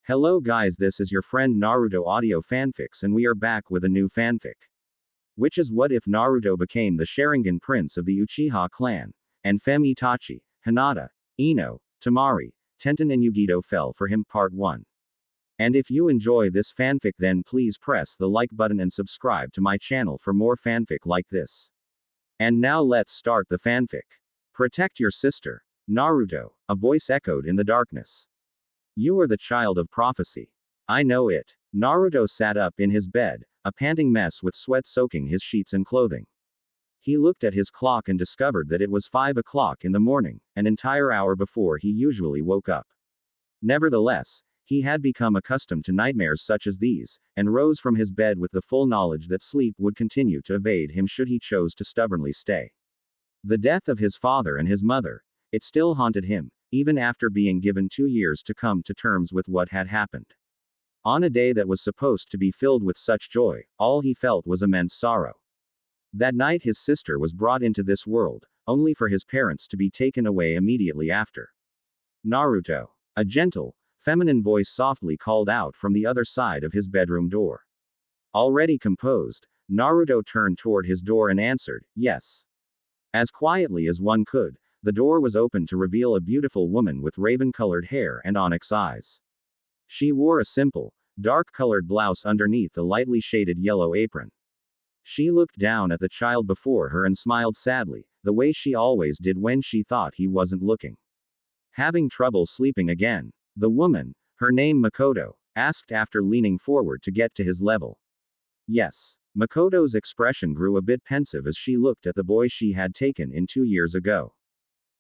Hello guys, this is your friend Naruto Audio Fanfics and we are back with a new fanfic. Which is what if Naruto became the Sharingan prince of the Uchiha clan, and Fem Itachi, Hinata, Ino, Tamari, Tenten and Yugito fell for him part 1. And if you enjoy this fanfic then please press the like button and subscribe to my channel for more fanfic like this. And now let's start the fanfic. Protect your sister, Naruto, a voice echoed in the darkness. You are the child of prophecy. I know it. Naruto sat up in his bed, a panting mess with sweat soaking his sheets and clothing. He looked at his clock and discovered that it was 5 o'clock in the morning, an entire hour before he usually woke up. Nevertheless, he had become accustomed to nightmares such as these, and rose from his bed with the full knowledge that sleep would continue to evade him should he choose to stubbornly stay. The death of his father and his mother, it still haunted him, even after being given 2 years to come to terms with what had happened. On a day that was supposed to be filled with such joy, all he felt was immense sorrow. That night his sister was brought into this world, only for his parents to be taken away immediately after. Naruto. A gentle, feminine voice softly called out from the other side of his bedroom door. Already composed, Naruto turned toward his door and answered, yes. As quietly as one could, the door was opened to reveal a beautiful woman with raven-colored hair and onyx eyes. She wore a simple, dark-colored blouse underneath a lightly shaded yellow apron. She looked down at the child before her and smiled sadly, the way she always did when she thought he wasn't looking. Having trouble sleeping again? The woman, her name Makoto, asked after leaning forward to get to his level. Yes. Makoto's expression grew a bit pensive as she looked at the boy she had taken in 2 years ago.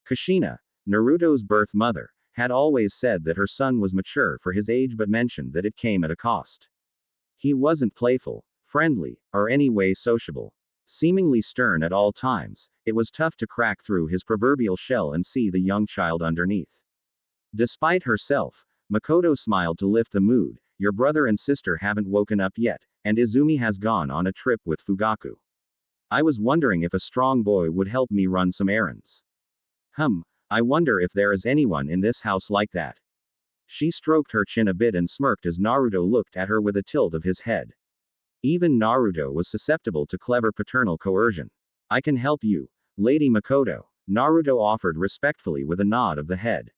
Kushina, Naruto's birth mother, had always said that her son was mature for his age but mentioned that it came at a cost. He wasn't playful, friendly, or any way sociable. Seemingly stern at all times, it was tough to crack through his proverbial shell and see the young child underneath. Despite herself, Makoto smiled to lift the mood. Your brother and sister haven't woken up yet, and Izumi has gone on a trip with Fugaku. I was wondering if a strong boy would help me run some errands. I wonder if there is anyone in this house like that. She stroked her chin a bit and smirked as Naruto looked at her with a tilt of his head. Even Naruto was susceptible to clever paternal coercion. I can help you, Lady Makoto, Naruto offered respectfully with a nod of the head.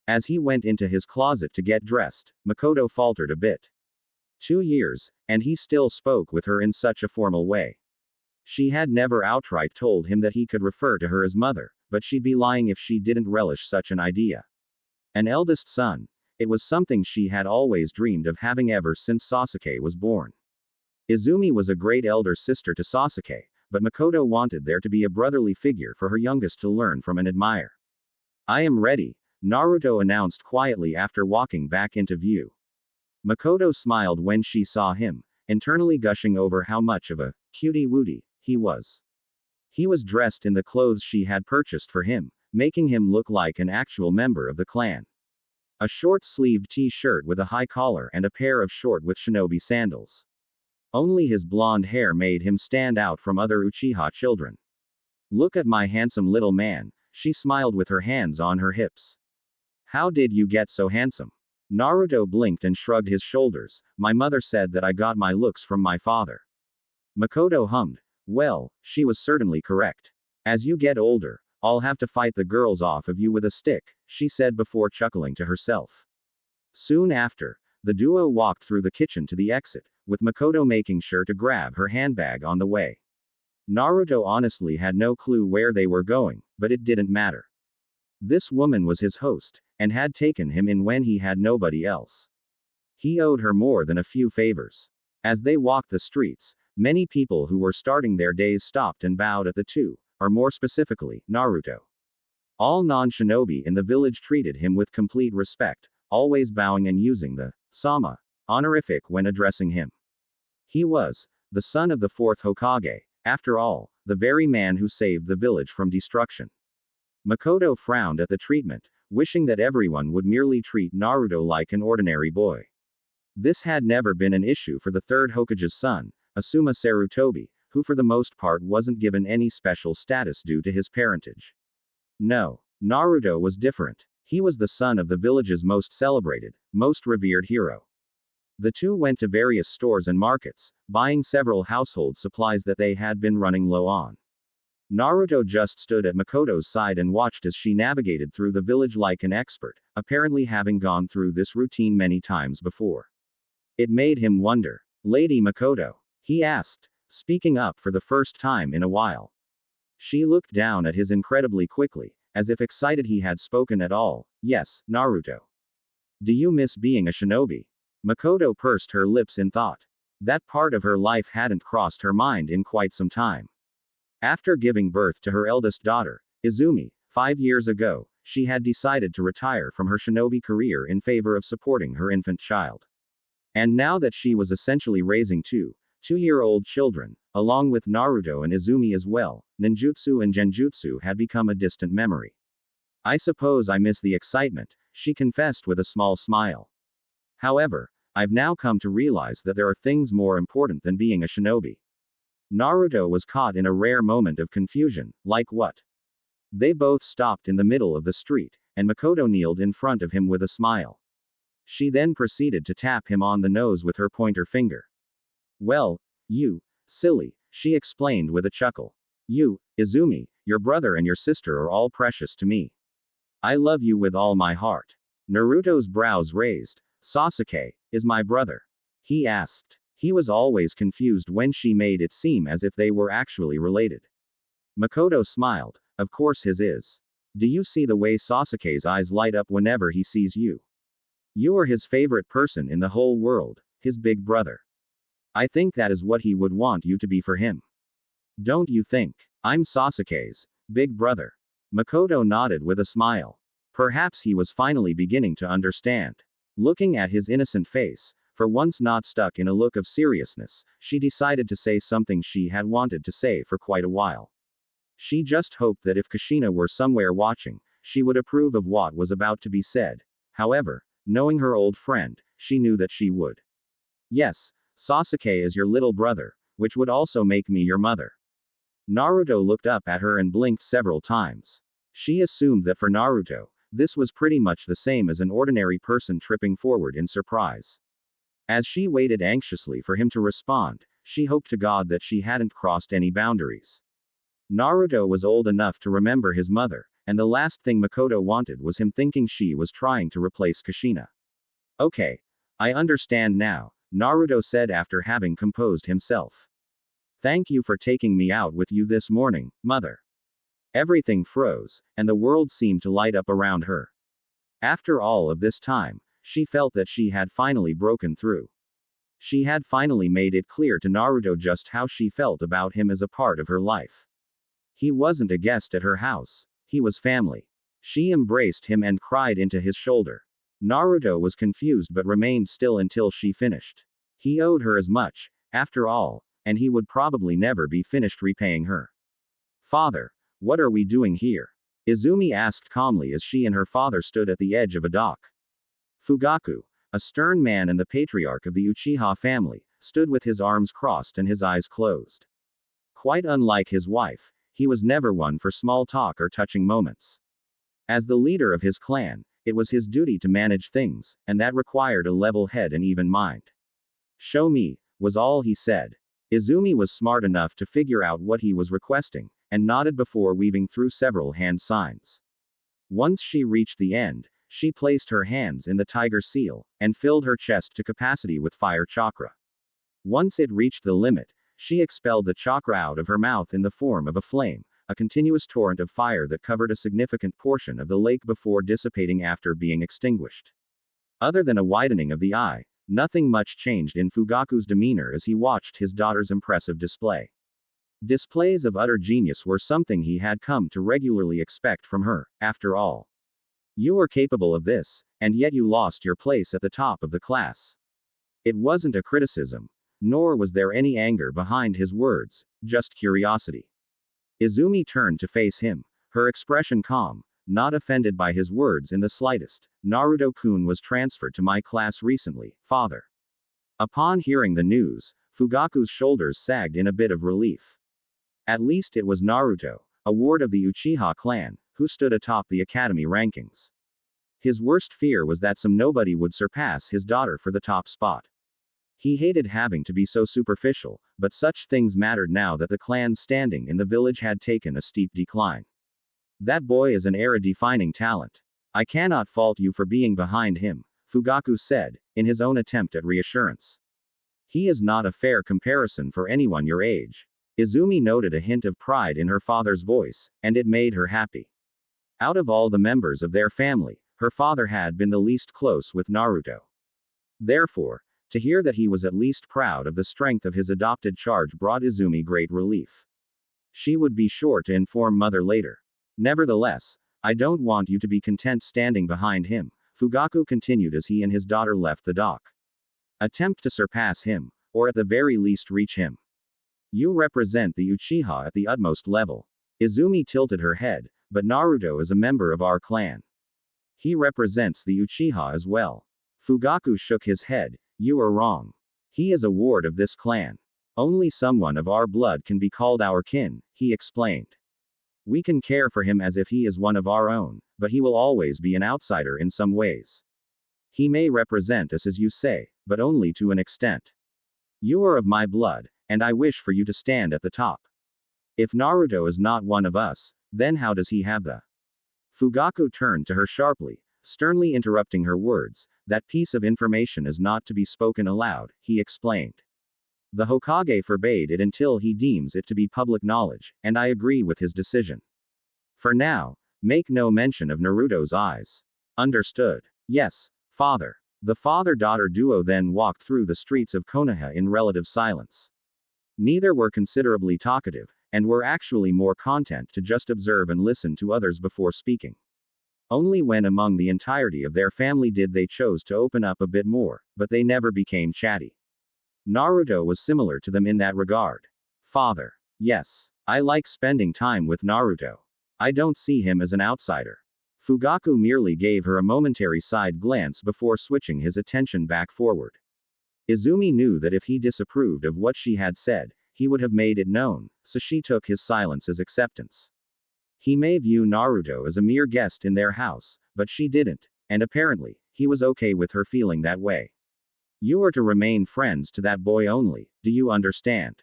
As he went into his closet to get dressed, Makoto faltered a bit. 2 years, and he still spoke with her in such a formal way. She had never outright told him that he could refer to her as mother, but she'd be lying if she didn't relish such an idea. An eldest son, it was something she had always dreamed of having ever since Sasuke was born. Izumi was a great elder sister to Sasuke, but Makoto wanted there to be a brotherly figure for her youngest to learn from and admire. I am ready, Naruto announced quietly after walking back into view. Makoto smiled when she saw him, internally gushing over how much of a cutie-wootie he was. He was dressed in the clothes she had purchased for him, making him look like an actual member of the clan. A short-sleeved t-shirt with a high collar and a pair of short with shinobi sandals. Only his blonde hair made him stand out from other Uchiha children. Look at my handsome little man, she smiled with her hands on her hips. How did you get so handsome? Naruto blinked and shrugged his shoulders. My mother said that I got my looks from my father. Makoto hummed. Well, she was certainly correct. As you get older, I'll have to fight the girls off of you with a stick, she said before chuckling to herself. Soon after, the duo walked through the kitchen to the exit, with Makoto making sure to grab her handbag on the way. Naruto honestly had no clue where they were going, but it didn't matter. This woman was his host, and had taken him in when he had nobody else. He owed her more than a few favors. As they walked the streets, many people who were starting their days stopped and bowed at the two, or more specifically, Naruto. All non-shinobi in the village treated him with complete respect, always bowing and using the sama honorific when addressing him. He was the son of the 4th Hokage, after all, the very man who saved the village from destruction. Makoto frowned at the treatment, wishing that everyone would merely treat Naruto like an ordinary boy. This had never been an issue for the 3rd Hokage's son, Asuma Sarutobi, who for the most part wasn't given any special status due to his parentage. No, Naruto was different. He was the son of the village's most celebrated, most revered hero. The two went to various stores and markets, buying several household supplies that they had been running low on. Naruto just stood at Makoto's side and watched as she navigated through the village like an expert, apparently having gone through this routine many times before. It made him wonder. Lady Makoto? He asked, speaking up for the first time in a while. She looked down at his incredibly quickly, as if excited he had spoken at all. Yes, Naruto. Do you miss being a shinobi? Makoto pursed her lips in thought. That part of her life hadn't crossed her mind in quite some time. After giving birth to her eldest daughter, Izumi, 5 years ago, she had decided to retire from her shinobi career in favor of supporting her infant child. And now that she was essentially raising two-year-old children, along with Naruto and Izumi as well, ninjutsu and genjutsu had become a distant memory. I suppose I miss the excitement, she confessed with a small smile. However, I've now come to realize that there are things more important than being a shinobi. Naruto was caught in a rare moment of confusion. Like what? They both stopped in the middle of the street, and Makoto kneeled in front of him with a smile. She then proceeded to tap him on the nose with her pointer finger. Well, you, silly, she explained with a chuckle. You, Izumi, your brother and your sister are all precious to me. I love you with all my heart. Naruto's brows raised. Sasuke is my brother? He asked. He was always confused when she made it seem as if they were actually related. Makoto smiled. Of course his is. Do you see the way Sasuke's eyes light up whenever he sees you? You are his favorite person in the whole world, his big brother. I think that is what he would want you to be for him. Don't you think? I'm Sasuke's big brother. Makoto nodded with a smile. Perhaps he was finally beginning to understand. Looking at his innocent face, for once not stuck in a look of seriousness, she decided to say something she had wanted to say for quite a while. She just hoped that if Kushina were somewhere watching, she would approve of what was about to be said. However, knowing her old friend, she knew that she would. Yes, Sasuke is your little brother, which would also make me your mother. Naruto looked up at her and blinked several times. She assumed that for Naruto, this was pretty much the same as an ordinary person tripping forward in surprise. As she waited anxiously for him to respond, she hoped to God that she hadn't crossed any boundaries. Naruto was old enough to remember his mother, and the last thing Makoto wanted was him thinking she was trying to replace Kushina. Okay. I understand now, Naruto said after having composed himself. Thank you for taking me out with you this morning, mother. Everything froze, and the world seemed to light up around her. After all of this time, she felt that she had finally broken through. She had finally made it clear to Naruto just how she felt about him as a part of her life. He wasn't a guest at her house, he was family. She embraced him and cried into his shoulder. Naruto was confused but remained still until she finished. He owed her as much, after all, and he would probably never be finished repaying her. Father, what are we doing here? Izumi asked calmly as she and her father stood at the edge of a dock. Fugaku, a stern man and the patriarch of the Uchiha family, stood with his arms crossed and his eyes closed. Quite unlike his wife, he was never one for small talk or touching moments. As the leader of his clan, it was his duty to manage things, and that required a level head and even mind. Show me, was all he said. Izumi was smart enough to figure out what he was requesting, and nodded before weaving through several hand signs. Once she reached the end, she placed her hands in the tiger seal, and filled her chest to capacity with fire chakra. Once it reached the limit, she expelled the chakra out of her mouth in the form of a flame, a continuous torrent of fire that covered a significant portion of the lake before dissipating after being extinguished. Other than a widening of the eye, nothing much changed in Fugaku's demeanor as he watched his daughter's impressive display. Displays of utter genius were something he had come to regularly expect from her, after all. You were capable of this, and yet you lost your place at the top of the class. It wasn't a criticism, nor was there any anger behind his words, just curiosity. Izumi turned to face him, her expression calm, not offended by his words in the slightest. Naruto-kun was transferred to my class recently, father. Upon hearing the news, Fugaku's shoulders sagged in a bit of relief. At least it was Naruto, a ward of the Uchiha clan, who stood atop the academy rankings. His worst fear was that some nobody would surpass his daughter for the top spot. He hated having to be so superficial, but such things mattered now that the clan's standing in the village had taken a steep decline. That boy is an era-defining talent. I cannot fault you for being behind him, Fugaku said, in his own attempt at reassurance. He is not a fair comparison for anyone your age. Izumi noted a hint of pride in her father's voice, and it made her happy. Out of all the members of their family, her father had been the least close with Naruto. Therefore, to hear that he was at least proud of the strength of his adopted charge brought Izumi great relief. She would be sure to inform mother later. Nevertheless, I don't want you to be content standing behind him, Fugaku continued as he and his daughter left the dock. Attempt to surpass him, or at the very least reach him. You represent the Uchiha at the utmost level. Izumi tilted her head, but Naruto is a member of our clan. He represents the Uchiha as well. Fugaku shook his head. You are wrong. He is a ward of this clan. Only someone of our blood can be called our kin, he explained. We can care for him as if he is one of our own, but he will always be an outsider in some ways. He may represent us as you say, but only to an extent. You are of my blood, and I wish for you to stand at the top. If Naruto is not one of us, then how does he have the? Fugaku turned to her sharply, sternly interrupting her words. That piece of information is not to be spoken aloud, he explained. The Hokage forbade it until he deems it to be public knowledge, and I agree with his decision. For now, make no mention of Naruto's eyes. Understood. Yes, father. The father-daughter duo then walked through the streets of Konoha in relative silence. Neither were considerably talkative, and were actually more content to just observe and listen to others before speaking. Only when among the entirety of their family did they chose to open up a bit more, but they never became chatty. Naruto was similar to them in that regard. Father. Yes. I like spending time with Naruto. I don't see him as an outsider. Fugaku merely gave her a momentary side glance before switching his attention back forward. Izumi knew that if he disapproved of what she had said, he would have made it known, so she took his silence as acceptance. He may view Naruto as a mere guest in their house, but she didn't, and apparently, he was okay with her feeling that way. You are to remain friends to that boy only, do you understand?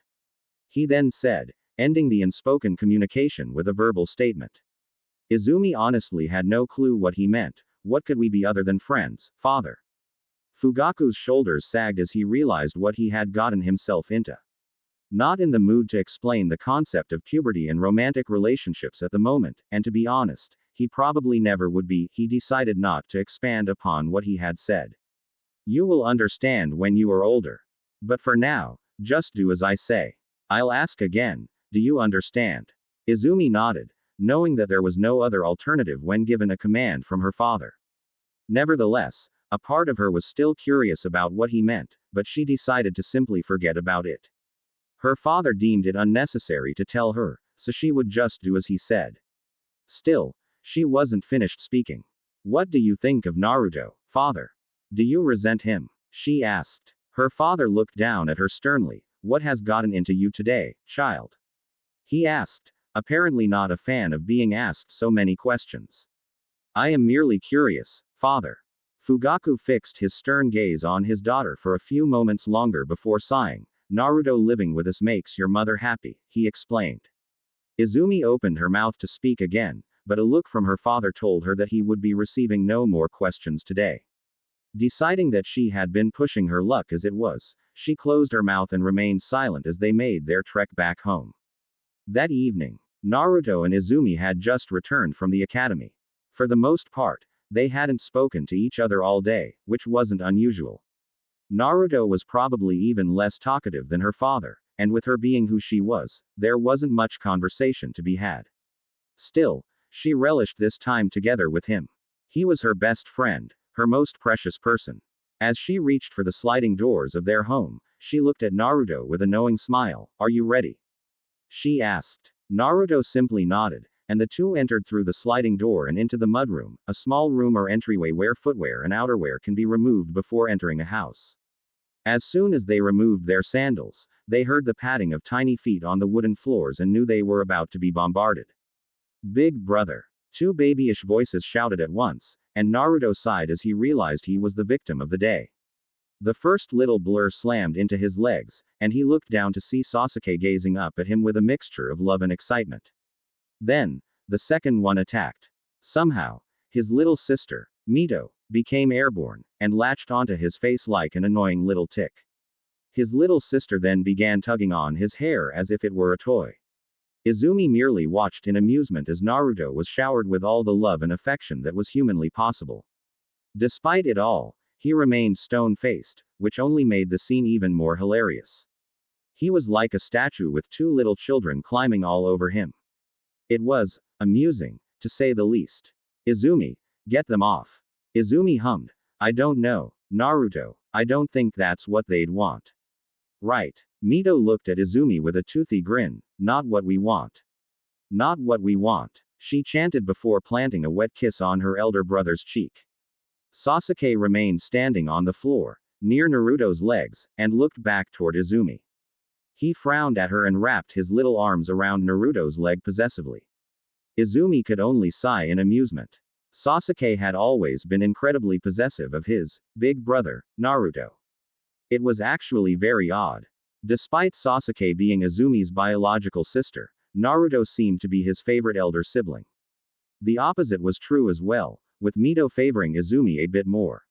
He then said, ending the unspoken communication with a verbal statement. Izumi honestly had no clue what he meant. What could we be other than friends, father? Fugaku's shoulders sagged as he realized what he had gotten himself into. Not in the mood to explain the concept of puberty and romantic relationships at the moment, and to be honest, he probably never would be. He decided not to expand upon what he had said. You will understand when you are older. But for now, just do as I say. I'll ask again, do you understand? Izumi nodded, knowing that there was no other alternative when given a command from her father. Nevertheless, a part of her was still curious about what he meant, but she decided to simply forget about it. Her father deemed it unnecessary to tell her, so she would just do as he said. Still, she wasn't finished speaking. What do you think of Naruto, father? Do you resent him? She asked. Her father looked down at her sternly. What has gotten into you today, child? He asked, apparently not a fan of being asked so many questions. I am merely curious, father. Fugaku fixed his stern gaze on his daughter for a few moments longer before sighing. Naruto living with us makes your mother happy, he explained. Izumi opened her mouth to speak again, but a look from her father told her that he would be receiving no more questions today. Deciding that she had been pushing her luck as it was, she closed her mouth and remained silent as they made their trek back home. That evening, Naruto and Izumi had just returned from the academy. For the most part, they hadn't spoken to each other all day, which wasn't unusual. Naruto was probably even less talkative than her father, and with her being who she was, there wasn't much conversation to be had. Still, she relished this time together with him. He was her best friend, her most precious person. As she reached for the sliding doors of their home, she looked at Naruto with a knowing smile. Are you ready? She asked. Naruto simply nodded, and the two entered through the sliding door and into the mudroom, a small room or entryway where footwear and outerwear can be removed before entering a house. As soon as they removed their sandals, they heard the padding of tiny feet on the wooden floors and knew they were about to be bombarded. Big brother. Two babyish voices shouted at once, and Naruto sighed as he realized he was the victim of the day. The first little blur slammed into his legs, and he looked down to see Sasuke gazing up at him with a mixture of love and excitement. Then, the second one attacked. Somehow, his little sister, Mito, became airborne, and latched onto his face like an annoying little tick. His little sister then began tugging on his hair as if it were a toy. Izumi merely watched in amusement as Naruto was showered with all the love and affection that was humanly possible. Despite it all, he remained stone-faced, which only made the scene even more hilarious. He was like a statue with two little children climbing all over him. It was amusing, to say the least. Izumi, get them off. Izumi hummed. I don't know, Naruto, I don't think that's what they'd want. Right. Mito looked at Izumi with a toothy grin. Not what we want. Not what we want, she chanted before planting a wet kiss on her elder brother's cheek. Sasuke remained standing on the floor, near Naruto's legs, and looked back toward Izumi. He frowned at her and wrapped his little arms around Naruto's leg possessively. Izumi could only sigh in amusement. Sasuke had always been incredibly possessive of his big brother, Naruto. It was actually very odd. Despite Sasuke being Izumi's biological sister, Naruto seemed to be his favorite elder sibling. The opposite was true as well, with Mito favoring Izumi a bit more.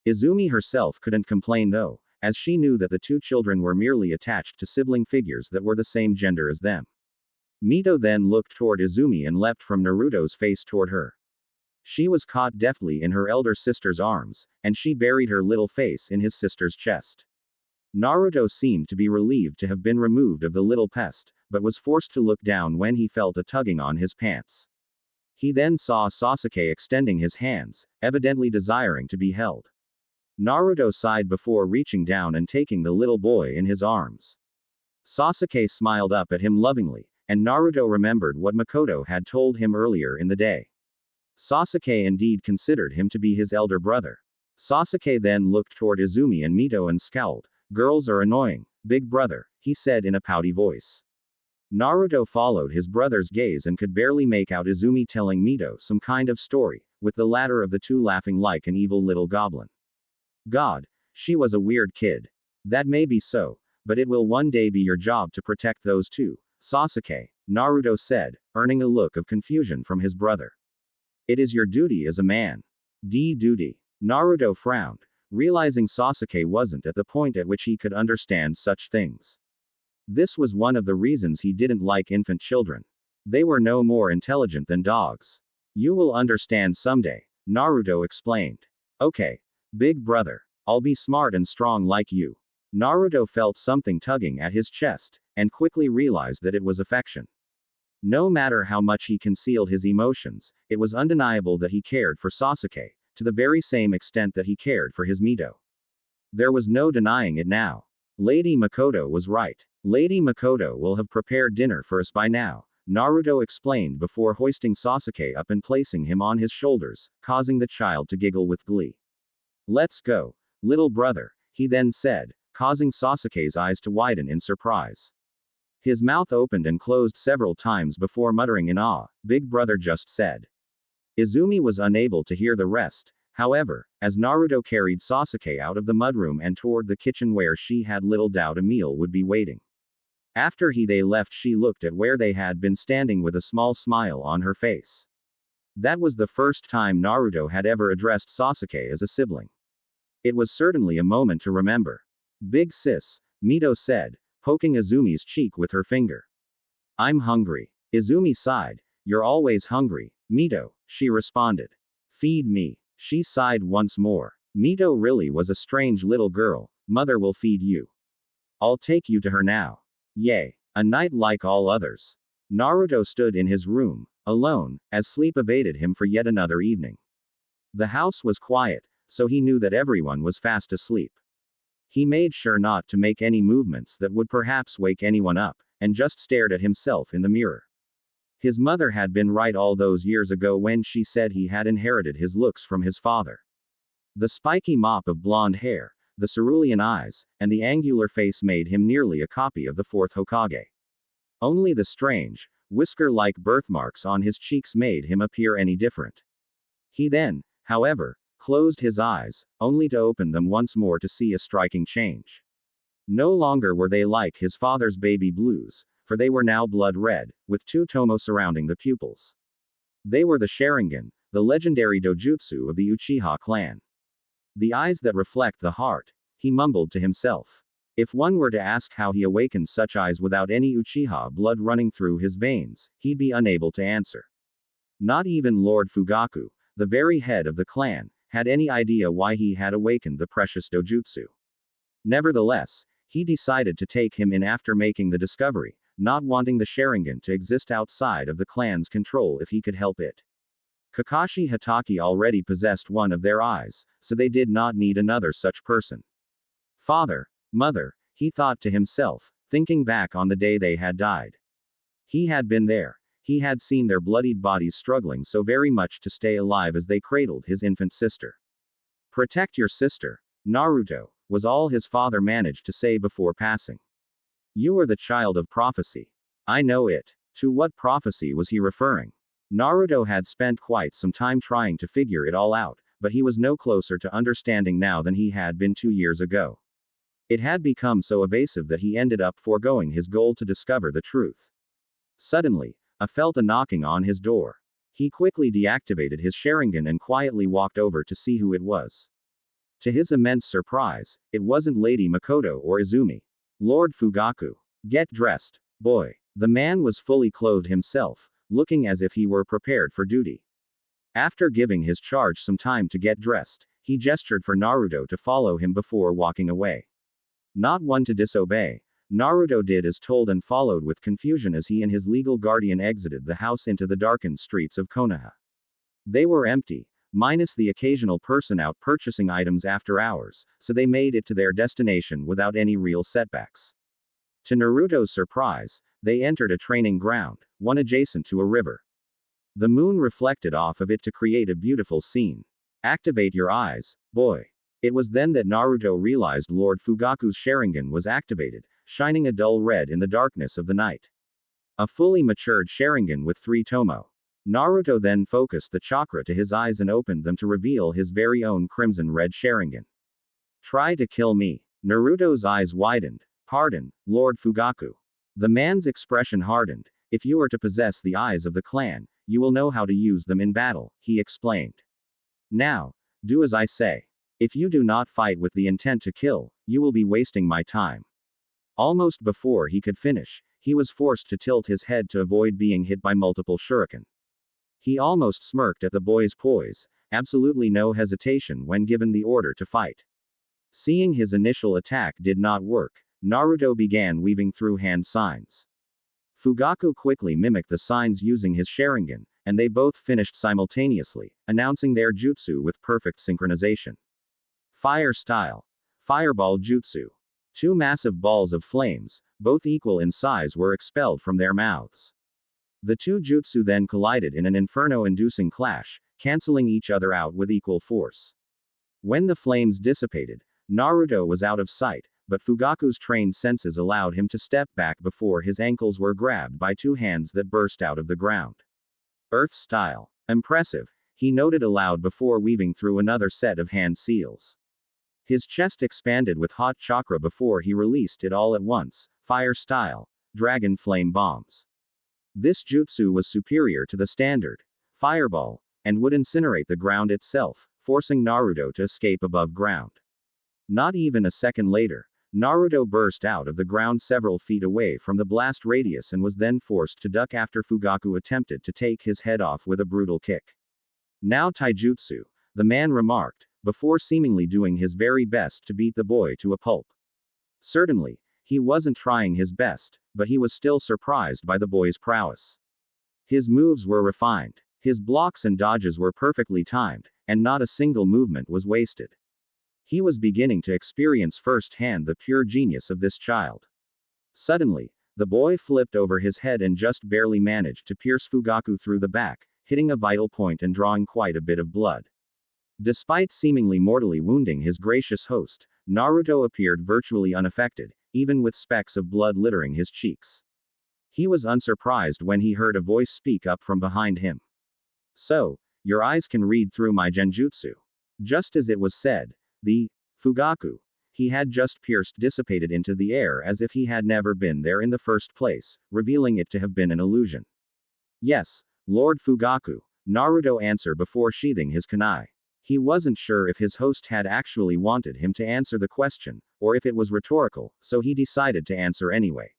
Izumi herself couldn't complain though, as she knew that the two children were merely attached to sibling figures that were the same gender as them. Mito then looked toward Izumi and leapt from Naruto's face toward her. She was caught deftly in her elder sister's arms, and she buried her little face in his sister's chest. Naruto seemed to be relieved to have been removed of the little pest, but was forced to look down when he felt a tugging on his pants. He then saw Sasuke extending his hands, evidently desiring to be held. Naruto sighed before reaching down and taking the little boy in his arms. Sasuke smiled up at him lovingly, and Naruto remembered what Makoto had told him earlier in the day. Sasuke indeed considered him to be his elder brother. Sasuke then looked toward Izumi and Mito and scowled. Girls are annoying, big brother, he said in a pouty voice. Naruto followed his brother's gaze and could barely make out Izumi telling Mito some kind of story, with the latter of the two laughing like an evil little goblin. God, she was a weird kid. That may be so, but it will one day be your job to protect those two, Sasuke, Naruto said, earning a look of confusion from his brother. It is your duty as a man. Duty. Naruto frowned, realizing Sasuke wasn't at the point at which he could understand such things. This was one of the reasons he didn't like infant children. They were no more intelligent than dogs. You will understand someday, Naruto explained. Okay, big brother. I'll be smart and strong like you. Naruto felt something tugging at his chest, and quickly realized that it was affection. No matter how much he concealed his emotions, it was undeniable that he cared for Sasuke, to the very same extent that he cared for his Mito. There was no denying it now. Lady Makoto was right. Lady Makoto will have prepared dinner for us by now, Naruto explained before hoisting Sasuke up and placing him on his shoulders, causing the child to giggle with glee. Let's go, little brother, he then said, causing Sasuke's eyes to widen in surprise. His mouth opened and closed several times before muttering in awe, big brother just said. Izumi was unable to hear the rest, however, as Naruto carried Sasuke out of the mudroom and toward the kitchen where she had little doubt a meal would be waiting. After they left, she looked at where they had been standing with a small smile on her face. That was the first time Naruto had ever addressed Sasuke as a sibling. It was certainly a moment to remember. Big sis, Mito said, poking Izumi's cheek with her finger. I'm hungry. Izumi sighed. You're always hungry, Mito, she responded. Feed me. She sighed once more. Mito really was a strange little girl. Mother will feed you. I'll take you to her now. Yay. A night like all others. Naruto stood in his room, alone, as sleep evaded him for yet another evening. The house was quiet, so he knew that everyone was fast asleep. He made sure not to make any movements that would perhaps wake anyone up, and just stared at himself in the mirror. His mother had been right all those years ago when she said he had inherited his looks from his father. The spiky mop of blonde hair, the cerulean eyes, and the angular face made him nearly a copy of the fourth Hokage. Only the strange, whisker-like birthmarks on his cheeks made him appear any different. He then, however, closed his eyes, only to open them once more to see a striking change. No longer were they like his father's baby blues, for they were now blood red, with two tomo surrounding the pupils. They were the Sharingan, the legendary dojutsu of the Uchiha clan. The eyes that reflect the heart, he mumbled to himself. If one were to ask how he awakened such eyes without any Uchiha blood running through his veins, he'd be unable to answer. Not even Lord Fugaku, the very head of the clan, had any idea why he had awakened the precious dojutsu. Nevertheless, he decided to take him in after making the discovery, not wanting the Sharingan to exist outside of the clan's control if he could help it. Kakashi Hatake already possessed one of their eyes, so they did not need another such person. Father, mother, he thought to himself, thinking back on the day they had died. He had been there. He had seen their bloodied bodies struggling so very much to stay alive as they cradled his infant sister. Protect your sister, Naruto, was all his father managed to say before passing. You are the child of prophecy. I know it. To what prophecy was he referring? Naruto had spent quite some time trying to figure it all out, but he was no closer to understanding now than he had been 2 years ago. It had become so evasive that he ended up foregoing his goal to discover the truth. Suddenly, felt a knocking on his door. He quickly deactivated his Sharingan and quietly walked over to see who it was. To his immense surprise, it wasn't Lady Makoto or Izumi. Lord Fugaku. Get dressed, boy. The man was fully clothed himself, looking as if he were prepared for duty. After giving his charge some time to get dressed, he gestured for Naruto to follow him before walking away. Not one to disobey, Naruto did as told and followed with confusion as he and his legal guardian exited the house into the darkened streets of Konoha. They were empty, minus the occasional person out purchasing items after hours, so they made it to their destination without any real setbacks. To Naruto's surprise, they entered a training ground, one adjacent to a river. The moon reflected off of it to create a beautiful scene. Activate your eyes, boy. It was then that Naruto realized Lord Fugaku's Sharingan was activated, shining a dull red in the darkness of the night. A fully matured Sharingan with 3 tomo. Naruto then focused the chakra to his eyes and opened them to reveal his very own crimson red Sharingan. Try to kill me. Naruto's eyes widened. Pardon, Lord Fugaku. The man's expression hardened. If you are to possess the eyes of the clan, you will know how to use them in battle, he explained. Now, do as I say. If you do not fight with the intent to kill, you will be wasting my time. Almost before he could finish, he was forced to tilt his head to avoid being hit by multiple shuriken. He almost smirked at the boy's poise, absolutely no hesitation when given the order to fight. Seeing his initial attack did not work, Naruto began weaving through hand signs. Fugaku quickly mimicked the signs using his Sharingan, and they both finished simultaneously, announcing their jutsu with perfect synchronization. Fire style. Fireball jutsu. 2 massive balls of flames, both equal in size, were expelled from their mouths. The 2 jutsu then collided in an inferno-inducing clash, canceling each other out with equal force. When the flames dissipated, Naruto was out of sight, but Fugaku's trained senses allowed him to step back before his ankles were grabbed by 2 hands that burst out of the ground. Earth style. Impressive, he noted aloud before weaving through another set of hand seals. His chest expanded with hot chakra before he released it all at once. Fire style. Dragon flame bombs. This jutsu was superior to the standard fireball, and would incinerate the ground itself, forcing Naruto to escape above ground. Not even a second later, Naruto burst out of the ground several feet away from the blast radius and was then forced to duck after Fugaku attempted to take his head off with a brutal kick. Now taijutsu, the man remarked, before seemingly doing his very best to beat the boy to a pulp. Certainly, he wasn't trying his best, but he was still surprised by the boy's prowess. His moves were refined. His blocks and dodges were perfectly timed, and not a single movement was wasted. He was beginning to experience firsthand the pure genius of this child. Suddenly, the boy flipped over his head and just barely managed to pierce Fugaku through the back, hitting a vital point and drawing quite a bit of blood. Despite seemingly mortally wounding his gracious host, Naruto appeared virtually unaffected, even with specks of blood littering his cheeks. He was unsurprised when he heard a voice speak up from behind him. So, your eyes can read through my genjutsu. Just as it was said, the Fugaku he had just pierced dissipated into the air as if he had never been there in the first place, revealing it to have been an illusion. Yes, Lord Fugaku, Naruto answered before sheathing his kunai. He wasn't sure if his host had actually wanted him to answer the question, or if it was rhetorical, so he decided to answer anyway.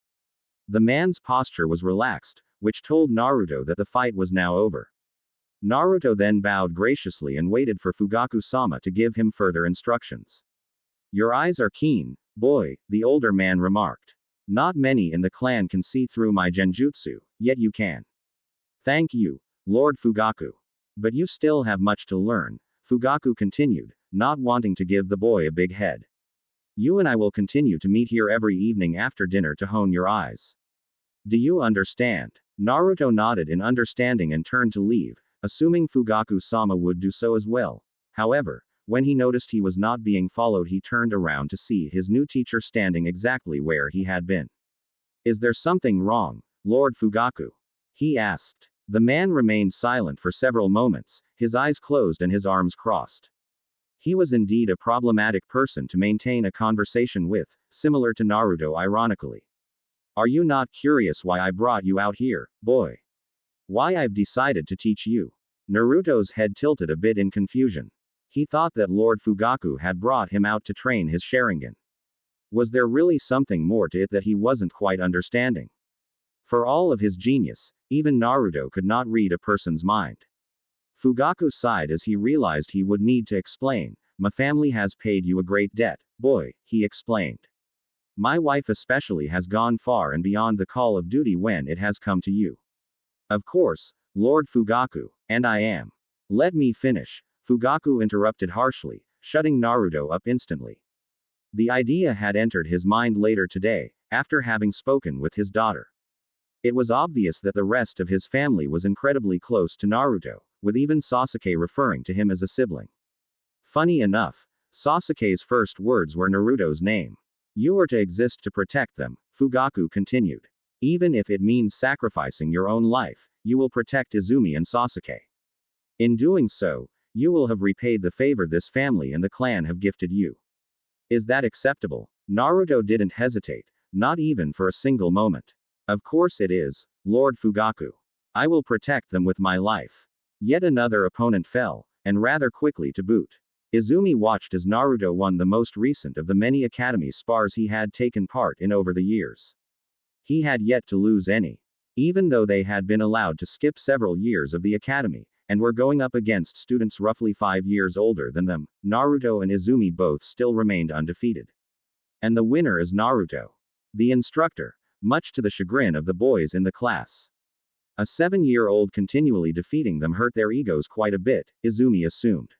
The man's posture was relaxed, which told Naruto that the fight was now over. Naruto then bowed graciously and waited for Fugaku-sama to give him further instructions. Your eyes are keen, boy, the older man remarked. Not many in the clan can see through my genjutsu, yet you can. Thank you, Lord Fugaku. But you still have much to learn, Fugaku continued, not wanting to give the boy a big head. You and I will continue to meet here every evening after dinner to hone your eyes. Do you understand? Naruto nodded in understanding and turned to leave, assuming Fugaku-sama would do so as well. However, when he noticed he was not being followed, he turned around to see his new teacher standing exactly where he had been. Is there something wrong, Lord Fugaku? He asked. The man remained silent for several moments, his eyes closed and his arms crossed. He was indeed a problematic person to maintain a conversation with, similar to Naruto ironically. Are you not curious why I brought you out here, boy? Why I've decided to teach you? Naruto's head tilted a bit in confusion. He thought that Lord Fugaku had brought him out to train his Sharingan. Was there really something more to it that he wasn't quite understanding? For all of his genius, even Naruto could not read a person's mind. Fugaku sighed as he realized he would need to explain. My family has paid you a great debt, boy, he explained. My wife especially has gone far and beyond the call of duty when it has come to you. Of course, Lord Fugaku, and I am. Let me finish, Fugaku interrupted harshly, shutting Naruto up instantly. The idea had entered his mind later today, after having spoken with his daughter. It was obvious that the rest of his family was incredibly close to Naruto, with even Sasuke referring to him as a sibling. Funny enough, Sasuke's first words were Naruto's name. You are to exist to protect them, Fugaku continued. Even if it means sacrificing your own life, you will protect Izumi and Sasuke. In doing so, you will have repaid the favor this family and the clan have gifted you. Is that acceptable? Naruto didn't hesitate, not even for a single moment. Of course it is, Lord Fugaku. I will protect them with my life. Yet another opponent fell, and rather quickly to boot. Izumi watched as Naruto won the most recent of the many academy spars he had taken part in over the years. He had yet to lose any. Even though they had been allowed to skip several years of the academy, and were going up against students roughly 5 years older than them, Naruto and Izumi both still remained undefeated. And the winner is Naruto. The instructor, much to the chagrin of the boys in the class. A 7-year-old continually defeating them hurt their egos quite a bit, Izumi assumed.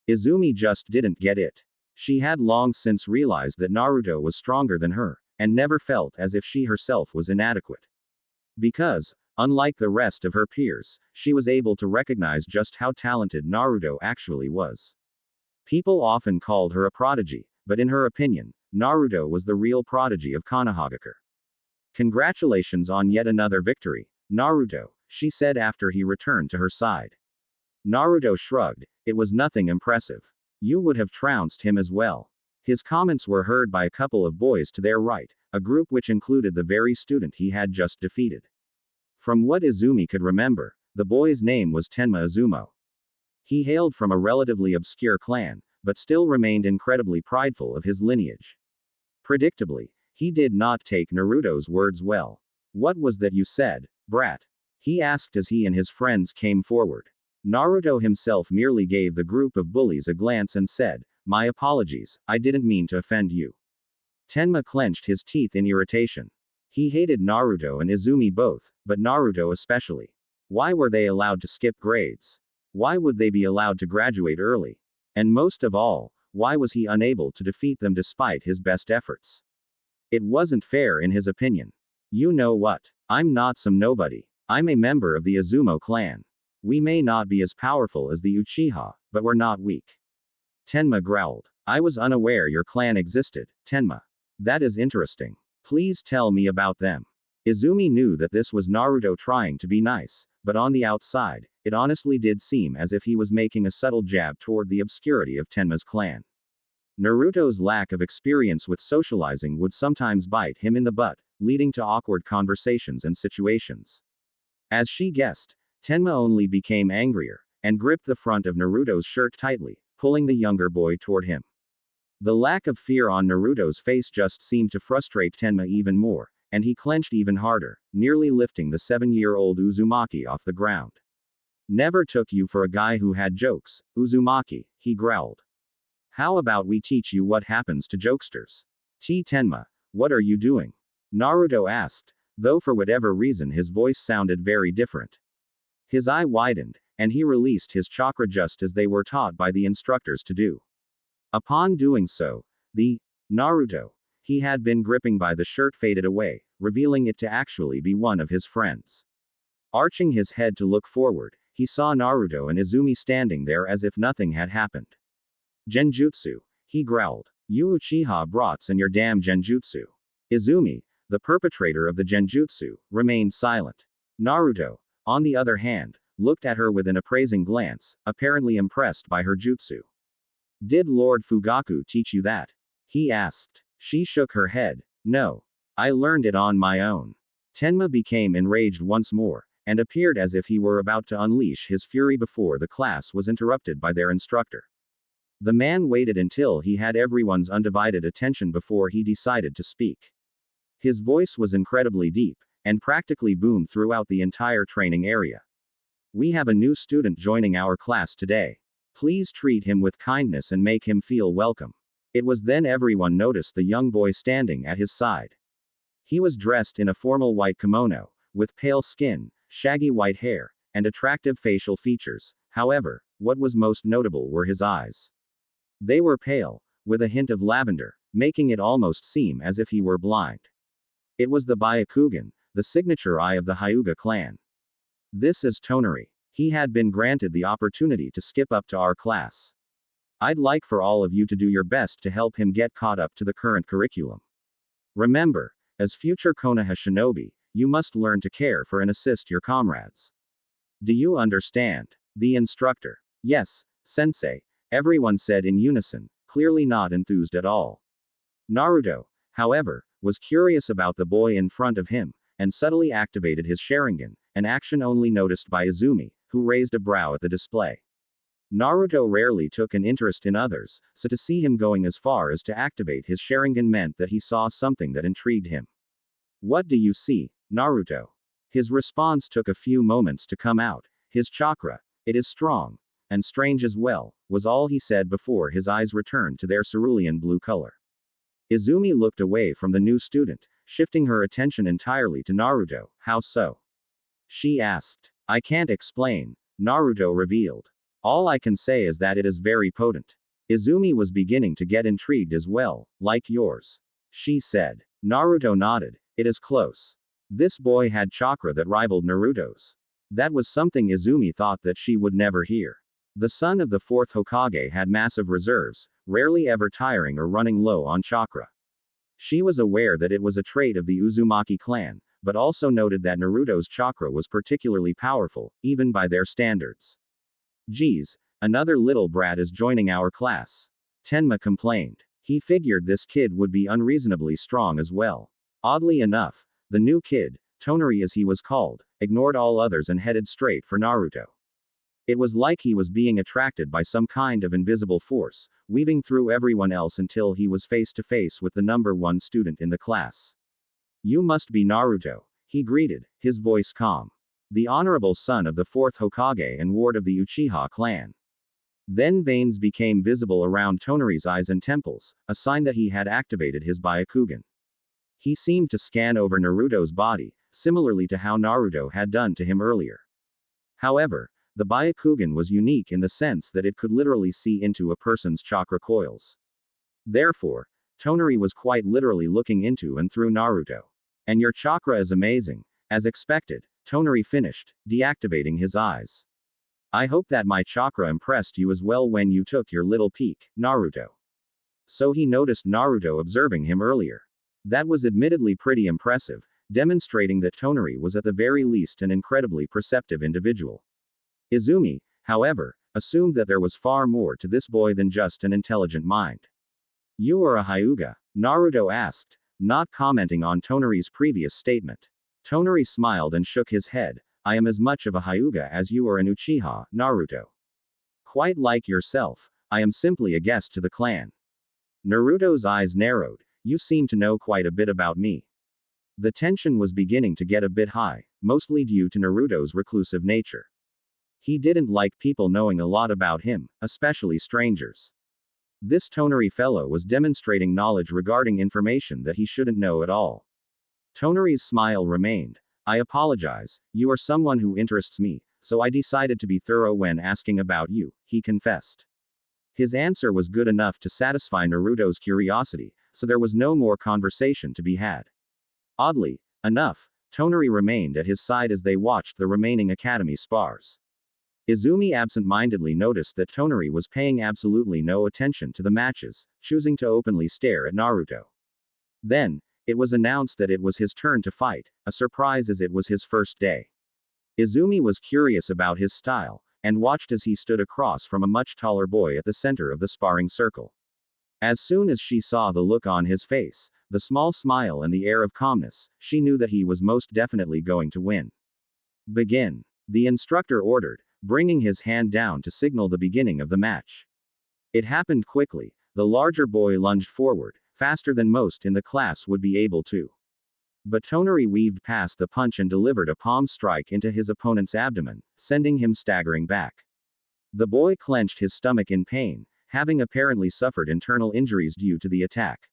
Izumi just didn't get it. She had long since realized that Naruto was stronger than her, and never felt as if she herself was inadequate. Because, unlike the rest of her peers, she was able to recognize just how talented Naruto actually was. People often called her a prodigy, but in her opinion, Naruto was the real prodigy of Konohagakure. Congratulations on yet another victory, Naruto, she said after he returned to her side. Naruto shrugged, it was nothing impressive. You would have trounced him as well. His comments were heard by a couple of boys to their right, a group which included the very student he had just defeated. From what Izumi could remember, the boy's name was Tenma Izumo. He hailed from a relatively obscure clan, but still remained incredibly prideful of his lineage. Predictably, he did not take Naruto's words well. What was that you said, brat? He asked as he and his friends came forward. Naruto himself merely gave the group of bullies a glance and said, my apologies, I didn't mean to offend you. Tenma clenched his teeth in irritation. He hated Naruto and Izumi both, but Naruto especially. Why were they allowed to skip grades? Why would they be allowed to graduate early? And most of all, why was he unable to defeat them despite his best efforts? It wasn't fair in his opinion. You know what? I'm not some nobody. I'm a member of the Izumo clan. We may not be as powerful as the Uchiha, but we're not weak. Tenma growled. I was unaware your clan existed, Tenma. That is interesting. Please tell me about them. Izumi knew that this was Naruto trying to be nice, but on the outside, it honestly did seem as if he was making a subtle jab toward the obscurity of Tenma's clan. Naruto's lack of experience with socializing would sometimes bite him in the butt, leading to awkward conversations and situations. As she guessed, Tenma only became angrier, and gripped the front of Naruto's shirt tightly, pulling the younger boy toward him. The lack of fear on Naruto's face just seemed to frustrate Tenma even more, and he clenched even harder, nearly lifting the 7-year-old Uzumaki off the ground. Never took you for a guy who had jokes, Uzumaki, he growled. How about we teach you what happens to jokesters? Tenma, what are you doing? Naruto asked, though for whatever reason his voice sounded very different. His eye widened, and he released his chakra just as they were taught by the instructors to do. Upon doing so, the Naruto he had been gripping by the shirt faded away, revealing it to actually be one of his friends. Arching his head to look forward, he saw Naruto and Izumi standing there as if nothing had happened. Genjutsu, he growled. You Uchiha brats and your damn genjutsu. Izumi, the perpetrator of the genjutsu, remained silent. Naruto, on the other hand, looked at her with an appraising glance, apparently impressed by her jutsu. Did Lord Fugaku teach you that? He asked. She shook her head. No. I learned it on my own. Tenma became enraged once more, and appeared as if he were about to unleash his fury before the class was interrupted by their instructor. The man waited until he had everyone's undivided attention before he decided to speak. His voice was incredibly deep, and practically boomed throughout the entire training area. We have a new student joining our class today. Please treat him with kindness and make him feel welcome. It was then everyone noticed the young boy standing at his side. He was dressed in a formal white kimono, with pale skin, shaggy white hair, and attractive facial features. However, what was most notable were his eyes. They were pale, with a hint of lavender, making it almost seem as if he were blind. It was the Byakugan, the signature eye of the Hyuga clan. This is Tonari. He had been granted the opportunity to skip up to our class. I'd like for all of you to do your best to help him get caught up to the current curriculum. Remember, as future Konoha shinobi, you must learn to care for and assist your comrades. Do you understand? The instructor. Yes, sensei, everyone said in unison, clearly not enthused at all. Naruto, however, was curious about the boy in front of him, and subtly activated his Sharingan, an action only noticed by Izumi, who raised a brow at the display. Naruto rarely took an interest in others, so to see him going as far as to activate his Sharingan meant that he saw something that intrigued him. What do you see, Naruto? His response took a few moments to come out. His chakra, it is strong, and strange as well, was all he said before his eyes returned to their cerulean blue color. Izumi looked away from the new student, shifting her attention entirely to Naruto. How so? She asked. I can't explain, Naruto revealed. All I can say is that it is very potent. Izumi was beginning to get intrigued as well, like yours. She said. Naruto nodded. It is close. This boy had chakra that rivaled Naruto's. That was something Izumi thought that she would never hear. The son of the fourth Hokage had massive reserves, rarely ever tiring or running low on chakra. She was aware that it was a trait of the Uzumaki clan, but also noted that Naruto's chakra was particularly powerful, even by their standards. Geez, another little brat is joining our class. Tenma complained. He figured this kid would be unreasonably strong as well. Oddly enough, the new kid, Tonari as he was called, ignored all others and headed straight for Naruto. It was like he was being attracted by some kind of invisible force, weaving through everyone else until he was face to face with the number one student in the class. You must be Naruto, he greeted, his voice calm. The honorable son of the fourth Hokage and ward of the Uchiha clan. Then veins became visible around Tonari's eyes and temples, a sign that he had activated his Byakugan. He seemed to scan over Naruto's body, similarly to how Naruto had done to him earlier. However, the Byakugan was unique in the sense that it could literally see into a person's chakra coils. Therefore, Tonari was quite literally looking into and through Naruto. And your chakra is amazing. As expected, Tonari finished, deactivating his eyes. I hope that my chakra impressed you as well when you took your little peek, Naruto. So he noticed Naruto observing him earlier. That was admittedly pretty impressive, demonstrating that Tonari was at the very least an incredibly perceptive individual. Izumi, however, assumed that there was far more to this boy than just an intelligent mind. "You are a Hyuga?" Naruto asked, not commenting on Tonari's previous statement. Tonari smiled and shook his head. "I am as much of a Hyuga as you are an Uchiha, Naruto. Quite like yourself, I am simply a guest to the clan." Naruto's eyes narrowed. "You seem to know quite a bit about me." The tension was beginning to get a bit high, mostly due to Naruto's reclusive nature. He didn't like people knowing a lot about him, especially strangers. This Tonari fellow was demonstrating knowledge regarding information that he shouldn't know at all. Tonari's smile remained. "I apologize, you are someone who interests me, so I decided to be thorough when asking about you," he confessed. His answer was good enough to satisfy Naruto's curiosity, so there was no more conversation to be had. Oddly enough, Tonari remained at his side as they watched the remaining academy spars. Izumi absent-mindedly noticed that Tonari was paying absolutely no attention to the matches, choosing to openly stare at Naruto. Then, it was announced that it was his turn to fight, a surprise as it was his first day. Izumi was curious about his style, and watched as he stood across from a much taller boy at the center of the sparring circle. As soon as she saw the look on his face, the small smile and the air of calmness, she knew that he was most definitely going to win. "Begin," the instructor ordered, bringing his hand down to signal the beginning of the match. It happened quickly. The larger boy lunged forward, faster than most in the class would be able to. But Tonari weaved past the punch and delivered a palm strike into his opponent's abdomen, sending him staggering back. The boy clenched his stomach in pain, having apparently suffered internal injuries due to the attack.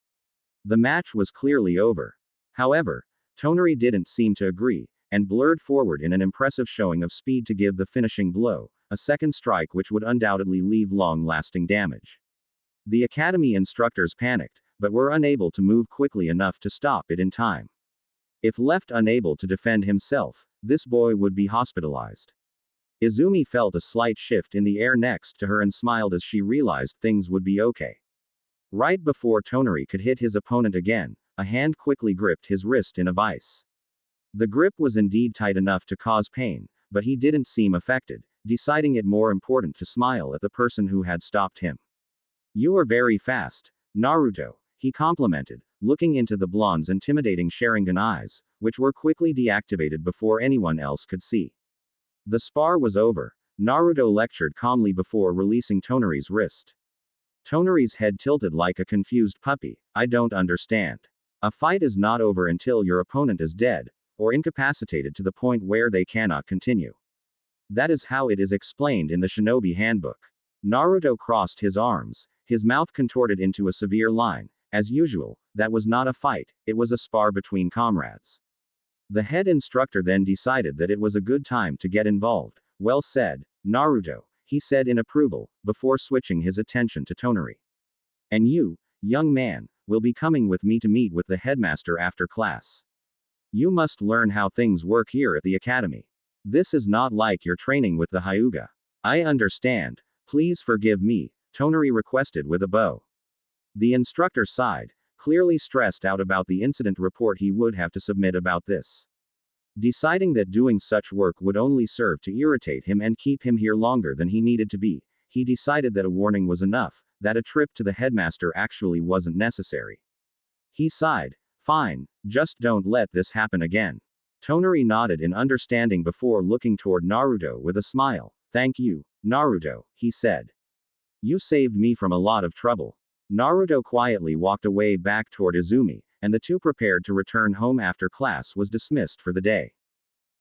The match was clearly over. However, Tonari didn't seem to agree, and blurred forward in an impressive showing of speed to give the finishing blow, a second strike which would undoubtedly leave long-lasting damage. The academy instructors panicked, but were unable to move quickly enough to stop it in time. If left unable to defend himself, this boy would be hospitalized. Izumi felt a slight shift in the air next to her and smiled as she realized things would be okay. Right before Tonari could hit his opponent again, a hand quickly gripped his wrist in a vice. The grip was indeed tight enough to cause pain, but he didn't seem affected, deciding it more important to smile at the person who had stopped him. "You are very fast, Naruto," he complimented, looking into the blonde's intimidating Sharingan eyes, which were quickly deactivated before anyone else could see. The spar was over. Naruto lectured calmly before releasing Tonari's wrist. Tonari's head tilted like a confused puppy. "I don't understand. A fight is not over until your opponent is dead, or incapacitated to the point where they cannot continue. That is how it is explained in the Shinobi Handbook." Naruto crossed his arms, his mouth contorted into a severe line. "As usual, that was not a fight, it was a spar between comrades." The head instructor then decided that it was a good time to get involved. "Well said, Naruto," he said in approval, before switching his attention to Tonari. "And you, young man, will be coming with me to meet with the headmaster after class. You must learn how things work here at the academy. This is not like your training with the Hyuga." "I understand. Please forgive me," Tonari requested with a bow. The instructor sighed, clearly stressed out about the incident report he would have to submit about this. Deciding that doing such work would only serve to irritate him and keep him here longer than he needed to be, he decided that a warning was enough, that a trip to the headmaster actually wasn't necessary. He sighed. "Fine, just don't let this happen again." Tonari nodded in understanding before looking toward Naruto with a smile. "Thank you, Naruto," he said. "You saved me from a lot of trouble." Naruto quietly walked away back toward Izumi, and the two prepared to return home after class was dismissed for the day.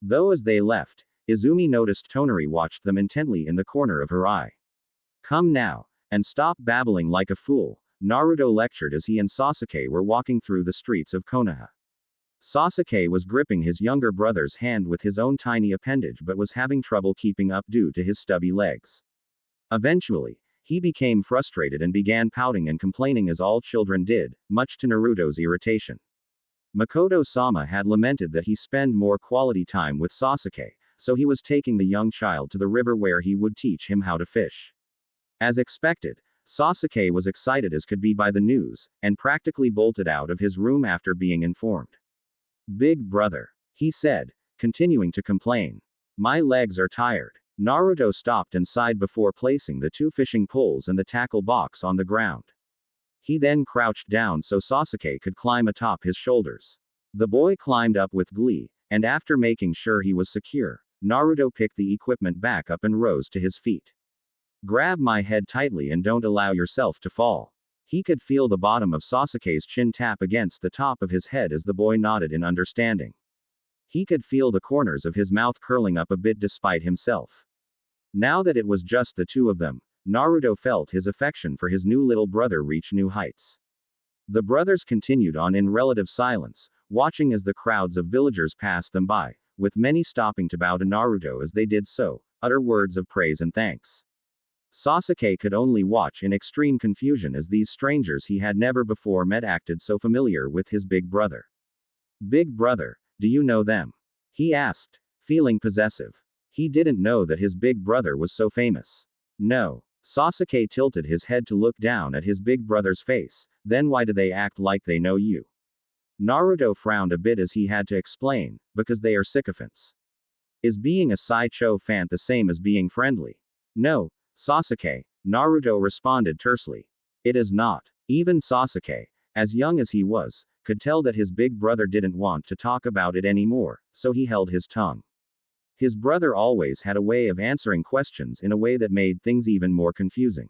Though as they left, Izumi noticed Tonari watched them intently in the corner of her eye. "Come now, and stop babbling like a fool," Naruto lectured as he and Sasuke were walking through the streets of Konoha. Sasuke was gripping his younger brother's hand with his own tiny appendage but was having trouble keeping up due to his stubby legs. Eventually, he became frustrated and began pouting and complaining as all children did, much to Naruto's irritation. Makoto-sama had lamented that he spend more quality time with Sasuke, so he was taking the young child to the river where he would teach him how to fish. As expected, Sasuke was excited as could be by the news, and practically bolted out of his room after being informed. Big brother, he said, continuing to complain. My legs are tired. Naruto stopped and sighed before placing the two fishing poles and the tackle box on the ground. He then crouched down so Sasuke could climb atop his shoulders. The boy climbed up with glee, and after making sure he was secure, Naruto picked the equipment back up and rose to his feet. Grab my head tightly and don't allow yourself to fall. He could feel the bottom of Sasuke's chin tap against the top of his head as the boy nodded in understanding. He could feel the corners of his mouth curling up a bit despite himself. Now that it was just the two of them, Naruto felt his affection for his new little brother reach new heights. The brothers continued on in relative silence, watching as the crowds of villagers passed them by, with many stopping to bow to Naruto as they did so, utter words of praise and thanks. Sasuke could only watch in extreme confusion as these strangers he had never before met acted so familiar with his big brother. Big brother, do you know them? He asked, feeling possessive. He didn't know that his big brother was so famous. No. Sasuke tilted his head to look down at his big brother's face, then why do they act like they know you? Naruto frowned a bit as he had to explain, because they are sycophants. Is being a sideshow fan the same as being friendly? No, Sasuke, Naruto responded tersely. It is not. Even Sasuke, as young as he was, could tell that his big brother didn't want to talk about it anymore, so he held his tongue. His brother always had a way of answering questions in a way that made things even more confusing.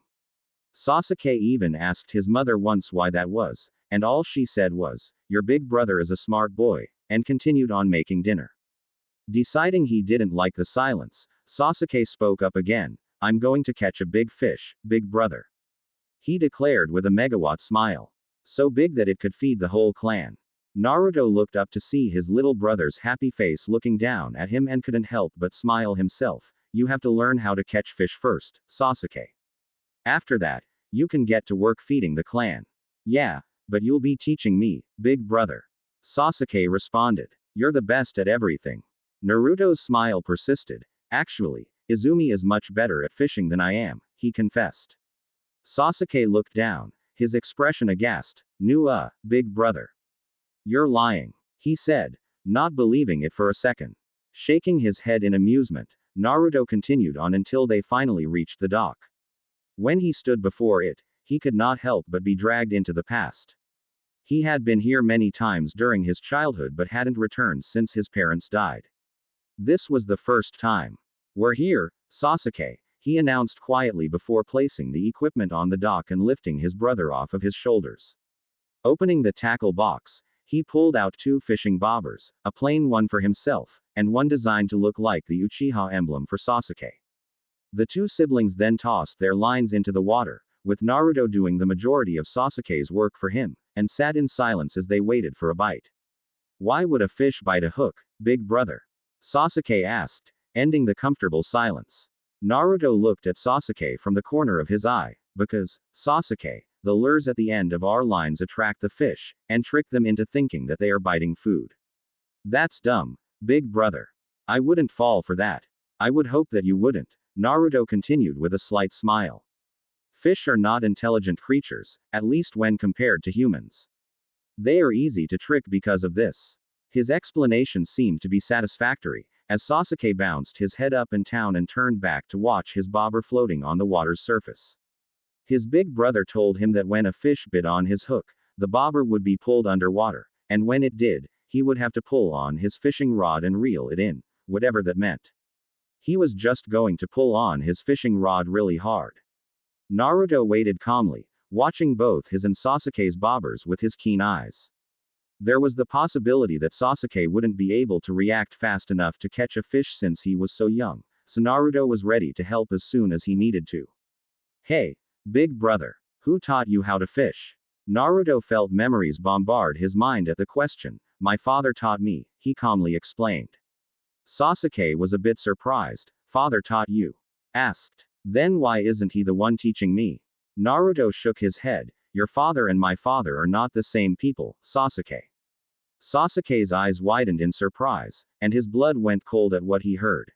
Sasuke even asked his mother once why that was, and all she said was, "Your big brother is a smart boy," and continued on making dinner. Deciding he didn't like the silence, Sasuke spoke up again. I'm going to catch a big fish, big brother. He declared with a megawatt smile. So big that it could feed the whole clan. Naruto looked up to see his little brother's happy face looking down at him and couldn't help but smile himself. You have to learn how to catch fish first, Sasuke. After that, you can get to work feeding the clan. Yeah, but you'll be teaching me, big brother. Sasuke responded. You're the best at everything. Naruto's smile persisted. Actually, Izumi is much better at fishing than I am, he confessed. Sasuke looked down, his expression aghast. Big brother. You're lying, he said, not believing it for a second. Shaking his head in amusement, Naruto continued on until they finally reached the dock. When he stood before it, he could not help but be dragged into the past. He had been here many times during his childhood but hadn't returned since his parents died. This was the first time. We're here, Sasuke, he announced quietly before placing the equipment on the dock and lifting his brother off of his shoulders. Opening the tackle box, he pulled out two fishing bobbers, a plain one for himself, and one designed to look like the Uchiha emblem for Sasuke. The two siblings then tossed their lines into the water, with Naruto doing the majority of Sasuke's work for him, and sat in silence as they waited for a bite. Why would a fish bite a hook, big brother? Sasuke asked, ending the comfortable silence. Naruto looked at Sasuke from the corner of his eye, because, Sasuke, the lures at the end of our lines attract the fish, and trick them into thinking that they are biting food. That's dumb, big brother. I wouldn't fall for that. I would hope that you wouldn't, Naruto continued with a slight smile. Fish are not intelligent creatures, at least when compared to humans. They are easy to trick because of this. His explanation seemed to be satisfactory, as Sasuke bounced his head up and down and turned back to watch his bobber floating on the water's surface. His big brother told him that when a fish bit on his hook, the bobber would be pulled underwater, and when it did, he would have to pull on his fishing rod and reel it in, whatever that meant. He was just going to pull on his fishing rod really hard. Naruto waited calmly, watching both his and Sasuke's bobbers with his keen eyes. There was the possibility that Sasuke wouldn't be able to react fast enough to catch a fish since he was so young, so Naruto was ready to help as soon as he needed to. Hey, big brother, who taught you how to fish? Naruto felt memories bombard his mind at the question. My father taught me, he calmly explained. Sasuke was a bit surprised. Father taught you? Asked. Then why isn't he the one teaching me? Naruto shook his head. Your father and my father are not the same people, Sasuke. Sasuke's eyes widened in surprise, and his blood went cold at what he heard.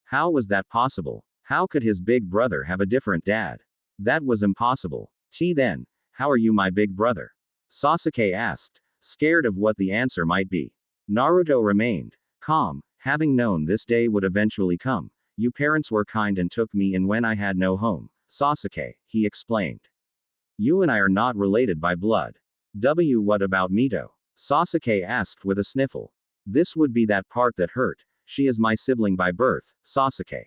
How was that possible? How could his big brother have a different dad? That was impossible. Then, how are you my big brother? Sasuke asked, scared of what the answer might be. Naruto remained calm, having known this day would eventually come. You parents were kind and took me in when I had no home, Sasuke, he explained. You and I are not related by blood. What about Mito? Sasuke asked with a sniffle. This would be that part that hurt. She is my sibling by birth, Sasuke.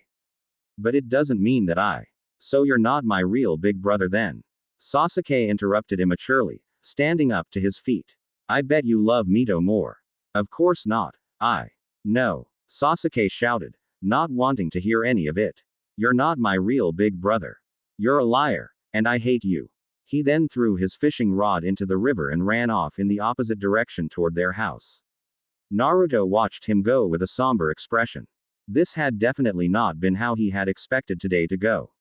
But it doesn't mean that I. So you're not my real big brother then? Sasuke interrupted immaturely, standing up to his feet. I bet you love Mito more. Of course not. No. Sasuke shouted, not wanting to hear any of it. You're not my real big brother. You're a liar, and I hate you. He then threw his fishing rod into the river and ran off in the opposite direction toward their house. Naruto watched him go with a somber expression. This had definitely not been how he had expected today to go.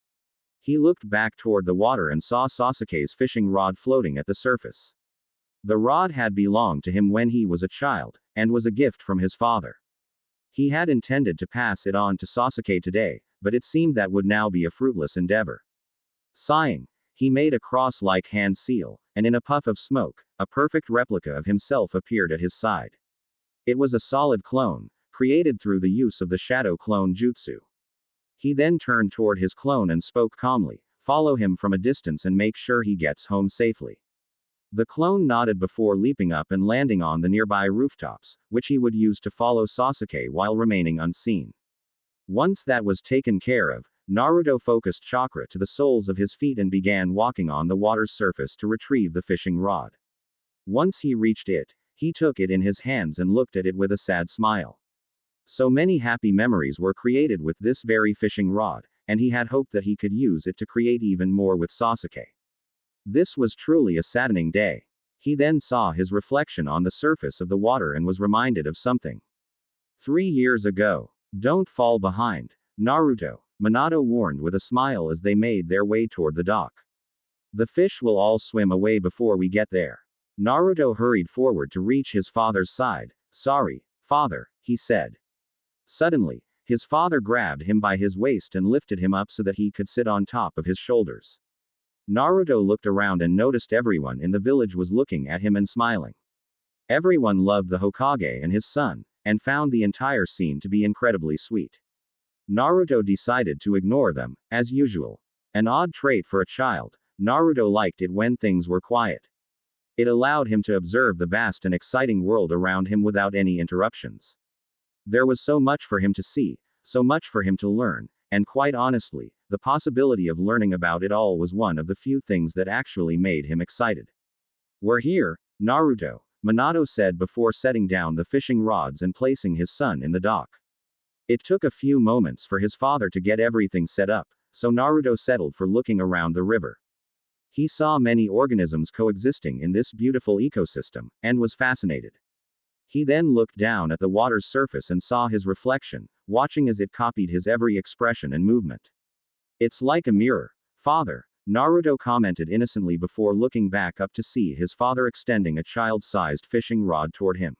He looked back toward the water and saw Sasuke's fishing rod floating at the surface. The rod had belonged to him when he was a child, and was a gift from his father. He had intended to pass it on to Sasuke today, but it seemed that would now be a fruitless endeavor. Sighing, he made a cross-like hand seal, and in a puff of smoke, a perfect replica of himself appeared at his side. It was a solid clone, created through the use of the shadow clone jutsu. He then turned toward his clone and spoke calmly, follow him from a distance and make sure he gets home safely. The clone nodded before leaping up and landing on the nearby rooftops, which he would use to follow Sasuke while remaining unseen. Once that was taken care of, Naruto focused chakra to the soles of his feet and began walking on the water's surface to retrieve the fishing rod. Once he reached it, he took it in his hands and looked at it with a sad smile. So many happy memories were created with this very fishing rod, and he had hoped that he could use it to create even more with Sasuke. This was truly a saddening day. He then saw his reflection on the surface of the water and was reminded of something. 3 years ago. Don't fall behind, Naruto, Minato warned with a smile as they made their way toward the dock. The fish will all swim away before we get there. Naruto hurried forward to reach his father's side. Sorry, father, he said. Suddenly, his father grabbed him by his waist and lifted him up so that he could sit on top of his shoulders. Naruto looked around and noticed everyone in the village was looking at him and smiling. Everyone loved the Hokage and his son, and found the entire scene to be incredibly sweet. Naruto decided to ignore them, as usual. An odd trait for a child, Naruto liked it when things were quiet. It allowed him to observe the vast and exciting world around him without any interruptions. There was so much for him to see, so much for him to learn, and quite honestly, the possibility of learning about it all was one of the few things that actually made him excited. We're here, Naruto, Minato said before setting down the fishing rods and placing his son in the dock. It took a few moments for his father to get everything set up, so Naruto settled for looking around the river. He saw many organisms coexisting in this beautiful ecosystem, and was fascinated. He then looked down at the water's surface and saw his reflection, watching as it copied his every expression and movement. It's like a mirror, father, Naruto commented innocently before looking back up to see his father extending a child-sized fishing rod toward him.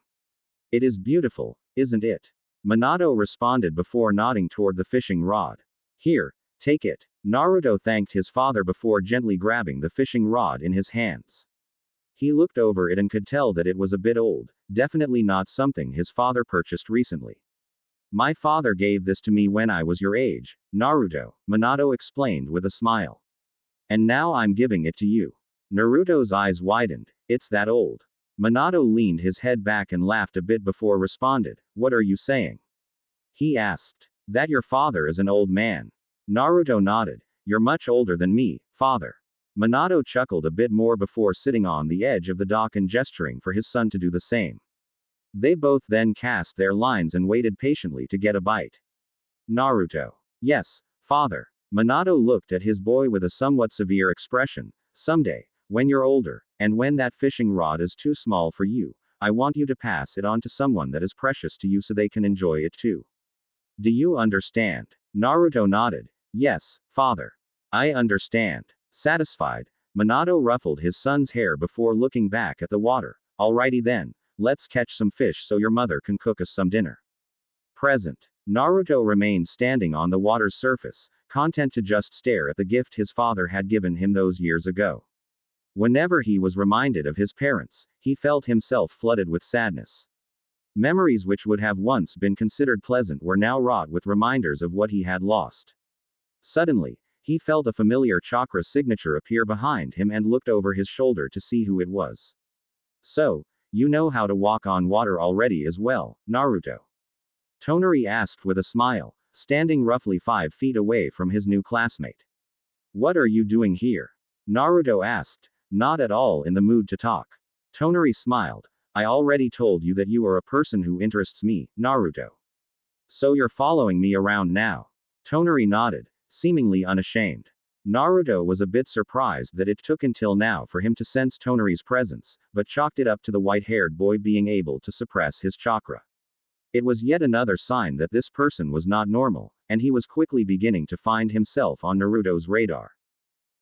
It is beautiful, isn't it? Minato responded before nodding toward the fishing rod. Here, take it. Naruto thanked his father before gently grabbing the fishing rod in his hands. He looked over it and could tell that it was a bit old, definitely not something his father purchased recently. My father gave this to me when I was your age, Naruto, Minato explained with a smile. And now I'm giving it to you. Naruto's eyes widened. It's that old. Minato leaned his head back and laughed a bit before responded. What are you saying? He asked. That your father is an old man. Naruto nodded. You're much older than me, father. Minato chuckled a bit more before sitting on the edge of the dock and gesturing for his son to do the same. They both then cast their lines and waited patiently to get a bite. Naruto. Yes, father. Minato looked at his boy with a somewhat severe expression. Someday, when you're older, and when that fishing rod is too small for you, I want you to pass it on to someone that is precious to you so they can enjoy it too. Do you understand? Naruto nodded. Yes, father. I understand. Satisfied, Minato ruffled his son's hair before looking back at the water. Alrighty then, let's catch some fish so your mother can cook us some dinner. Present. Naruto remained standing on the water's surface, content to just stare at the gift his father had given him those years ago. Whenever he was reminded of his parents, he felt himself flooded with sadness. Memories which would have once been considered pleasant were now wrought with reminders of what he had lost. Suddenly, he felt a familiar chakra signature appear behind him and looked over his shoulder to see who it was. So, you know how to walk on water already as well, Naruto? Tonari asked with a smile, standing roughly 5 feet away from his new classmate. What are you doing here? Naruto asked, not at all in the mood to talk. Tonari smiled. I already told you that you are a person who interests me, Naruto. So you're following me around now? Tonari nodded, seemingly unashamed. Naruto was a bit surprised that it took until now for him to sense Tonari's presence, but chalked it up to the white-haired boy being able to suppress his chakra. It was yet another sign that this person was not normal, and he was quickly beginning to find himself on Naruto's radar.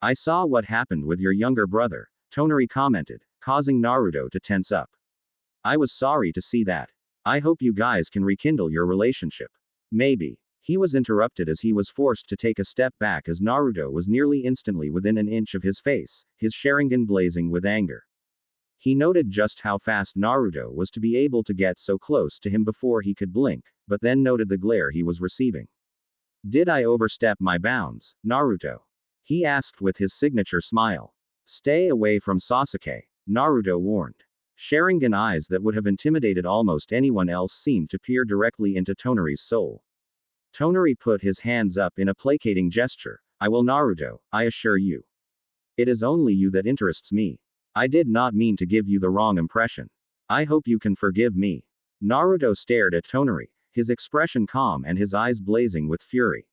I saw what happened with your younger brother, Tonari commented, causing Naruto to tense up. I was sorry to see that. I hope you guys can rekindle your relationship. Maybe. He was interrupted as he was forced to take a step back as Naruto was nearly instantly within an inch of his face, his Sharingan blazing with anger. He noted just how fast Naruto was to be able to get so close to him before he could blink, but then noted the glare he was receiving. Did I overstep my bounds, Naruto? He asked with his signature smile. Stay away from Sasuke, Naruto warned. Sharingan eyes that would have intimidated almost anyone else seemed to peer directly into Tonari's soul. Tonari put his hands up in a placating gesture. I will, Naruto, I assure you. It is only you that interests me. I did not mean to give you the wrong impression. I hope you can forgive me. Naruto stared at Tonari, his expression calm and his eyes blazing with fury.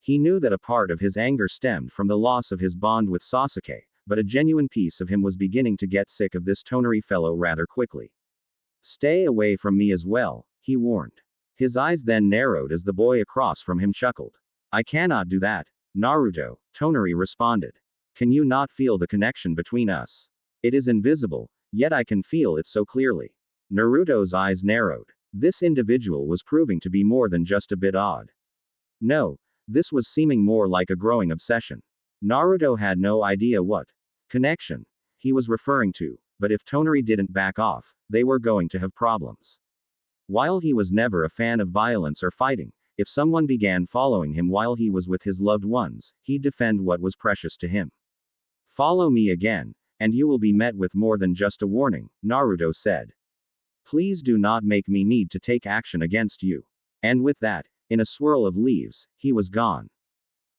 He knew that a part of his anger stemmed from the loss of his bond with Sasuke, but a genuine piece of him was beginning to get sick of this Tonari fellow rather quickly. Stay away from me as well, he warned. His eyes then narrowed as the boy across from him chuckled. I cannot do that, Naruto, Tonari responded. Can you not feel the connection between us? It is invisible, yet I can feel it so clearly. Naruto's eyes narrowed. This individual was proving to be more than just a bit odd. No, this was seeming more like a growing obsession. Naruto had no idea what connection he was referring to, but if Tonari didn't back off, they were going to have problems. While he was never a fan of violence or fighting, if someone began following him while he was with his loved ones, he'd defend what was precious to him. Follow me again, and you will be met with more than just a warning, Naruto said. Please do not make me need to take action against you. And with that, in a swirl of leaves, he was gone.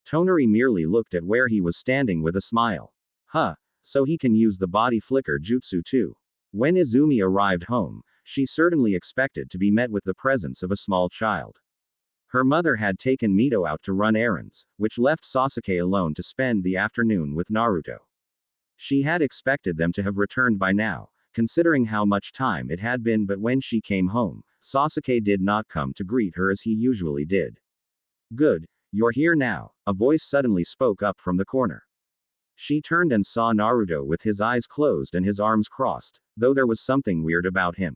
Tonari merely looked at where he was standing with a smile. Huh, so he can use the body flicker jutsu too. When Izumi arrived home, she certainly expected to be met with the presence of a small child. Her mother had taken Mito out to run errands, which left Sasuke alone to spend the afternoon with Naruto. She had expected them to have returned by now, considering how much time it had been, but when she came home, Sasuke did not come to greet her as he usually did. Good, you're here now, a voice suddenly spoke up from the corner. She turned and saw Naruto with his eyes closed and his arms crossed, though there was something weird about him.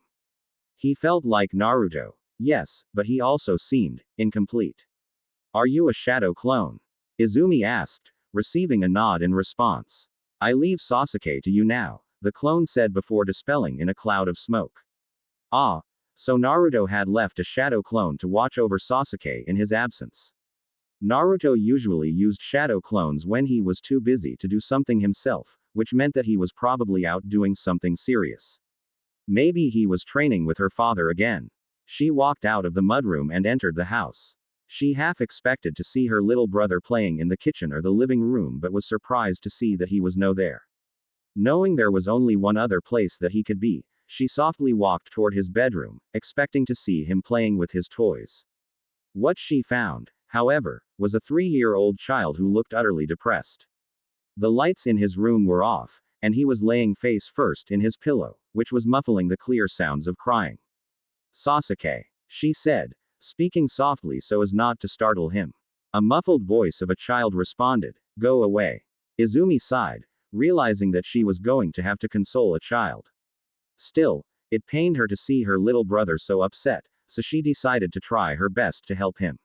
He felt like Naruto, yes, but he also seemed incomplete. Are you a shadow clone? Izumi asked, receiving a nod in response. I leave Sasuke to you now, the clone said before dispelling in a cloud of smoke. Ah, so Naruto had left a shadow clone to watch over Sasuke in his absence. Naruto usually used shadow clones when he was too busy to do something himself, which meant that he was probably out doing something serious. Maybe he was training with her father again. She walked out of the mudroom and entered the house. She half expected to see her little brother playing in the kitchen or the living room but was surprised to see that he was no there. Knowing there was only one other place that he could be, she softly walked toward his bedroom, expecting to see him playing with his toys. What she found, however, was a 3-year-old child who looked utterly depressed. The lights in his room were off, and he was laying face first in his pillow, which was muffling the clear sounds of crying. Sasuke, she said, speaking softly so as not to startle him. A muffled voice of a child responded, Go away. Izumi sighed, realizing that she was going to have to console a child. Still, it pained her to see her little brother so upset, so she decided to try her best to help him.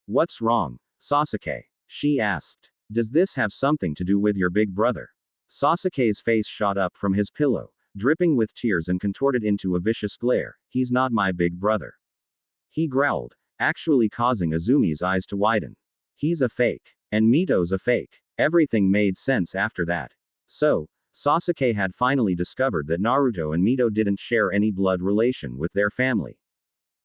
What's wrong, Sasuke? She asked. Does this have something to do with your big brother? Sasuke's face shot up from his pillow, dripping with tears and contorted into a vicious glare. He's not my big brother. He growled, actually causing Izumi's eyes to widen. He's a fake. And Mito's a fake. Everything made sense after that. So, Sasuke had finally discovered that Naruto and Mito didn't share any blood relation with their family.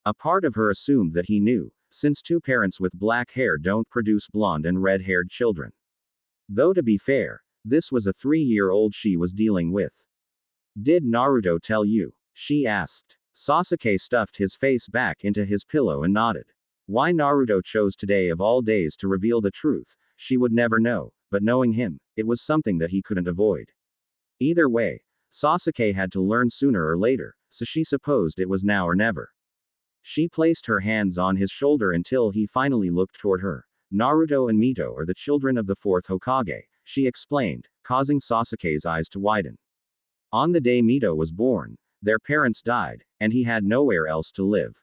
A part of her assumed that he knew, since two parents with black hair don't produce blonde and red-haired children. Though to be fair, this was a 3-year-old she was dealing with. Did Naruto tell you? She asked. Sasuke stuffed his face back into his pillow and nodded. Why Naruto chose today of all days to reveal the truth, she would never know, but knowing him, it was something that he couldn't avoid. Either way, Sasuke had to learn sooner or later, so she supposed it was now or never. She placed her hands on his shoulder until he finally looked toward her. Naruto and Mito are the children of the fourth Hokage, she explained, causing Sasuke's eyes to widen. On the day Mito was born, their parents died, and he had nowhere else to live.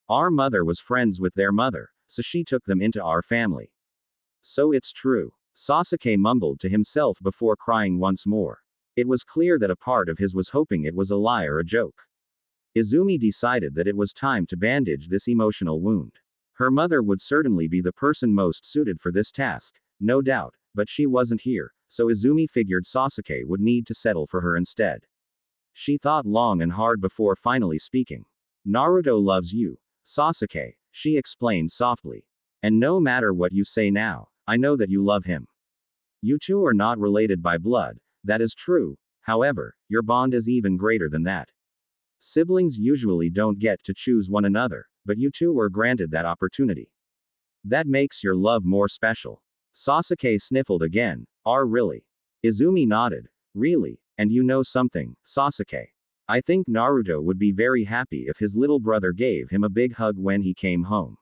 Our mother was friends with their mother, so she took them into our family. So it's true. Sasuke mumbled to himself before crying once more. It was clear that a part of his was hoping it was a lie or a joke. Izumi decided that it was time to bandage this emotional wound. Her mother would certainly be the person most suited for this task, no doubt, but she wasn't here, so Izumi figured Sasuke would need to settle for her instead. She thought long and hard before finally speaking. Naruto loves you, Sasuke, she explained softly. And no matter what you say now, I know that you love him. You two are not related by blood, that is true, however, your bond is even greater than that. Siblings usually don't get to choose one another, but you two were granted that opportunity. That makes your love more special. Sasuke sniffled again. Really? Izumi nodded. Really, and you know something, Sasuke. I think Naruto would be very happy if his little brother gave him a big hug when he came home.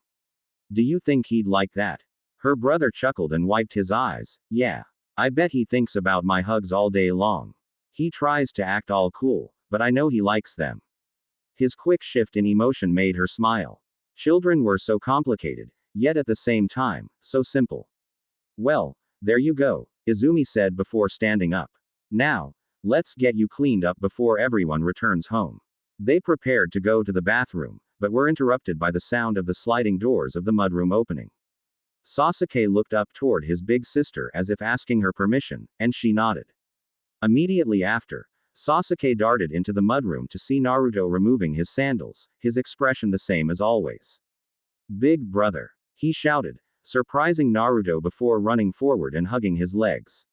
Do you think he'd like that? Her brother chuckled and wiped his eyes. Yeah. I bet he thinks about my hugs all day long. He tries to act all cool, but I know he likes them. His quick shift in emotion made her smile. Children were so complicated, yet at the same time, so simple. Well, there you go, Izumi said before standing up. Now, let's get you cleaned up before everyone returns home. They prepared to go to the bathroom, but were interrupted by the sound of the sliding doors of the mudroom opening. Sasuke looked up toward his big sister as if asking her permission, and she nodded. Immediately after, Sasuke darted into the mudroom to see Naruto removing his sandals, his expression the same as always. Big brother, he shouted, surprising Naruto before running forward and hugging his legs.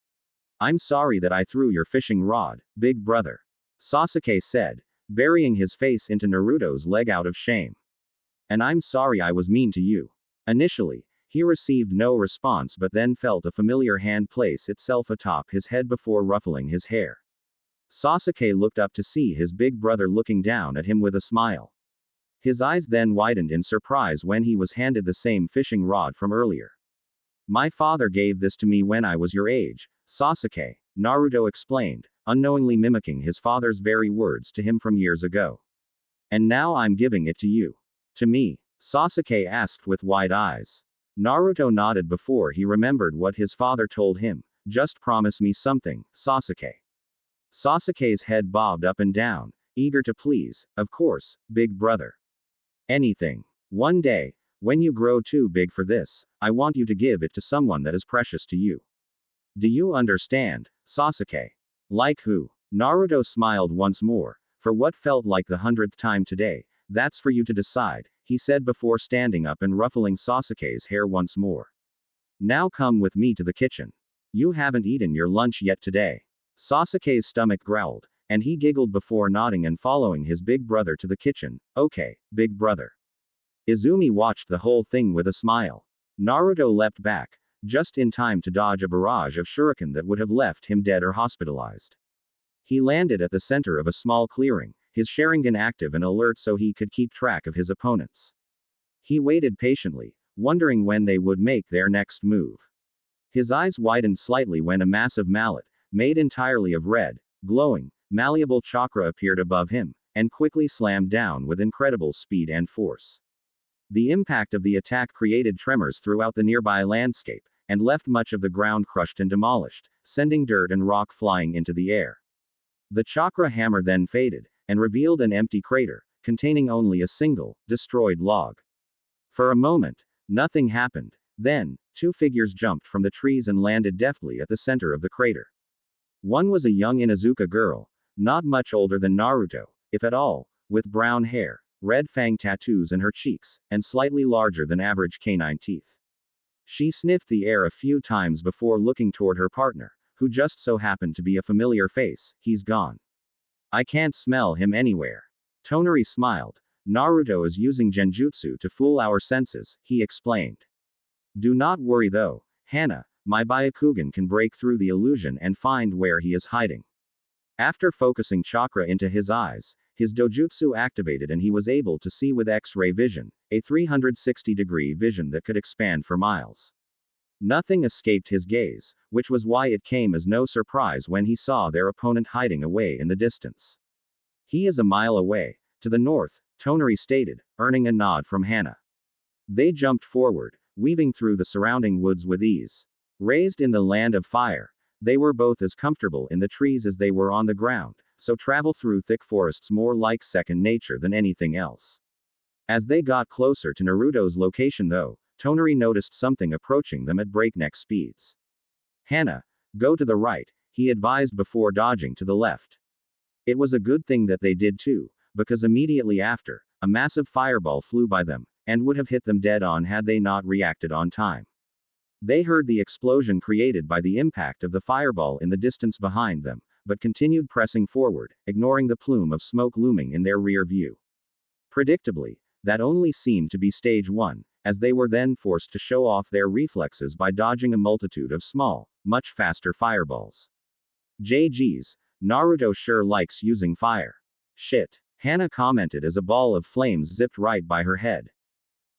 I'm sorry that I threw your fishing rod, big brother. Sasuke said, burying his face into Naruto's leg out of shame. And I'm sorry I was mean to you. Initially, he received no response but then felt a familiar hand place itself atop his head before ruffling his hair. Sasuke looked up to see his big brother looking down at him with a smile. His eyes then widened in surprise when he was handed the same fishing rod from earlier. My father gave this to me when I was your age, Sasuke, Naruto explained, unknowingly mimicking his father's very words to him from years ago. And now I'm giving it to you. To me? Sasuke asked with wide eyes. Naruto nodded before he remembered what his father told him. Just promise me something, Sasuke. Sasuke's head bobbed up and down, eager to please. Of course, big brother. Anything. One day, when you grow too big for this, I want you to give it to someone that is precious to you. Do you understand, Sasuke? Like who? Naruto smiled once more, for what felt like the 100th time today. That's for you to decide, he said before standing up and ruffling Sasuke's hair once more. Now come with me to the kitchen. You haven't eaten your lunch yet today. Sasuke's stomach growled, and he giggled before nodding and following his big brother to the kitchen. Okay, big brother. Izumi watched the whole thing with a smile. Naruto leapt back, just in time to dodge a barrage of shuriken that would have left him dead or hospitalized. He landed at the center of a small clearing, his Sharingan active and alert so he could keep track of his opponents. He waited patiently, wondering when they would make their next move. His eyes widened slightly when a massive mallet, made entirely of red, glowing, malleable chakra appeared above him, and quickly slammed down with incredible speed and force. The impact of the attack created tremors throughout the nearby landscape, and left much of the ground crushed and demolished, sending dirt and rock flying into the air. The chakra hammer then faded, and revealed an empty crater, containing only a single, destroyed log. For a moment, nothing happened. Then, two figures jumped from the trees and landed deftly at the center of the crater. One was a young Inuzuka girl, not much older than Naruto, if at all, with brown hair, red fang tattoos in her cheeks, and slightly larger than average canine teeth. She sniffed the air a few times before looking toward her partner, who just so happened to be a familiar face. He's gone. I can't smell him anywhere. Tonari smiled. Naruto is using genjutsu to fool our senses, he explained. Do not worry though, Hana, my Byakugan can break through the illusion and find where he is hiding. After focusing chakra into his eyes, his dojutsu activated and he was able to see with X-ray vision, a 360-degree vision that could expand for miles. Nothing escaped his gaze, which was why it came as no surprise when he saw their opponent hiding away in the distance. He is a mile away, to the north, Tonari stated, earning a nod from Hana. They jumped forward, weaving through the surrounding woods with ease. Raised in the land of fire, they were both as comfortable in the trees as they were on the ground, so travel through thick forests more like second nature than anything else. As they got closer to Naruto's location though, Tonari noticed something approaching them at breakneck speeds. Hana, go to the right, he advised before dodging to the left. It was a good thing that they did too, because immediately after, a massive fireball flew by them, and would have hit them dead on had they not reacted on time. They heard the explosion created by the impact of the fireball in the distance behind them, but continued pressing forward, ignoring the plume of smoke looming in their rear view. Predictably, that only seemed to be stage 1, as they were then forced to show off their reflexes by dodging a multitude of small, much faster fireballs. JG's, Naruto sure likes using fire. Shit, Hana commented as a ball of flames zipped right by her head.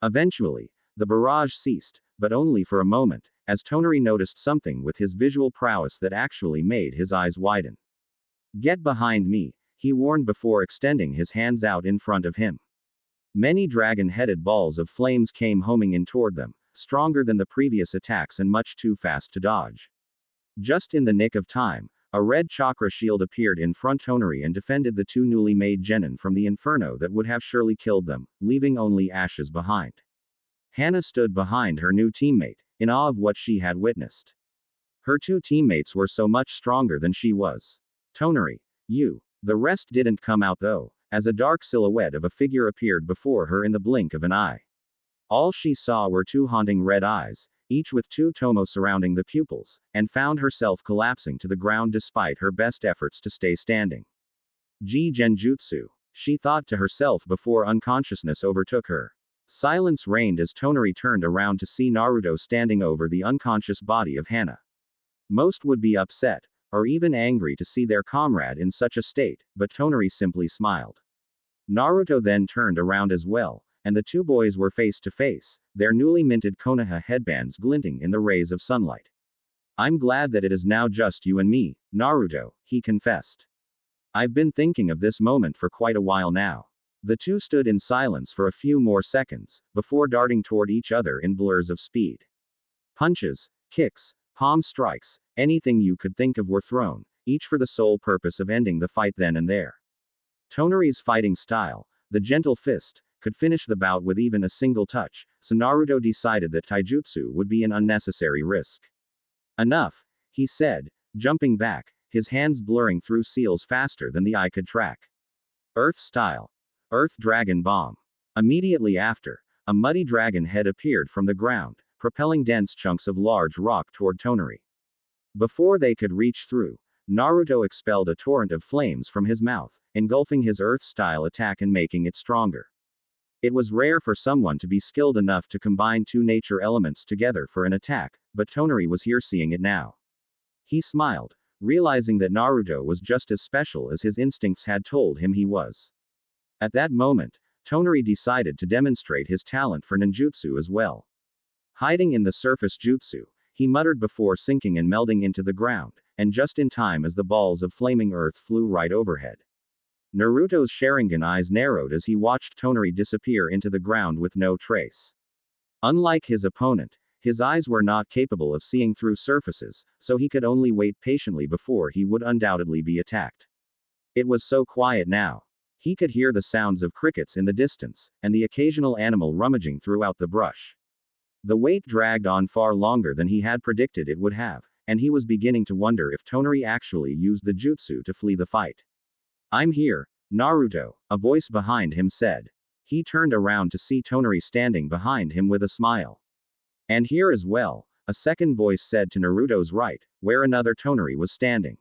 Eventually, the barrage ceased, but only for a moment, as Tonari noticed something with his visual prowess that actually made his eyes widen. Get behind me, he warned before extending his hands out in front of him. Many dragon-headed balls of flames came homing in toward them, stronger than the previous attacks and much too fast to dodge. Just in the nick of time, a red chakra shield appeared in front Tonari and defended the two newly made genin from the inferno that would have surely killed them, leaving only ashes behind. Hana stood behind her new teammate, in awe of what she had witnessed. Her two teammates were so much stronger than she was. Tonari, you. The rest didn't come out though, as a dark silhouette of a figure appeared before her in the blink of an eye. All she saw were two haunting red eyes, each with two tomo surrounding the pupils, and found herself collapsing to the ground despite her best efforts to stay standing. Genjutsu, she thought to herself before unconsciousness overtook her. Silence reigned as Tonari turned around to see Naruto standing over the unconscious body of Hana. Most would be upset, or even angry to see their comrade in such a state, but Tonari simply smiled. Naruto then turned around as well, and the two boys were face to face, their newly minted Konoha headbands glinting in the rays of sunlight. I'm glad that it is now just you and me, Naruto, he confessed. I've been thinking of this moment for quite a while now. The two stood in silence for a few more seconds, before darting toward each other in blurs of speed. Punches, kicks, palm strikes, anything you could think of were thrown, each for the sole purpose of ending the fight then and there. Tonari's fighting style, the gentle fist, could finish the bout with even a single touch, so Naruto decided that taijutsu would be an unnecessary risk. Enough, he said, jumping back, his hands blurring through seals faster than the eye could track. Earth style. Earth Dragon Bomb. Immediately after, a muddy dragon head appeared from the ground, propelling dense chunks of large rock toward Tonari. Before they could reach through, Naruto expelled a torrent of flames from his mouth, engulfing his Earth-style attack and making it stronger. It was rare for someone to be skilled enough to combine two nature elements together for an attack, but Tonari was here seeing it now. He smiled, realizing that Naruto was just as special as his instincts had told him he was. At that moment, Tonari decided to demonstrate his talent for ninjutsu as well. Hiding in the surface jutsu, he muttered before sinking and melding into the ground, and just in time as the balls of flaming earth flew right overhead. Naruto's Sharingan eyes narrowed as he watched Tonari disappear into the ground with no trace. Unlike his opponent, his eyes were not capable of seeing through surfaces, so he could only wait patiently before he would undoubtedly be attacked. It was so quiet now. He could hear the sounds of crickets in the distance, and the occasional animal rummaging throughout the brush. The wait dragged on far longer than he had predicted it would have, and he was beginning to wonder if Tonari actually used the jutsu to flee the fight. I'm here, Naruto, a voice behind him said. He turned around to see Tonari standing behind him with a smile. And here as well, a second voice said to Naruto's right, where another Tonari was standing.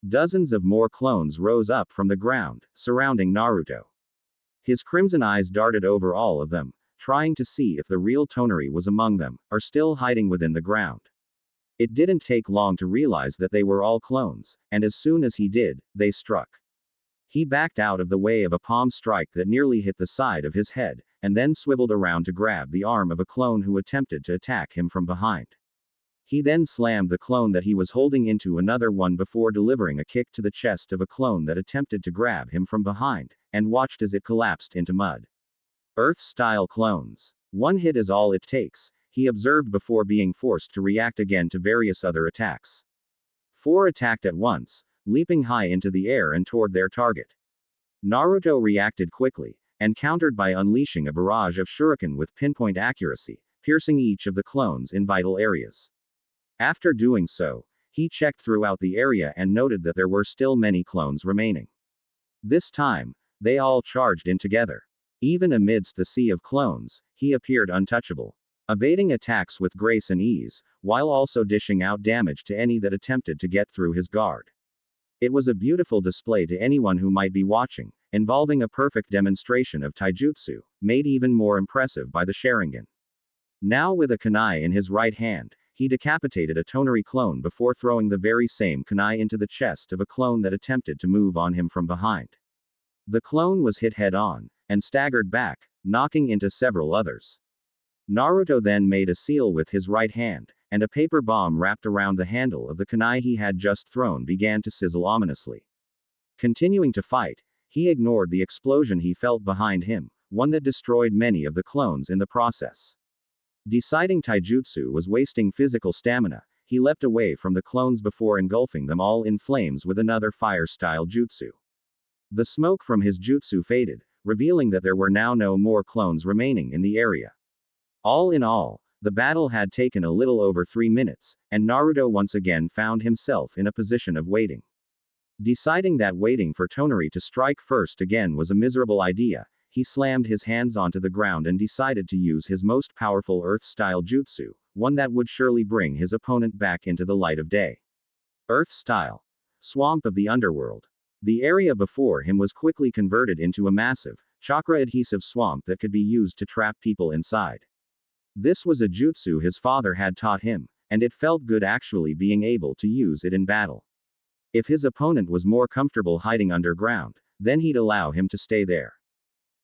Dozens of more clones rose up from the ground, surrounding Naruto. His crimson eyes darted over all of them, trying to see if the real Tonari was among them, or still hiding within the ground. It didn't take long to realize that they were all clones, and as soon as he did, they struck. He backed out of the way of a palm strike that nearly hit the side of his head, and then swiveled around to grab the arm of a clone who attempted to attack him from behind. He then slammed the clone that he was holding into another one before delivering a kick to the chest of a clone that attempted to grab him from behind, and watched as it collapsed into mud. Earth-style clones. One hit is all it takes, he observed before being forced to react again to various other attacks. 4 attacked at once, leaping high into the air and toward their target. Naruto reacted quickly, and countered by unleashing a barrage of shuriken with pinpoint accuracy, piercing each of the clones in vital areas. After doing so, he checked throughout the area and noted that there were still many clones remaining. This time, they all charged in together. Even amidst the sea of clones, he appeared untouchable, evading attacks with grace and ease, while also dishing out damage to any that attempted to get through his guard. It was a beautiful display to anyone who might be watching, involving a perfect demonstration of taijutsu, made even more impressive by the Sharingan. Now with a kunai in his right hand, he decapitated a Tonari clone before throwing the very same kunai into the chest of a clone that attempted to move on him from behind. The clone was hit head-on, and staggered back, knocking into several others. Naruto then made a seal with his right hand, and a paper bomb wrapped around the handle of the kunai he had just thrown began to sizzle ominously. Continuing to fight, he ignored the explosion he felt behind him, one that destroyed many of the clones in the process. Deciding taijutsu was wasting physical stamina, he leapt away from the clones before engulfing them all in flames with another fire-style jutsu. The smoke from his jutsu faded, revealing that there were now no more clones remaining in the area. All in all, the battle had taken a little over 3 minutes, and Naruto once again found himself in a position of waiting. Deciding that waiting for Tonari to strike first again was a miserable idea, he slammed his hands onto the ground and decided to use his most powerful Earth-style jutsu, one that would surely bring his opponent back into the light of day. Earth-style. Swamp of the underworld. The area before him was quickly converted into a massive, chakra-adhesive swamp that could be used to trap people inside. This was a jutsu his father had taught him, and it felt good actually being able to use it in battle. If his opponent was more comfortable hiding underground, then he'd allow him to stay there.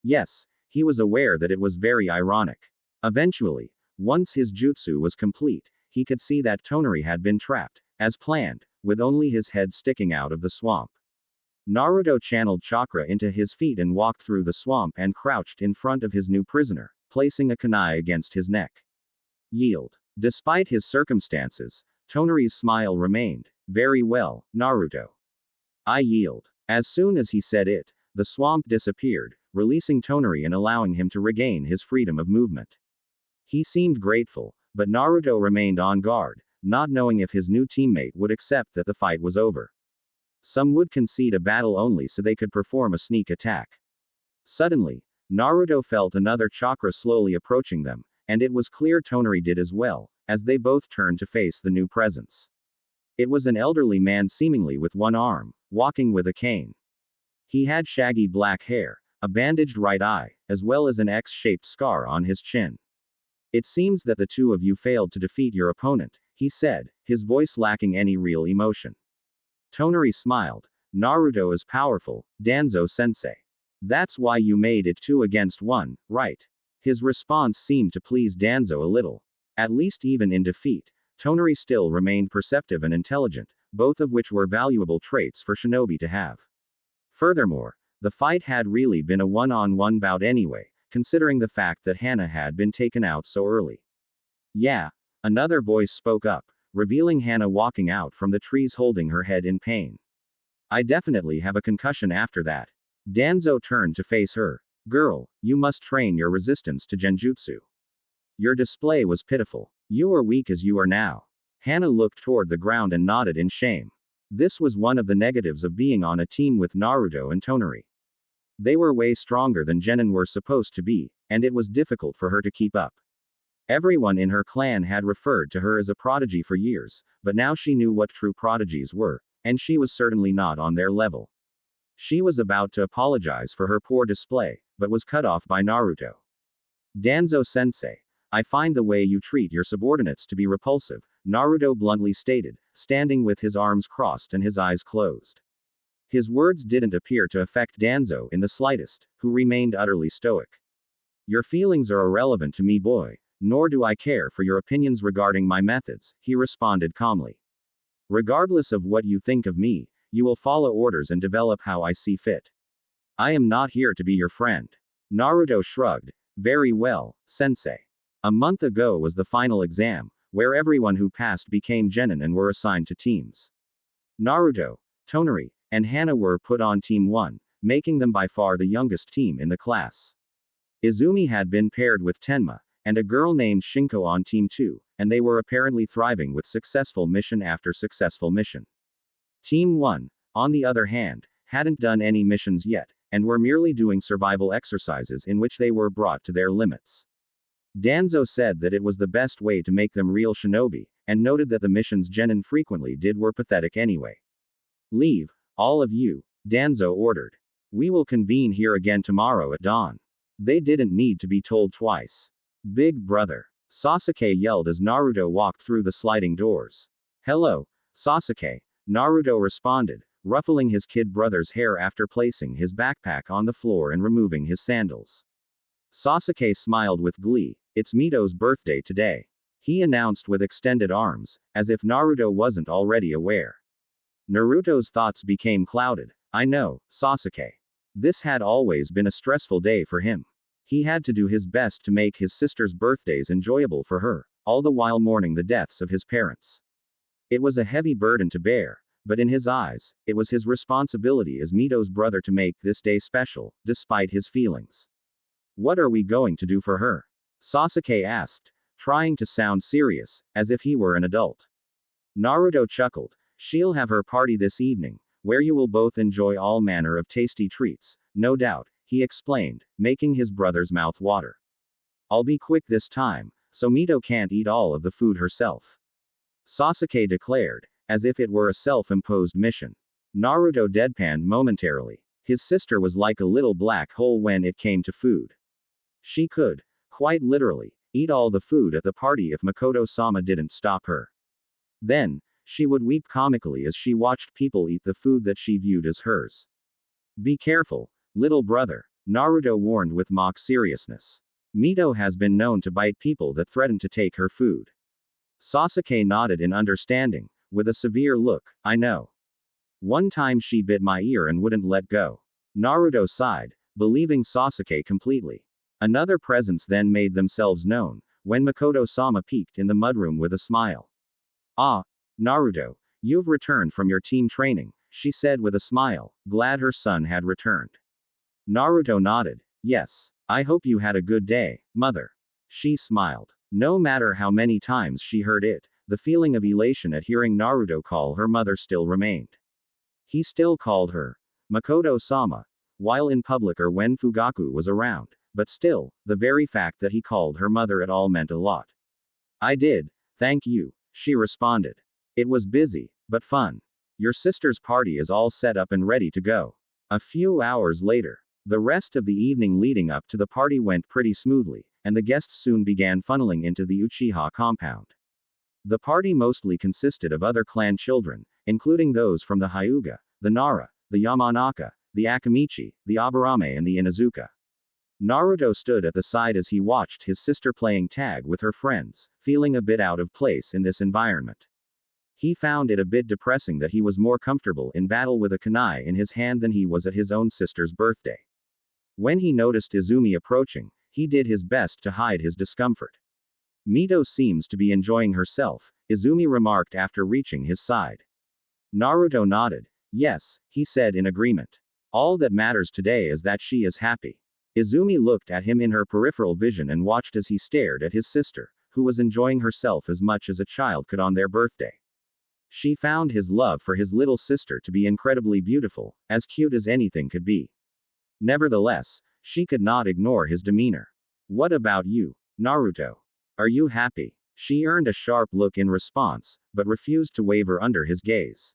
Yes, he was aware that it was very ironic. Eventually, once his jutsu was complete, he could see that Tonari had been trapped, as planned, with only his head sticking out of the swamp. Naruto channeled chakra into his feet and walked through the swamp and crouched in front of his new prisoner, placing a kunai against his neck. Yield. Despite his circumstances, Tonari's smile remained. Very well, Naruto. I yield. As soon as he said it, the swamp disappeared, releasing Tonari and allowing him to regain his freedom of movement. He seemed grateful, but Naruto remained on guard, not knowing if his new teammate would accept that the fight was over. Some would concede a battle only so they could perform a sneak attack. Suddenly, Naruto felt another chakra slowly approaching them, and it was clear Tonari did as well, as they both turned to face the new presence. It was an elderly man seemingly with one arm, walking with a cane. He had shaggy black hair, a bandaged right eye, as well as an X-shaped scar on his chin. It seems that the two of you failed to defeat your opponent, he said, his voice lacking any real emotion. Tonari smiled. Naruto is powerful, Danzo-sensei. That's why you made it 2 against 1, right? His response seemed to please Danzo a little. At least even in defeat, Tonari still remained perceptive and intelligent, both of which were valuable traits for shinobi to have. Furthermore, the fight had really been a one-on-one bout anyway, considering the fact that Hana had been taken out so early. Yeah, another voice spoke up, revealing Hana walking out from the trees holding her head in pain. I definitely have a concussion after that. Danzo turned to face her. Girl, you must train your resistance to genjutsu. Your display was pitiful. You are weak as you are now. Hana looked toward the ground and nodded in shame. This was one of the negatives of being on a team with Naruto and Tonari. They were way stronger than genin were supposed to be, and it was difficult for her to keep up. Everyone in her clan had referred to her as a prodigy for years, but now she knew what true prodigies were, and she was certainly not on their level. She was about to apologize for her poor display, but was cut off by Naruto. Danzo-sensei, I find the way you treat your subordinates to be repulsive, Naruto bluntly stated, standing with his arms crossed and his eyes closed. His words didn't appear to affect Danzo in the slightest, who remained utterly stoic. Your feelings are irrelevant to me, boy, nor do I care for your opinions regarding my methods, he responded calmly. Regardless of what you think of me, you will follow orders and develop how I see fit. I am not here to be your friend. Naruto shrugged. Very well, sensei. A month ago was the final exam, where everyone who passed became genin and were assigned to teams. Naruto, Tonari, and Hana were put on Team 1, making them by far the youngest team in the class. Izumi had been paired with Tenma, and a girl named Shinko on Team 2, and they were apparently thriving with successful mission after successful mission. Team 1, on the other hand, hadn't done any missions yet, and were merely doing survival exercises in which they were brought to their limits. Danzo said that it was the best way to make them real shinobi, and noted that the missions genin frequently did were pathetic anyway. Leave, all of you, Danzo ordered. We will convene here again tomorrow at dawn. They didn't need to be told twice. Big brother, Sasuke yelled as Naruto walked through the sliding doors. Hello, Sasuke, Naruto responded, ruffling his kid brother's hair after placing his backpack on the floor and removing his sandals. Sasuke smiled with glee. It's Mito's birthday today. He announced with extended arms, as if Naruto wasn't already aware. Naruto's thoughts became clouded. I know, Sasuke. This had always been a stressful day for him. He had to do his best to make his sister's birthdays enjoyable for her, all the while mourning the deaths of his parents. It was a heavy burden to bear, but in his eyes, it was his responsibility as Mito's brother to make this day special, despite his feelings. What are we going to do for her? Sasuke asked, trying to sound serious, as if he were an adult. Naruto chuckled. She'll have her party this evening, where you will both enjoy all manner of tasty treats, no doubt, he explained, making his brother's mouth water. I'll be quick this time, so Mito can't eat all of the food herself. Sasuke declared, as if it were a self-imposed mission. Naruto deadpanned momentarily. His sister was like a little black hole when it came to food. She could, quite literally, eat all the food at the party if Makoto-sama didn't stop her. Then, she would weep comically as she watched people eat the food that she viewed as hers. Be careful, little brother, Naruto warned with mock seriousness. Mito has been known to bite people that threaten to take her food. Sasuke nodded in understanding, with a severe look. I know. One time she bit my ear and wouldn't let go. Naruto sighed, believing Sasuke completely. Another presence then made themselves known, when Makoto-sama peeked in the mudroom with a smile. Ah, Naruto, you've returned from your team training, she said with a smile, glad her son had returned. Naruto nodded. Yes, I hope you had a good day, mother. She smiled. No matter how many times she heard it, the feeling of elation at hearing Naruto call her mother still remained. He still called her Makoto-sama, while in public or when Fugaku was around, but still, the very fact that he called her mother at all meant a lot. I did, thank you, she responded. It was busy, but fun. Your sister's party is all set up and ready to go. A few hours later, the rest of the evening leading up to the party went pretty smoothly, and the guests soon began funneling into the Uchiha compound. The party mostly consisted of other clan children, including those from the Hyuga, the Nara, the Yamanaka, the Akamichi, the Aburame and the Inazuka. Naruto stood at the side as he watched his sister playing tag with her friends, feeling a bit out of place in this environment. He found it a bit depressing that he was more comfortable in battle with a kunai in his hand than he was at his own sister's birthday. When he noticed Izumi approaching, he did his best to hide his discomfort. Mito seems to be enjoying herself, Izumi remarked after reaching his side. Naruto nodded. Yes, he said in agreement. All that matters today is that she is happy. Izumi looked at him in her peripheral vision and watched as he stared at his sister, who was enjoying herself as much as a child could on their birthday. She found his love for his little sister to be incredibly beautiful, as cute as anything could be. Nevertheless, she could not ignore his demeanor. What about you, Naruto? Are you happy? She earned a sharp look in response, but refused to waver under his gaze.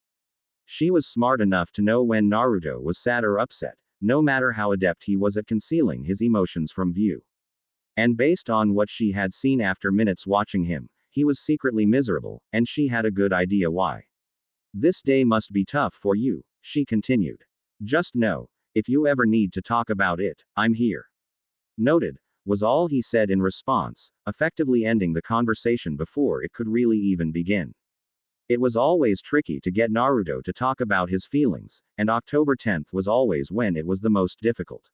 She was smart enough to know when Naruto was sad or upset, no matter how adept he was at concealing his emotions from view. And based on what she had seen after minutes watching him, he was secretly miserable, and she had a good idea why. This day must be tough for you, she continued. Just know, if you ever need to talk about it, I'm here. Noted, was all he said in response, effectively ending the conversation before it could really even begin. It was always tricky to get Naruto to talk about his feelings, and October 10th was always when it was the most difficult.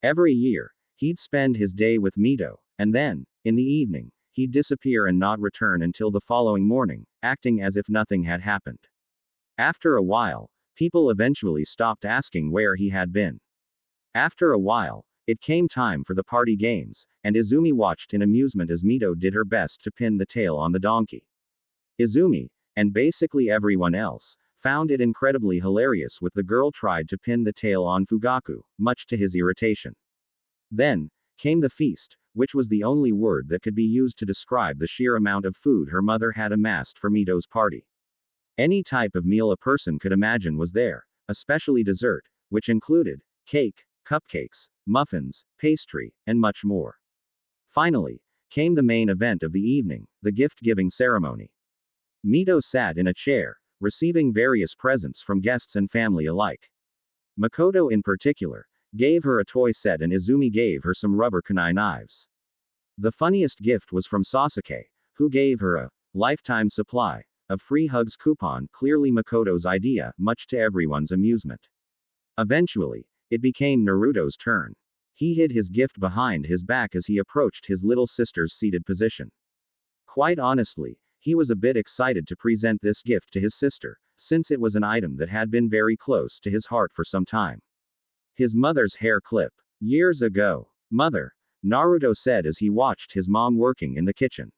Every year, he'd spend his day with Mito, and then, in the evening, he'd disappear and not return until the following morning, acting as if nothing had happened. After a while, people eventually stopped asking where he had been. After a while, it came time for the party games, and Izumi watched in amusement as Mito did her best to pin the tail on the donkey. Izumi, and basically everyone else, found it incredibly hilarious when the girl tried to pin the tail on Fugaku, much to his irritation. Then came the feast, which was the only word that could be used to describe the sheer amount of food her mother had amassed for Mito's party. Any type of meal a person could imagine was there, especially dessert, which included cake, cupcakes, muffins, pastry, and much more. Finally, came the main event of the evening, the gift-giving ceremony. Mito sat in a chair, receiving various presents from guests and family alike. Makoto in particular, gave her a toy set and Izumi gave her some rubber kunai knives. The funniest gift was from Sasuke, who gave her a lifetime supply of free hugs coupon, clearly Makoto's idea, much to everyone's amusement. Eventually, it became Naruto's turn. He hid his gift behind his back as he approached his little sister's seated position. Quite honestly, he was a bit excited to present this gift to his sister, since it was an item that had been very close to his heart for some time. His mother's hair clip. Years ago. Mother, Naruto said as he watched his mom working in the kitchen.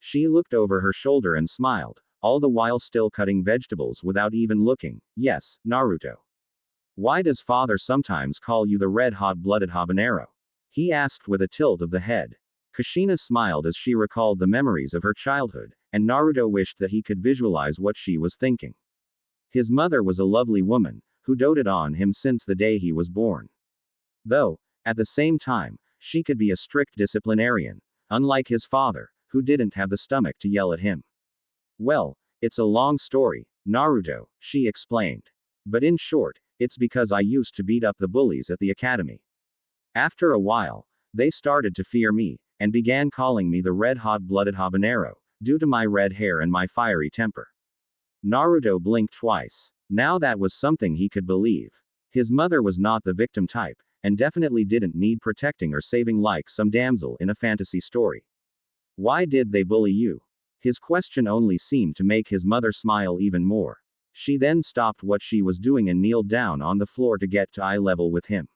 She looked over her shoulder and smiled, all the while still cutting vegetables without even looking. Yes, Naruto. Why does father sometimes call you the red-hot-blooded habanero? He asked with a tilt of the head. Kushina smiled as she recalled the memories of her childhood, and Naruto wished that he could visualize what she was thinking. His mother was a lovely woman, who doted on him since the day he was born. Though, at the same time, she could be a strict disciplinarian, unlike his father, who didn't have the stomach to yell at him. Well, it's a long story, Naruto, she explained. But in short, it's because I used to beat up the bullies at the academy. After a while, they started to fear me, and began calling me the red-hot-blooded habanero, due to my red hair and my fiery temper. Naruto blinked twice. Now that was something he could believe. His mother was not the victim type, and definitely didn't need protecting or saving like some damsel in a fantasy story. Why did they bully you? His question only seemed to make his mother smile even more. She then stopped what she was doing and kneeled down on the floor to get to eye level with him.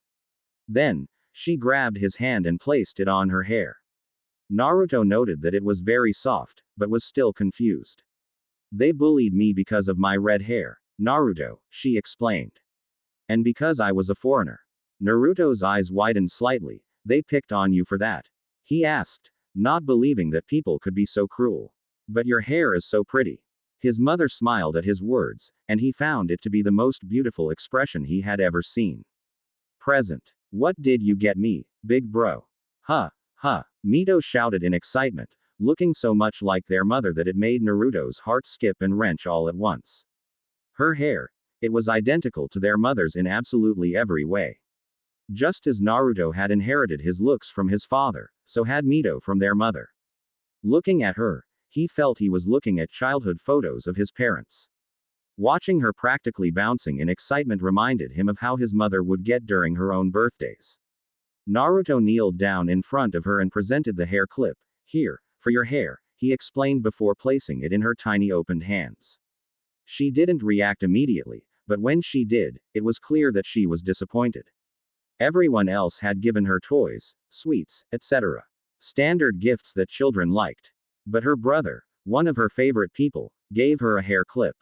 Then, she grabbed his hand and placed it on her hair. Naruto noted that it was very soft, but was still confused. They bullied me because of my red hair, Naruto, she explained. And because I was a foreigner. Naruto's eyes widened slightly. They picked on you for that? He asked, not believing that people could be so cruel. But your hair is so pretty. His mother smiled at his words, and he found it to be the most beautiful expression he had ever seen. Present. What did you get me, big bro? Huh, huh, Mito shouted in excitement, looking so much like their mother that it made Naruto's heart skip and wrench all at once. Her hair, it was identical to their mother's in absolutely every way. Just as Naruto had inherited his looks from his father, so had Mito from their mother. Looking at her, he felt he was looking at childhood photos of his parents. Watching her practically bouncing in excitement reminded him of how his mother would get during her own birthdays. Naruto kneeled down in front of her and presented the hair clip. Here, for your hair, he explained before placing it in her tiny opened hands. She didn't react immediately, But when she did, it was clear that she was disappointed. Everyone else had given her toys, sweets, etc. Standard gifts that children liked. But her brother, one of her favorite people, gave her a hair clip.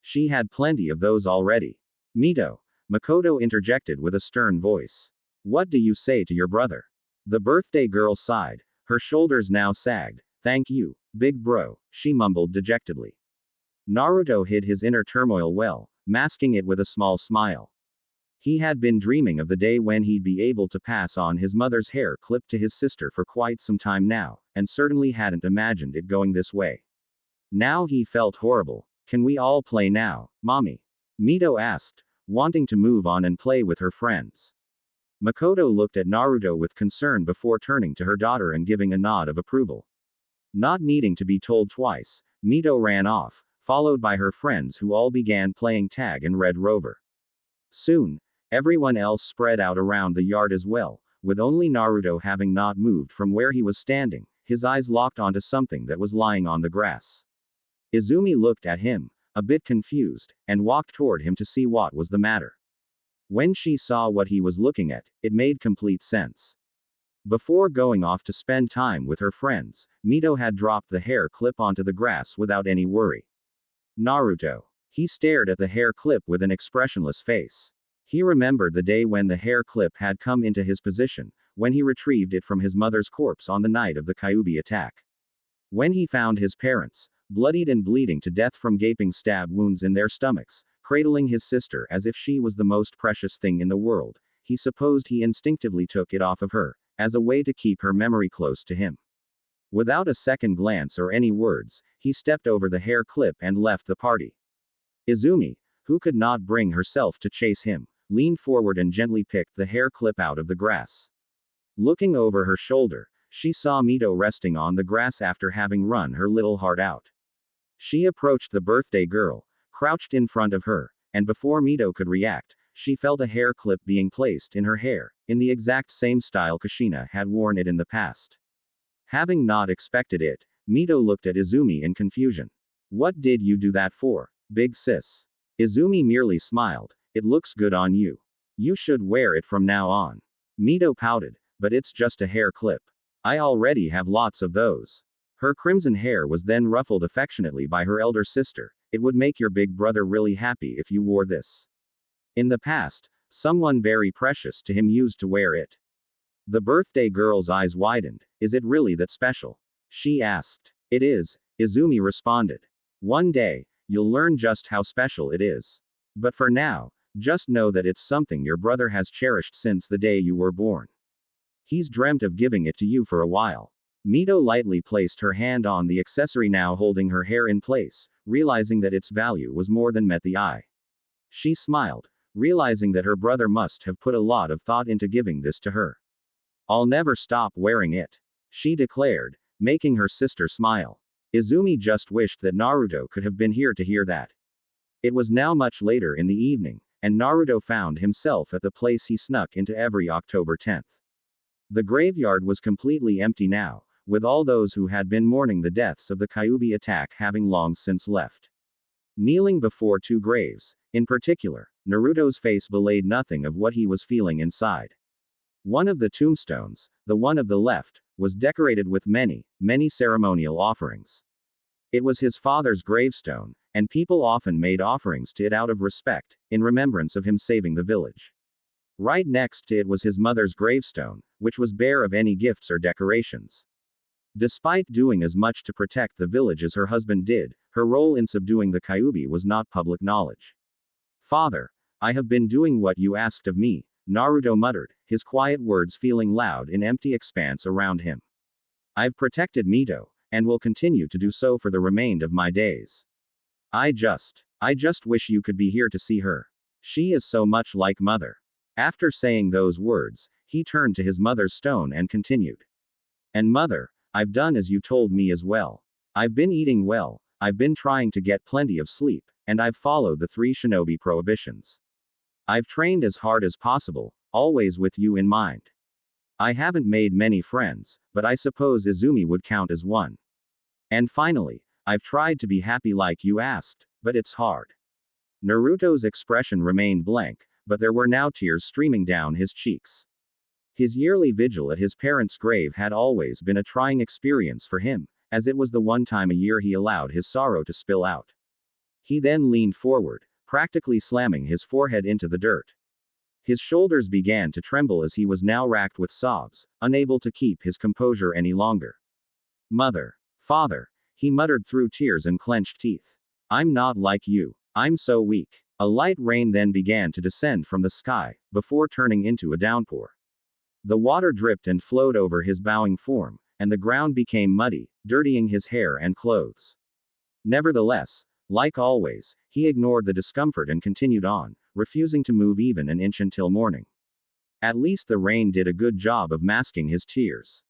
She had plenty of those already. Mito, Makoto interjected with a stern voice. What do you say to your brother? The birthday girl sighed. Her shoulders now sagged. Thank you, big bro, she mumbled dejectedly. Naruto hid his inner turmoil well, masking it with a small smile. He had been dreaming of the day when he'd be able to pass on his mother's hair clip to his sister for quite some time now, and certainly hadn't imagined it going this way. Now he felt horrible. Can we all play now, mommy? Mito asked, wanting to move on and play with her friends. Makoto looked at Naruto with concern before turning to her daughter and giving a nod of approval. Not needing to be told twice, Mito ran off, followed by her friends who all began playing tag and Red Rover. Soon, everyone else spread out around the yard as well, with only Naruto having not moved from where he was standing, his eyes locked onto something that was lying on the grass. Izumi looked at him, a bit confused, and walked toward him to see what was the matter. When she saw what he was looking at, it made complete sense. Before going off to spend time with her friends, Mito had dropped the hair clip onto the grass without any worry. Naruto. He stared at the hair clip with an expressionless face. He remembered the day when the hair clip had come into his possession, when he retrieved it from his mother's corpse on the night of the Kyuubi attack. When he found his parents, bloodied and bleeding to death from gaping stab wounds in their stomachs, cradling his sister as if she was the most precious thing in the world, he supposed he instinctively took it off of her, as a way to keep her memory close to him. Without a second glance or any words, he stepped over the hair clip and left the party. Izumi, who could not bring herself to chase him, leaned forward and gently picked the hair clip out of the grass. Looking over her shoulder, she saw Mito resting on the grass after having run her little heart out. She approached the birthday girl, crouched in front of her, and before Mito could react, she felt a hair clip being placed in her hair, in the exact same style Kushina had worn it in the past. Having not expected it, Mito looked at Izumi in confusion. What did you do that for, big sis? Izumi merely smiled. It looks good on you. You should wear it from now on. Mito pouted, but it's just a hair clip. I already have lots of those. Her crimson hair was then ruffled affectionately by her elder sister. It would make your big brother really happy if you wore this. In the past, someone very precious to him used to wear it. The birthday girl's eyes widened. Is it really that special? She asked. It is, Izumi responded. One day, you'll learn just how special it is. But for now, just know that it's something your brother has cherished since the day you were born. He's dreamt of giving it to you for a while. Mito lightly placed her hand on the accessory now holding her hair in place, realizing that its value was more than met the eye. She smiled, realizing that her brother must have put a lot of thought into giving this to her. I'll never stop wearing it, she declared, making her sister smile. Izumi just wished that Naruto could have been here to hear that. It was now much later in the evening, and Naruto found himself at the place he snuck into every October 10th. The graveyard was completely empty now, with all those who had been mourning the deaths of the Kyuubi attack having long since left. Kneeling before two graves, in particular, Naruto's face belayed nothing of what he was feeling inside. One of the tombstones, the one of the left, was decorated with many, many ceremonial offerings. It was his father's gravestone, and people often made offerings to it out of respect, in remembrance of him saving the village. Right next to it was his mother's gravestone, which was bare of any gifts or decorations. Despite doing as much to protect the village as her husband did, her role in subduing the Kyuubi was not public knowledge. Father, I have been doing what you asked of me, Naruto muttered, his quiet words feeling loud in empty expanse around him. I've protected Mito, and will continue to do so for the remainder of my days. I just wish you could be here to see her. She is so much like mother. After saying those words, he turned to his mother's stone and continued. And mother, I've done as you told me as well. I've been eating well, I've been trying to get plenty of sleep, and I've followed the 3 shinobi prohibitions. I've trained as hard as possible, always with you in mind. I haven't made many friends, but I suppose Izumi would count as one. And finally, I've tried to be happy like you asked, but it's hard. Naruto's expression remained blank, but there were now tears streaming down his cheeks. His yearly vigil at his parents' grave had always been a trying experience for him, as it was the one time a year he allowed his sorrow to spill out. He then leaned forward, practically slamming his forehead into the dirt. His shoulders began to tremble as he was now racked with sobs, unable to keep his composure any longer. Mother. Father. He muttered through tears and clenched teeth. I'm not like you. I'm so weak. A light rain then began to descend from the sky, before turning into a downpour. The water dripped and flowed over his bowing form, and the ground became muddy, dirtying his hair and clothes. Nevertheless, like always, he ignored the discomfort and continued on, refusing to move even an inch until morning. At least the rain did a good job of masking his tears.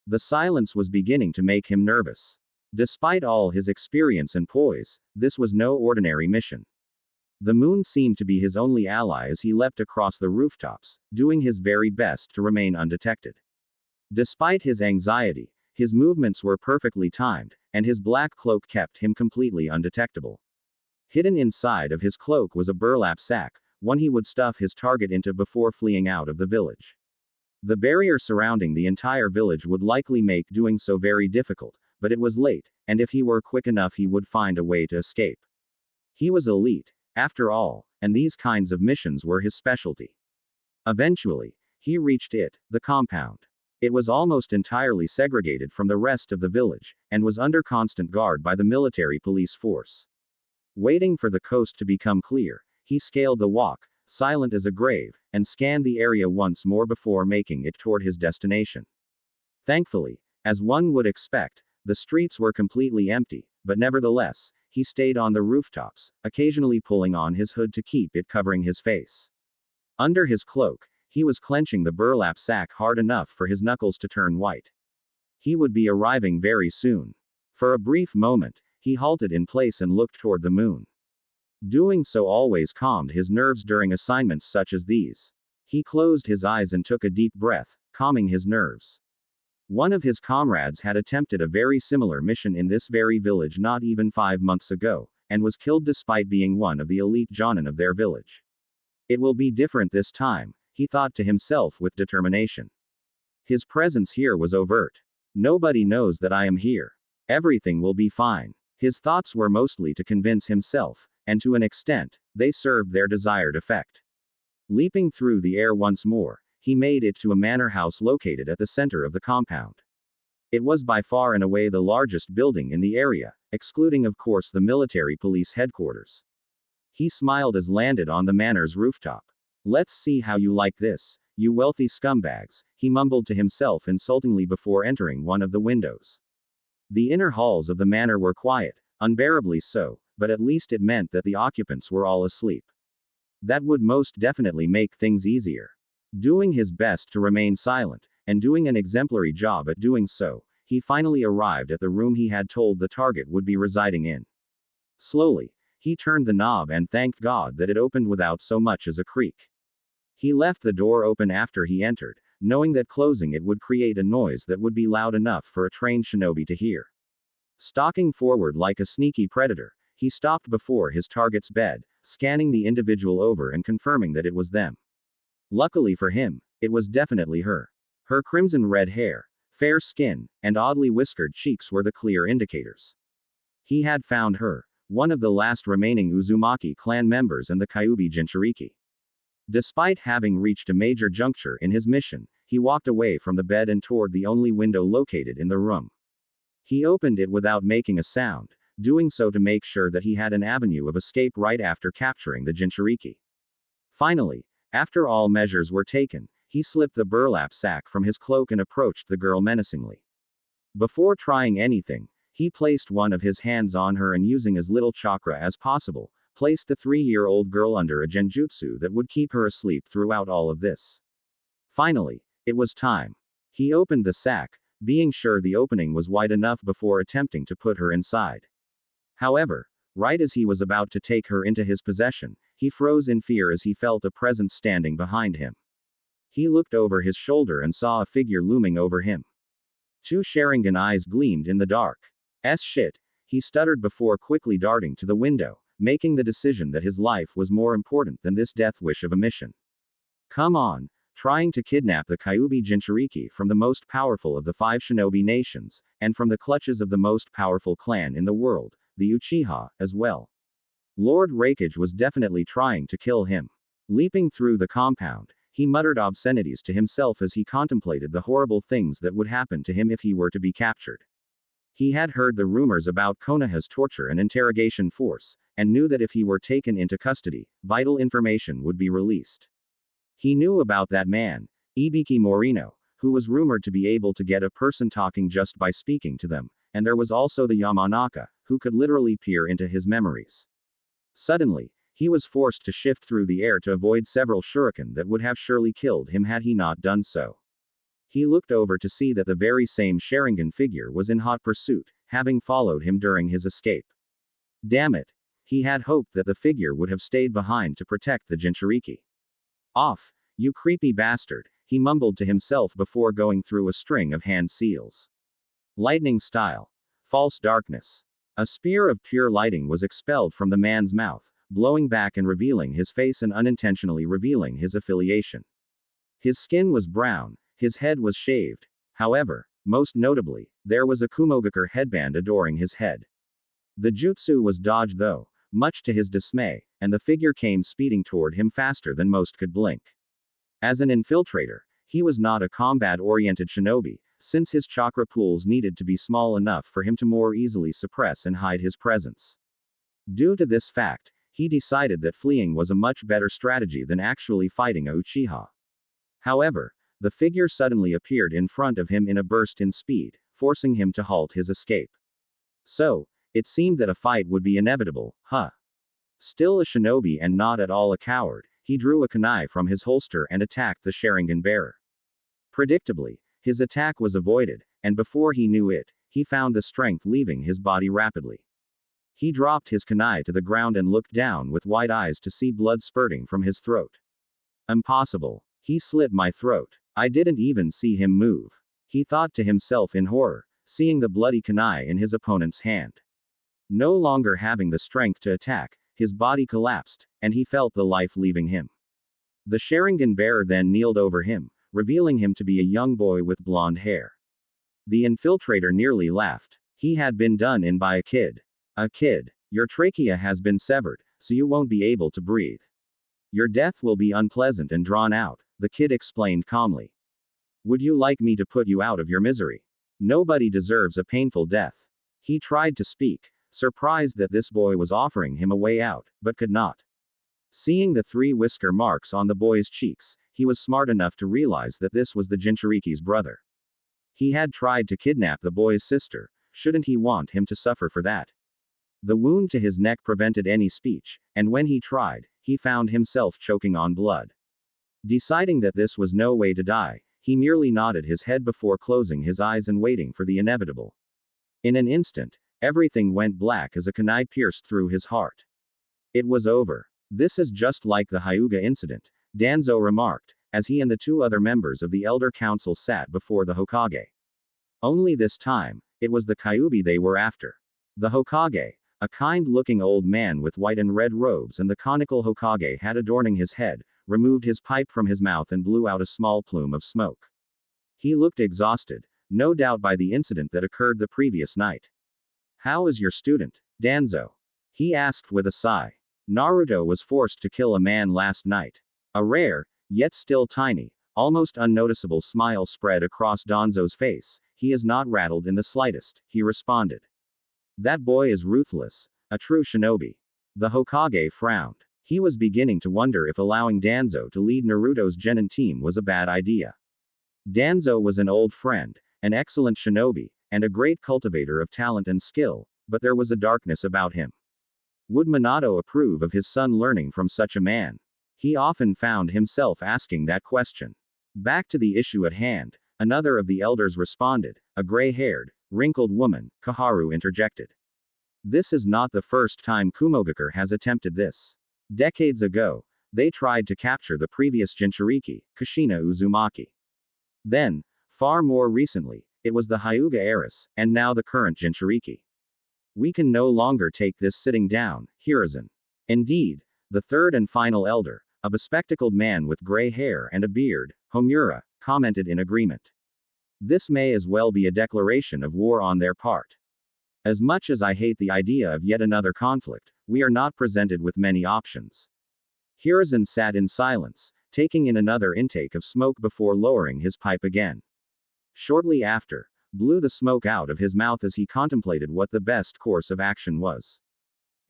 The silence was beginning to make him nervous. Despite all his experience and poise, this was no ordinary mission. The moon seemed to be his only ally as he leapt across the rooftops, doing his very best to remain undetected. Despite his anxiety, his movements were perfectly timed, and his black cloak kept him completely undetectable. Hidden inside of his cloak was a burlap sack, one he would stuff his target into before fleeing out of the village. The barrier surrounding the entire village would likely make doing so very difficult, but it was late, and if he were quick enough he would find a way to escape. He was elite, after all, and these kinds of missions were his specialty. Eventually, he reached it, the compound. It was almost entirely segregated from the rest of the village, and was under constant guard by the military police force. Waiting for the coast to become clear, he scaled the walk, silent as a grave, and scanned the area once more before making it toward his destination. Thankfully, as one would expect, the streets were completely empty, but nevertheless, he stayed on the rooftops, occasionally pulling on his hood to keep it covering his face. Under his cloak, he was clenching the burlap sack hard enough for his knuckles to turn white. He would be arriving very soon. For a brief moment, he halted in place and looked toward the moon. Doing so always calmed his nerves during assignments such as these. He closed his eyes and took a deep breath, calming his nerves. One of his comrades had attempted a very similar mission in this very village not even 5 months ago, and was killed despite being one of the elite jonin of their village. It will be different this time, he thought to himself with determination. His presence here was overt. Nobody knows that I am here. Everything will be fine. His thoughts were mostly to convince himself, and to an extent, they served their desired effect. Leaping through the air once more, he made it to a manor house located at the center of the compound. It was by far and away the largest building in the area, excluding of course the military police headquarters. He smiled as landed on the manor's rooftop. Let's see how you like this, you wealthy scumbags, he mumbled to himself insultingly before entering one of the windows. The inner halls of the manor were quiet, unbearably so, but at least it meant that the occupants were all asleep. That would most definitely make things easier. Doing his best to remain silent, and doing an exemplary job at doing so, he finally arrived at the room he had told the target would be residing in. Slowly, he turned the knob and thanked God that it opened without so much as a creak. He left the door open after he entered, knowing that closing it would create a noise that would be loud enough for a trained shinobi to hear. Stalking forward like a sneaky predator, he stopped before his target's bed, scanning the individual over and confirming that it was them. Luckily for him, it was definitely her. Her crimson red hair, fair skin, and oddly whiskered cheeks were the clear indicators. He had found her, one of the last remaining Uzumaki clan members and the Kyuubi Jinchuriki. Despite having reached a major juncture in his mission, he walked away from the bed and toward the only window located in the room. He opened it without making a sound, doing so to make sure that he had an avenue of escape right after capturing the Jinchuriki. Finally, after all measures were taken, he slipped the burlap sack from his cloak and approached the girl menacingly. Before trying anything, he placed one of his hands on her and using as little chakra as possible, placed the 3-year-old girl under a genjutsu that would keep her asleep throughout all of this. Finally, it was time. He opened the sack, being sure the opening was wide enough before attempting to put her inside. However, right as he was about to take her into his possession, he froze in fear as he felt a presence standing behind him. He looked over his shoulder and saw a figure looming over him. 2 Sharingan eyes gleamed in the dark. Shit, he stuttered before quickly darting to the window, making the decision that his life was more important than this death wish of a mission. Come on, trying to kidnap the Kyuubi Jinchuriki from the most powerful of the 5 shinobi nations, and from the clutches of the most powerful clan in the world, the Uchiha, as well. Lord Raikage was definitely trying to kill him. Leaping through the compound, he muttered obscenities to himself as he contemplated the horrible things that would happen to him if he were to be captured. He had heard the rumors about Konoha's torture and interrogation force, and knew that if he were taken into custody, vital information would be released. He knew about that man, Ibiki Morino, who was rumored to be able to get a person talking just by speaking to them, and there was also the Yamanaka, who could literally peer into his memories. Suddenly, he was forced to shift through the air to avoid several shuriken that would have surely killed him had he not done so. He looked over to see that the very same Sharingan figure was in hot pursuit, having followed him during his escape. Damn it! He had hoped that the figure would have stayed behind to protect the Jinchuriki. Off, you creepy bastard, he mumbled to himself before going through a string of hand seals. Lightning style. False darkness. A spear of pure lighting was expelled from the man's mouth, blowing back and revealing his face and unintentionally revealing his affiliation. His skin was brown, his head was shaved. However, most notably, there was a Kumogakure headband adoring his head. The jutsu was dodged though, much to his dismay, and the figure came speeding toward him faster than most could blink. As an infiltrator, he was not a combat-oriented shinobi, since his chakra pools needed to be small enough for him to more easily suppress and hide his presence. Due to this fact, he decided that fleeing was a much better strategy than actually fighting a Uchiha. However, the figure suddenly appeared in front of him in a burst in speed, forcing him to halt his escape. So, it seemed that a fight would be inevitable, huh? Still a shinobi and not at all a coward, he drew a kunai from his holster and attacked the Sharingan bearer. Predictably, his attack was avoided, and before he knew it, he found the strength leaving his body rapidly. He dropped his kunai to the ground and looked down with wide eyes to see blood spurting from his throat. Impossible. He slit my throat. I didn't even see him move. He thought to himself in horror, seeing the bloody kunai in his opponent's hand. No longer having the strength to attack, his body collapsed, and he felt the life leaving him. The Sharingan bearer then kneeled over him, revealing him to be a young boy with blonde hair. The infiltrator nearly laughed. He had been done in by a kid. A kid. Your trachea has been severed, so you won't be able to breathe. Your death will be unpleasant and drawn out, the kid explained calmly. Would you like me to put you out of your misery? Nobody deserves a painful death. He tried to speak, surprised that this boy was offering him a way out, but could not. Seeing the 3 whisker marks on the boy's cheeks, he was smart enough to realize that this was the Jinchuriki's brother. He had tried to kidnap the boy's sister, shouldn't he want him to suffer for that? The wound to his neck prevented any speech, and when he tried, he found himself choking on blood. Deciding that this was no way to die, he merely nodded his head before closing his eyes and waiting for the inevitable. In an instant, everything went black as a kunai pierced through his heart. It was over. This is just like the Hyuga incident, Danzo remarked, as he and the 2 other members of the Elder Council sat before the Hokage. Only this time, it was the Kyuubi they were after. The Hokage, a kind-looking old man with white and red robes and the conical Hokage hat adorning his head, removed his pipe from his mouth and blew out a small plume of smoke. He looked exhausted, no doubt by the incident that occurred the previous night. How is your student, Danzo? He asked with a sigh. Naruto was forced to kill a man last night. A rare, yet still tiny, almost unnoticeable smile spread across Danzo's face. He is not rattled in the slightest, he responded. That boy is ruthless, a true shinobi. The Hokage frowned. He was beginning to wonder if allowing Danzo to lead Naruto's genin team was a bad idea. Danzo was an old friend, an excellent shinobi, and a great cultivator of talent and skill, but there was a darkness about him. Would Minato approve of his son learning from such a man? He often found himself asking that question. Back to the issue at hand, another of the elders responded, a gray-haired, wrinkled woman, Kaharu interjected. This is not the first time Kumogakure has attempted this. Decades ago, they tried to capture the previous Jinchuriki, Kushina Uzumaki. Then, far more recently, it was the Hyuga heiress, and now the current Jinchuriki. We can no longer take this sitting down, Hiruzen. Indeed, the third and final elder, a bespectacled man with gray hair and a beard, Homura, commented in agreement. This may as well be a declaration of war on their part. As much as I hate the idea of yet another conflict, we are not presented with many options. Hiruzen sat in silence, taking in another intake of smoke before lowering his pipe again. Shortly after, blew the smoke out of his mouth as he contemplated what the best course of action was.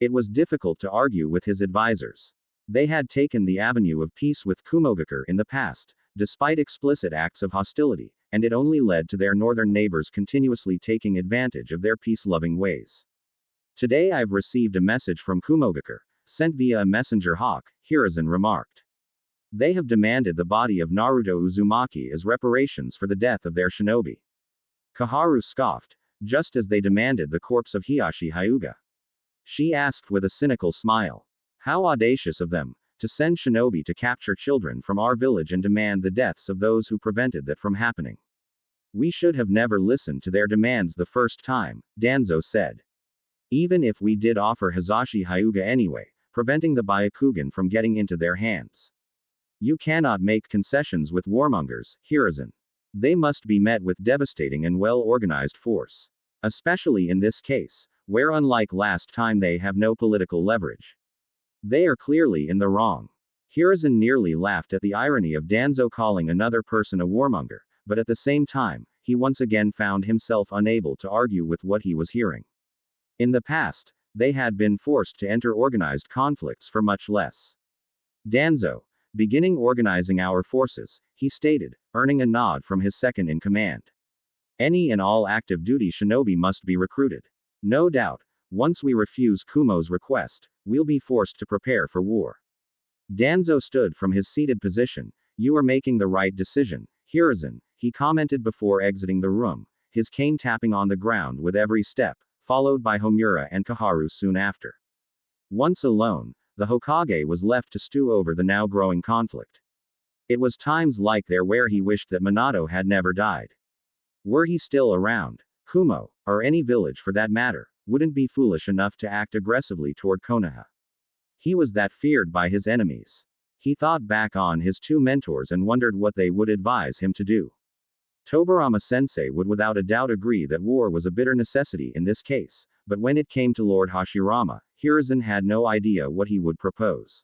It was difficult to argue with his advisors. They had taken the avenue of peace with Kumogakure in the past, despite explicit acts of hostility, and it only led to their northern neighbors continuously taking advantage of their peace-loving ways. Today I've received a message from Kumogakure, sent via a messenger hawk, Hiruzen remarked. They have demanded the body of Naruto Uzumaki as reparations for the death of their shinobi. Kaharu scoffed, just as they demanded the corpse of Hiashi Hyuga. She asked with a cynical smile. How audacious of them, to send shinobi to capture children from our village and demand the deaths of those who prevented that from happening. We should have never listened to their demands the first time, Danzo said. Even if we did offer Hisashi Hyuga anyway, preventing the Byakugan from getting into their hands. You cannot make concessions with warmongers, Hiruzen. They must be met with devastating and well-organized force. Especially in this case, where unlike last time they have no political leverage. They are clearly in the wrong. Hiruzen nearly laughed at the irony of Danzo calling another person a warmonger, but at the same time, he once again found himself unable to argue with what he was hearing. In the past, they had been forced to enter organized conflicts for much less. Danzo, beginning organizing our forces, he stated, earning a nod from his second in command. Any and all active duty shinobi must be recruited. No doubt, once we refuse Kumo's request, we'll be forced to prepare for war. Danzo stood from his seated position. You are making the right decision, Hiruzen, he commented before exiting the room, his cane tapping on the ground with every step, followed by Homura and Kaharu soon after. Once alone, the Hokage was left to stew over the now growing conflict. It was times like there where he wished that Minato had never died. Were he still around, Kumo, or any village for that matter, wouldn't be foolish enough to act aggressively toward Konoha. He was that feared by his enemies. He thought back on his two mentors and wondered what they would advise him to do. Tobirama-sensei would without a doubt agree that war was a bitter necessity in this case, but when it came to Lord Hashirama, Hiruzen had no idea what he would propose.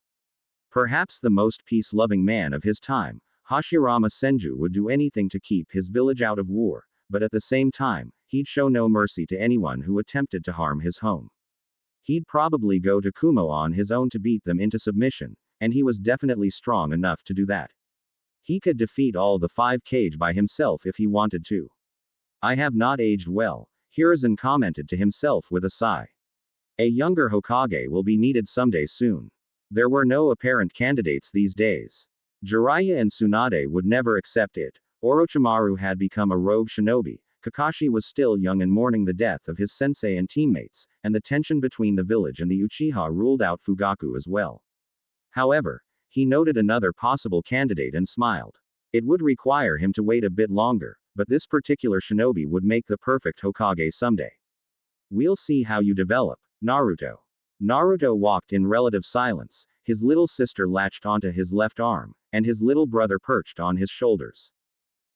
Perhaps the most peace-loving man of his time, Hashirama Senju would do anything to keep his village out of war, but at the same time, he'd show no mercy to anyone who attempted to harm his home. He'd probably go to Kumo on his own to beat them into submission, and he was definitely strong enough to do that. He could defeat all the 5 Kage by himself if he wanted to. I have not aged well, Hiruzen commented to himself with a sigh. A younger Hokage will be needed someday soon. There were no apparent candidates these days. Jiraiya and Tsunade would never accept it. Orochimaru had become a rogue shinobi, Kakashi was still young and mourning the death of his sensei and teammates, and the tension between the village and the Uchiha ruled out Fugaku as well. However, he noted another possible candidate and smiled. It would require him to wait a bit longer, but this particular shinobi would make the perfect Hokage someday. We'll see how you develop, Naruto. Naruto walked in relative silence, his little sister latched onto his left arm, and his little brother perched on his shoulders.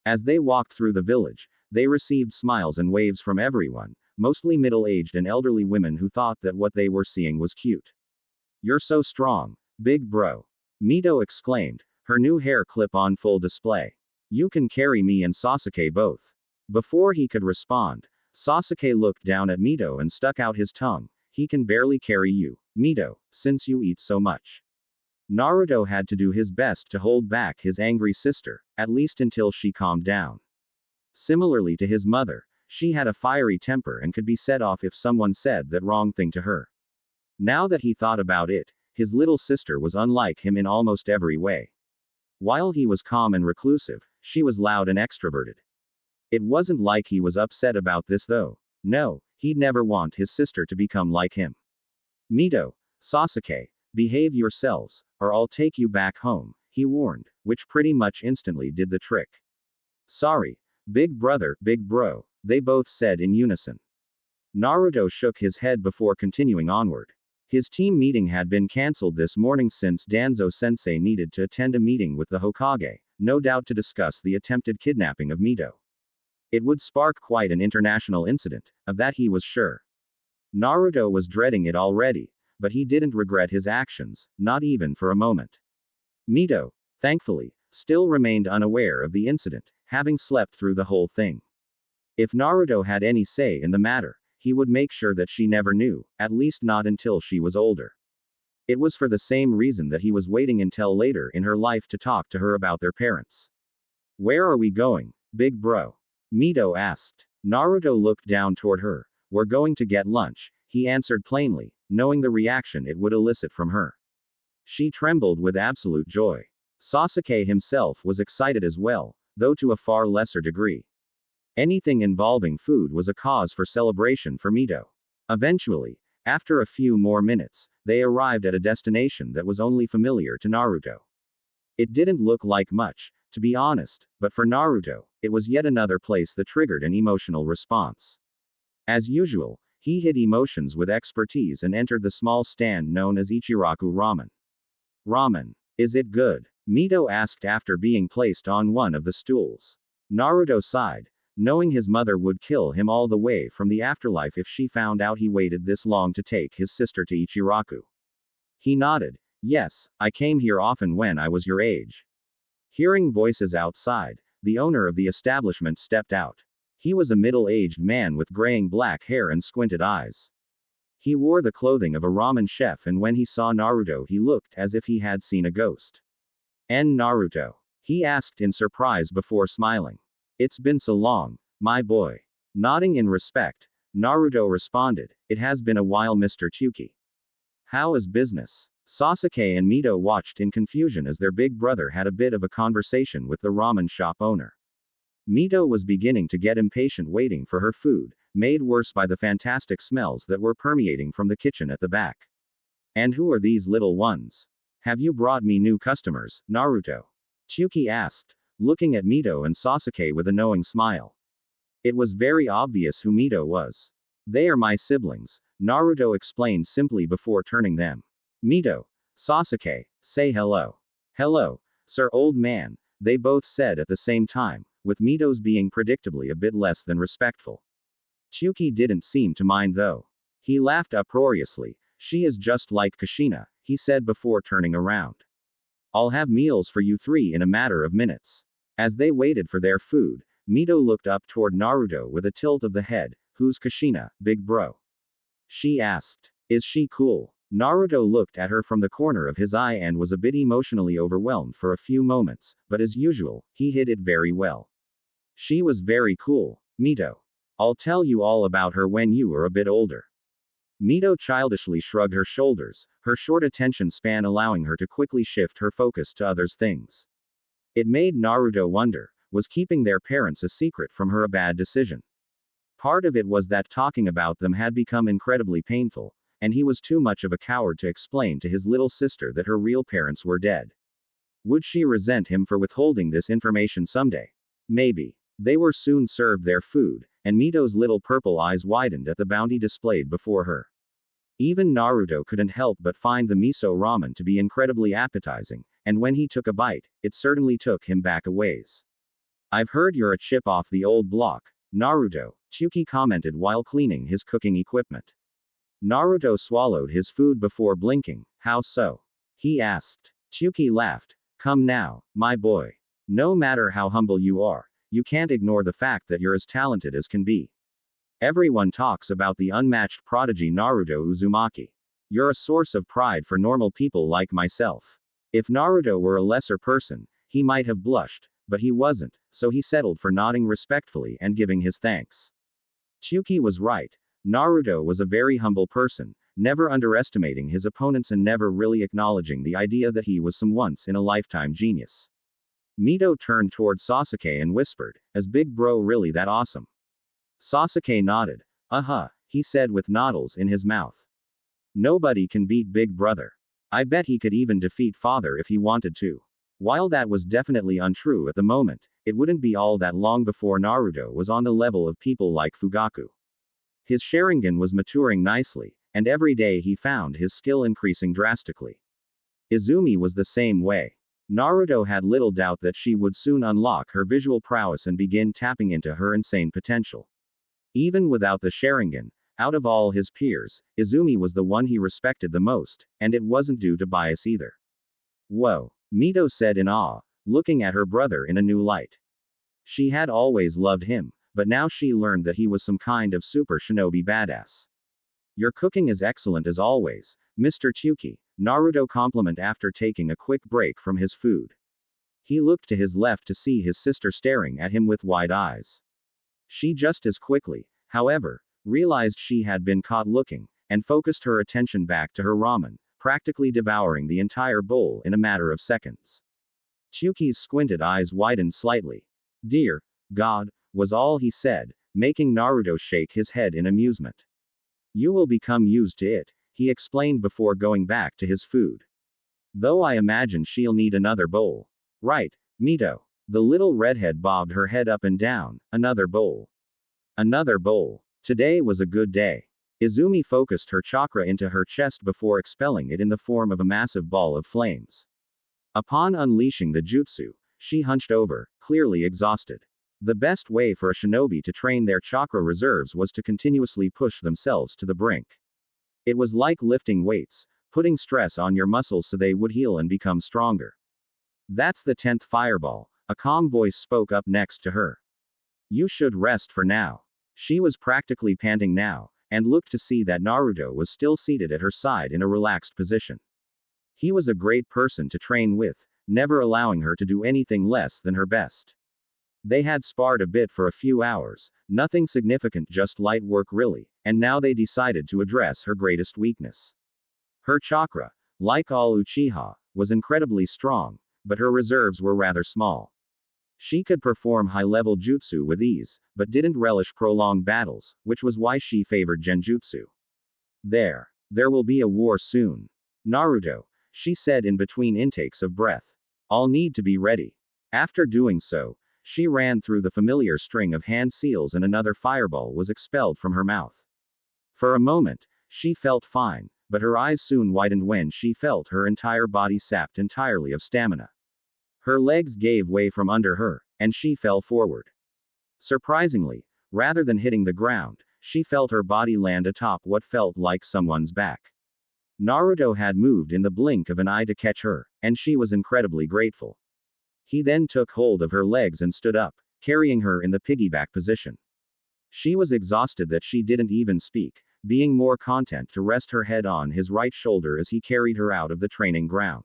As they walked through the village, they received smiles and waves from everyone, mostly middle-aged and elderly women who thought that what they were seeing was cute. You're so strong, big bro. Mito exclaimed, her new hair clip on full display. You can carry me and Sasuke both. Before he could respond, Sasuke looked down at Mito and stuck out his tongue. He can barely carry you, Mito, since you eat so much. Naruto had to do his best to hold back his angry sister, at least until she calmed down. Similarly to his mother, she had a fiery temper and could be set off if someone said that wrong thing to her. Now that he thought about it, his little sister was unlike him in almost every way. While he was calm and reclusive, she was loud and extroverted. It wasn't like he was upset about this though. No, he'd never want his sister to become like him. Mito, Sasuke, behave yourselves, or I'll take you back home, he warned, which pretty much instantly did the trick. Sorry, big brother, big bro, they both said in unison. Naruto shook his head before continuing onward. His team meeting had been cancelled this morning since Danzo-sensei needed to attend a meeting with the Hokage, no doubt to discuss the attempted kidnapping of Mito. It would spark quite an international incident, of that he was sure. Naruto was dreading it already, but he didn't regret his actions, not even for a moment. Mito, thankfully, still remained unaware of the incident, having slept through the whole thing. If Naruto had any say in the matter, he would make sure that she never knew, at least not until she was older. It was for the same reason that he was waiting until later in her life to talk to her about their parents. Where are we going, big bro? Mito asked. Naruto looked down toward her. We're going to get lunch, he answered plainly, knowing the reaction it would elicit from her. She trembled with absolute joy. Sasuke himself was excited as well, though to a far lesser degree. Anything involving food was a cause for celebration for Mito. Eventually, after a few more minutes, they arrived at a destination that was only familiar to Naruto. It didn't look like much, to be honest, but for Naruto, it was yet another place that triggered an emotional response. As usual, he hid emotions with expertise and entered the small stand known as Ichiraku Ramen. Ramen. Is it good? Mito asked after being placed on one of the stools. Naruto sighed, knowing his mother would kill him all the way from the afterlife if she found out he waited this long to take his sister to Ichiraku. He nodded. Yes, I came here often when I was your age. Hearing voices outside, the owner of the establishment stepped out. He was a middle-aged man with graying black hair and squinted eyes. He wore the clothing of a ramen chef, and when he saw Naruto he looked as if he had seen a ghost. Naruto? He asked in surprise before smiling. It's been so long, my boy. Nodding in respect, Naruto responded, It has been a while, Mr. Chuki. How is business? Sasuke and Mito watched in confusion as their big brother had a bit of a conversation with the ramen shop owner. Mito was beginning to get impatient waiting for her food, made worse by the fantastic smells that were permeating from the kitchen at the back. And who are these little ones? Have you brought me new customers, Naruto? Chuki asked, looking at Mito and Sasuke with a knowing smile. It was very obvious who Mito was. They are my siblings, Naruto explained simply before turning them. Mito, Sasuke, say hello. Hello, sir old man, they both said at the same time, with Mito's being predictably a bit less than respectful. Chuki didn't seem to mind though. He laughed uproariously. She is just like Kushina, he said before turning around. I'll have meals for you three in a matter of minutes. As they waited for their food, Mito looked up toward Naruto with a tilt of the head. Who's Kushina, big bro? She asked. Is she cool? Naruto looked at her from the corner of his eye and was a bit emotionally overwhelmed for a few moments, but as usual, he hid it very well. She was very cool, Mito. I'll tell you all about her when you are a bit older. Mito childishly shrugged her shoulders, her short attention span allowing her to quickly shift her focus to other things. It made Naruto wonder, was keeping their parents a secret from her a bad decision? Part of it was that talking about them had become incredibly painful, and he was too much of a coward to explain to his little sister that her real parents were dead. Would she resent him for withholding this information someday? Maybe. They were soon served their food, and Mito's little purple eyes widened at the bounty displayed before her. Even Naruto couldn't help but find the miso ramen to be incredibly appetizing, and when he took a bite, it certainly took him back a ways. I've heard you're a chip off the old block, Naruto, Chuki commented while cleaning his cooking equipment. Naruto swallowed his food before blinking. How so? He asked. Chuki laughed. Come now, my boy. No matter how humble you are, you can't ignore the fact that you're as talented as can be. Everyone talks about the unmatched prodigy Naruto Uzumaki. You're a source of pride for normal people like myself. If Naruto were a lesser person, he might have blushed, but he wasn't, so he settled for nodding respectfully and giving his thanks. Chuki was right. Naruto was a very humble person, never underestimating his opponents and never really acknowledging the idea that he was some once-in-a-lifetime genius. Mito turned toward Sasuke and whispered, Is Big Bro really that awesome? Sasuke nodded. He said with noddles in his mouth. Nobody can beat Big Brother. I bet he could even defeat Father if he wanted to. While that was definitely untrue at the moment, it wouldn't be all that long before Naruto was on the level of people like Fugaku. His Sharingan was maturing nicely, and every day he found his skill increasing drastically. Izumi was the same way. Naruto had little doubt that she would soon unlock her visual prowess and begin tapping into her insane potential. Even without the Sharingan, out of all his peers, Izumi was the one he respected the most, and it wasn't due to bias either. Whoa, Mito said in awe, looking at her brother in a new light. She had always loved him, but now she learned that he was some kind of super shinobi badass. Your cooking is excellent as always, Mr. Tsuki, Naruto complimented after taking a quick break from his food. He looked to his left to see his sister staring at him with wide eyes. She just as quickly, however, realized she had been caught looking, and focused her attention back to her ramen, practically devouring the entire bowl in a matter of seconds. Tsuki's squinted eyes widened slightly. Dear God, was all he said, making Naruto shake his head in amusement. You will become used to it, he explained before going back to his food. Though I imagine she'll need another bowl. Right, Mito. The little redhead bobbed her head up and down. Another bowl. Another bowl. Today was a good day. Izumi focused her chakra into her chest before expelling it in the form of a massive ball of flames. Upon unleashing the jutsu, she hunched over, clearly exhausted. The best way for a shinobi to train their chakra reserves was to continuously push themselves to the brink. It was like lifting weights, putting stress on your muscles so they would heal and become stronger. That's the 10th fireball, a calm voice spoke up next to her. You should rest for now. She was practically panting now, and looked to see that Naruto was still seated at her side in a relaxed position. He was a great person to train with, never allowing her to do anything less than her best. They had sparred a bit for a few hours, nothing significant, just light work really, and now they decided to address her greatest weakness. Her chakra, like all Uchiha, was incredibly strong, but her reserves were rather small. She could perform high-level jutsu with ease, but didn't relish prolonged battles, which was why she favored genjutsu. There will be a war soon. Naruto, she said in between intakes of breath. I'll need to be ready. After doing so, she ran through the familiar string of hand seals and another fireball was expelled from her mouth. For a moment, she felt fine, but her eyes soon widened when she felt her entire body sapped entirely of stamina. Her legs gave way from under her, and she fell forward. Surprisingly, rather than hitting the ground, she felt her body land atop what felt like someone's back. Naruto had moved in the blink of an eye to catch her, and she was incredibly grateful. He then took hold of her legs and stood up, carrying her in the piggyback position. She was exhausted that she didn't even speak, being more content to rest her head on his right shoulder as he carried her out of the training ground.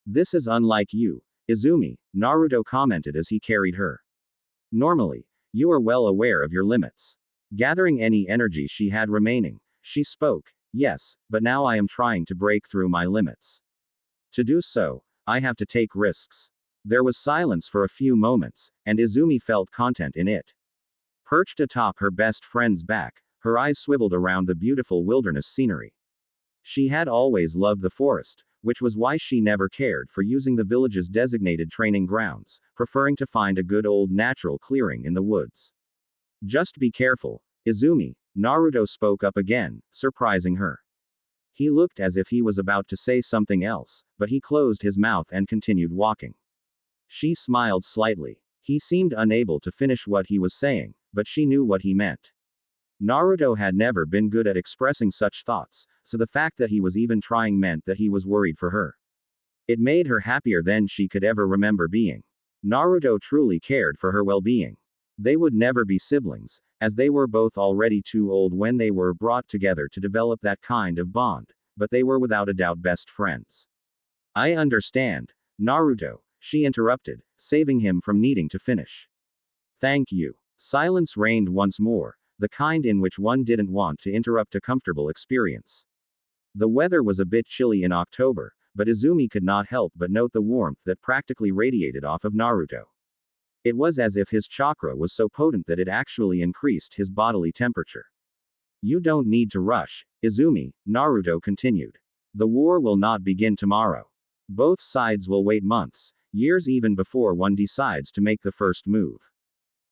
This is unlike you, Izumi, Naruto commented as he carried her. Normally, you are well aware of your limits. Gathering any energy she had remaining, she spoke, yes, but now I am trying to break through my limits. To do so, I have to take risks. There was silence for a few moments, and Izumi felt content in it. Perched atop her best friend's back, her eyes swiveled around the beautiful wilderness scenery. She had always loved the forest, which was why she never cared for using the village's designated training grounds, preferring to find a good old natural clearing in the woods. Just be careful, Izumi, Naruto spoke up again, surprising her. He looked as if he was about to say something else, but he closed his mouth and continued walking. She smiled slightly. He seemed unable to finish what he was saying, but she knew what he meant. Naruto had never been good at expressing such thoughts, so the fact that he was even trying meant that he was worried for her. It made her happier than she could ever remember being. Naruto truly cared for her well-being. They would never be siblings, as they were both already too old when they were brought together to develop that kind of bond, but they were without a doubt best friends. I understand, Naruto, she interrupted, saving him from needing to finish. Thank you. Silence reigned once more, the kind in which one didn't want to interrupt a comfortable experience. The weather was a bit chilly in October, but Izumi could not help but note the warmth that practically radiated off of Naruto. It was as if his chakra was so potent that it actually increased his bodily temperature. You don't need to rush, Izumi, Naruto continued. The war will not begin tomorrow. Both sides will wait months, years even before one decides to make the first move.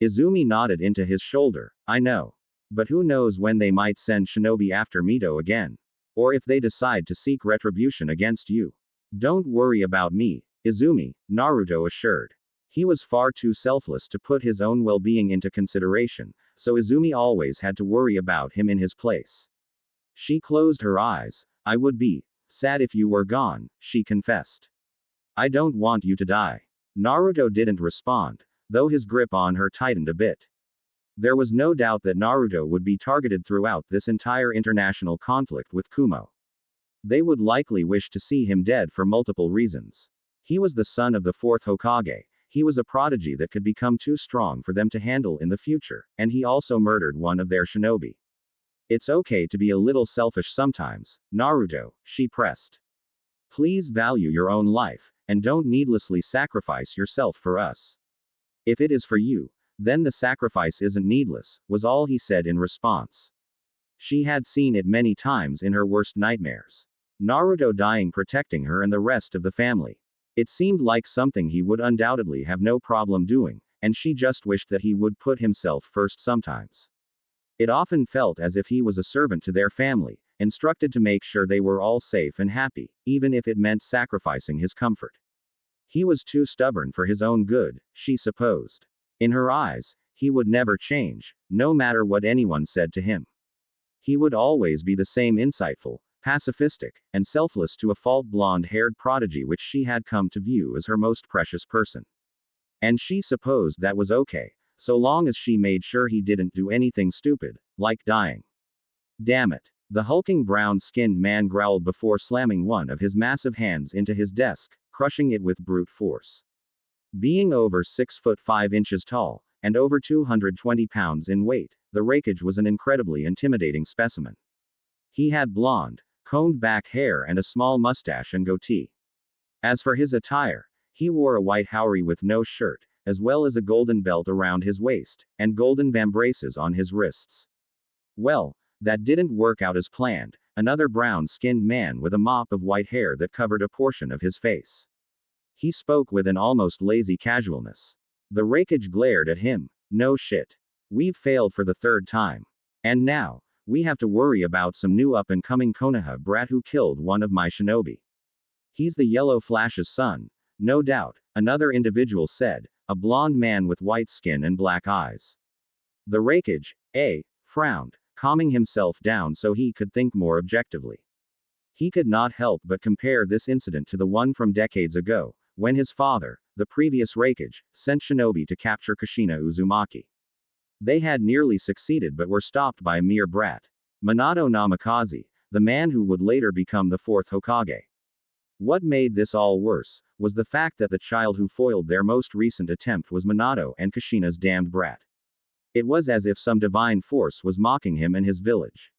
Izumi nodded into his shoulder. I know. But who knows when they might send shinobi after Mito again. Or if they decide to seek retribution against you. Don't worry about me, Izumi, Naruto assured. He was far too selfless to put his own well-being into consideration, so Izumi always had to worry about him in his place. She closed her eyes. I would be sad if you were gone, she confessed. I don't want you to die. Naruto didn't respond, though his grip on her tightened a bit. There was no doubt that Naruto would be targeted throughout this entire international conflict with Kumo. They would likely wish to see him dead for multiple reasons. He was the son of the fourth Hokage, he was a prodigy that could become too strong for them to handle in the future, and he also murdered one of their shinobi. It's okay to be a little selfish sometimes, Naruto, she pressed. Please value your own life, and don't needlessly sacrifice yourself for us. If it is for you, then the sacrifice isn't needless, was all he said in response. She had seen it many times in her worst nightmares. Naruto dying protecting her and the rest of the family. It seemed like something he would undoubtedly have no problem doing, and she just wished that he would put himself first sometimes. It often felt as if he was a servant to their family, instructed to make sure they were all safe and happy, even if it meant sacrificing his comfort. He was too stubborn for his own good, she supposed. In her eyes, he would never change, no matter what anyone said to him. He would always be the same insightful, pacifistic, and selfless to a fault blonde-haired prodigy which she had come to view as her most precious person. And she supposed that was okay, so long as she made sure he didn't do anything stupid, like dying. Damn it. The hulking brown-skinned man growled before slamming one of his massive hands into his desk, crushing it with brute force. Being over 6'5" tall, and over 220 pounds in weight, the Raikage was an incredibly intimidating specimen. He had blonde, combed back hair and a small mustache and goatee. As for his attire, he wore a white haori with no shirt, as well as a golden belt around his waist, and golden vambraces on his wrists. Well, that didn't work out as planned, another brown-skinned man with a mop of white hair that covered a portion of his face. He spoke with an almost lazy casualness. The Raikage glared at him. No shit. We've failed for the third time. And now, we have to worry about some new up-and-coming Konoha brat who killed one of my shinobi. He's the Yellow Flash's son. No doubt, another individual said, a blonde man with white skin and black eyes. The Raikage, frowned, calming himself down so he could think more objectively. He could not help but compare this incident to the one from decades ago, when his father, the previous Raikage, sent shinobi to capture Kushina Uzumaki. They had nearly succeeded but were stopped by a mere brat. Minato Namikaze, the man who would later become the fourth Hokage. What made this all worse, was the fact that the child who foiled their most recent attempt was Minato and Kushina's damned brat. It was as if some divine force was mocking him and his village.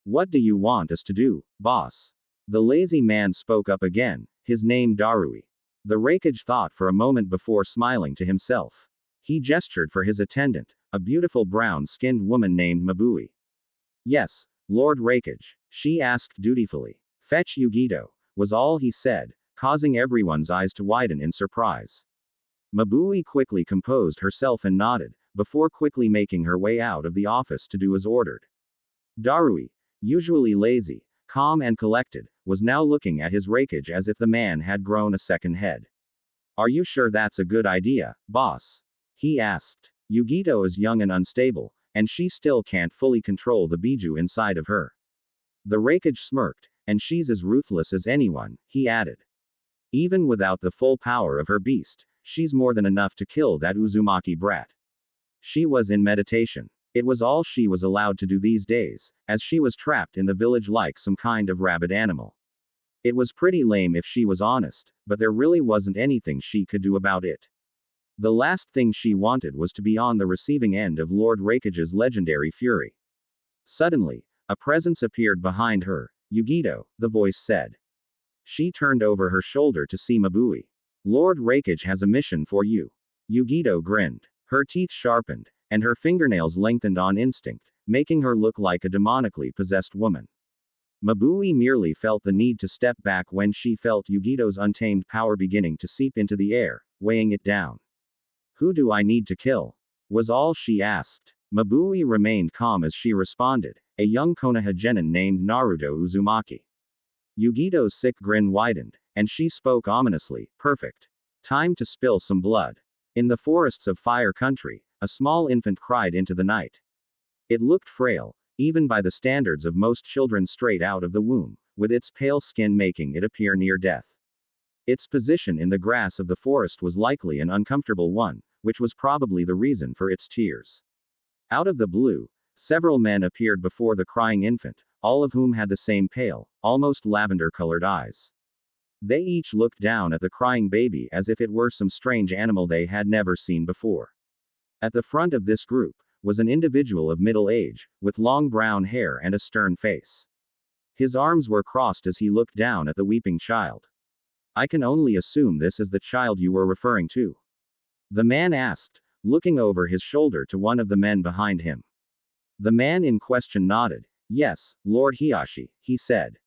What do you want us to do, boss? The lazy man spoke up again, his name Darui. The Raikage thought for a moment before smiling to himself. He gestured for his attendant, a beautiful brown-skinned woman named Mabui. Yes, Lord Raikage, she asked dutifully. Fetch Yugito, was all he said, causing everyone's eyes to widen in surprise. Mabui quickly composed herself and nodded, before quickly making her way out of the office to do as ordered. Darui, usually lazy, calm and collected, was now looking at his Raikage as if the man had grown a second head. Are you sure that's a good idea, boss? He asked. Yugito is young and unstable, and she still can't fully control the Biju inside of her. The Raikage smirked, and she's as ruthless as anyone, he added. Even without the full power of her beast, she's more than enough to kill that Uzumaki brat. She was in meditation. It was all she was allowed to do these days, as she was trapped in the village like some kind of rabid animal. It was pretty lame if she was honest, but there really wasn't anything she could do about it. The last thing she wanted was to be on the receiving end of Lord Raikage's legendary fury. Suddenly, a presence appeared behind her. Yugito, the voice said. She turned over her shoulder to see Mabui. Lord Raikage has a mission for you. Yugito grinned. Her teeth sharpened, and her fingernails lengthened on instinct, making her look like a demonically possessed woman. Mabui merely felt the need to step back when she felt Yugito's untamed power beginning to seep into the air, weighing it down. Who do I need to kill? Was all she asked. Mabui remained calm as she responded, a young Konoha genin named Naruto Uzumaki. Yugito's sick grin widened, and she spoke ominously, perfect. Time to spill some blood. In the forests of Fire Country, a small infant cried into the night. It looked frail, even by the standards of most children straight out of the womb, with its pale skin making it appear near death. Its position in the grass of the forest was likely an uncomfortable one, which was probably the reason for its tears. Out of the blue, several men appeared before the crying infant, all of whom had the same pale, almost lavender-colored eyes. They each looked down at the crying baby as if it were some strange animal they had never seen before. At the front of this group was an individual of middle age, with long brown hair and a stern face. His arms were crossed as he looked down at the weeping child. "I can only assume this is the child you were referring to?" the man asked, looking over his shoulder to one of the men behind him. The man in question nodded. "Yes, Lord Hiashi," he said.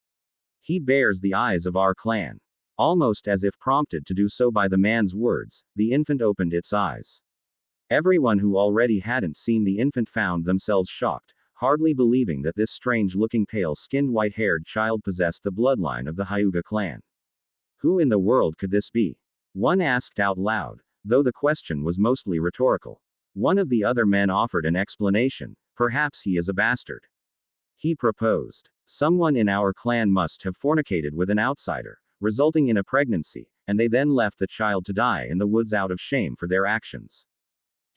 "He bears the eyes of our clan." Almost as if prompted to do so by the man's words, the infant opened its eyes. Everyone who already hadn't seen the infant found themselves shocked, hardly believing that this strange-looking pale-skinned white-haired child possessed the bloodline of the Hyuga clan. Who in the world could this be? One asked out loud, though the question was mostly rhetorical. One of the other men offered an explanation. "Perhaps he is a bastard," he proposed. "Someone in our clan must have fornicated with an outsider, resulting in a pregnancy, and they then left the child to die in the woods out of shame for their actions."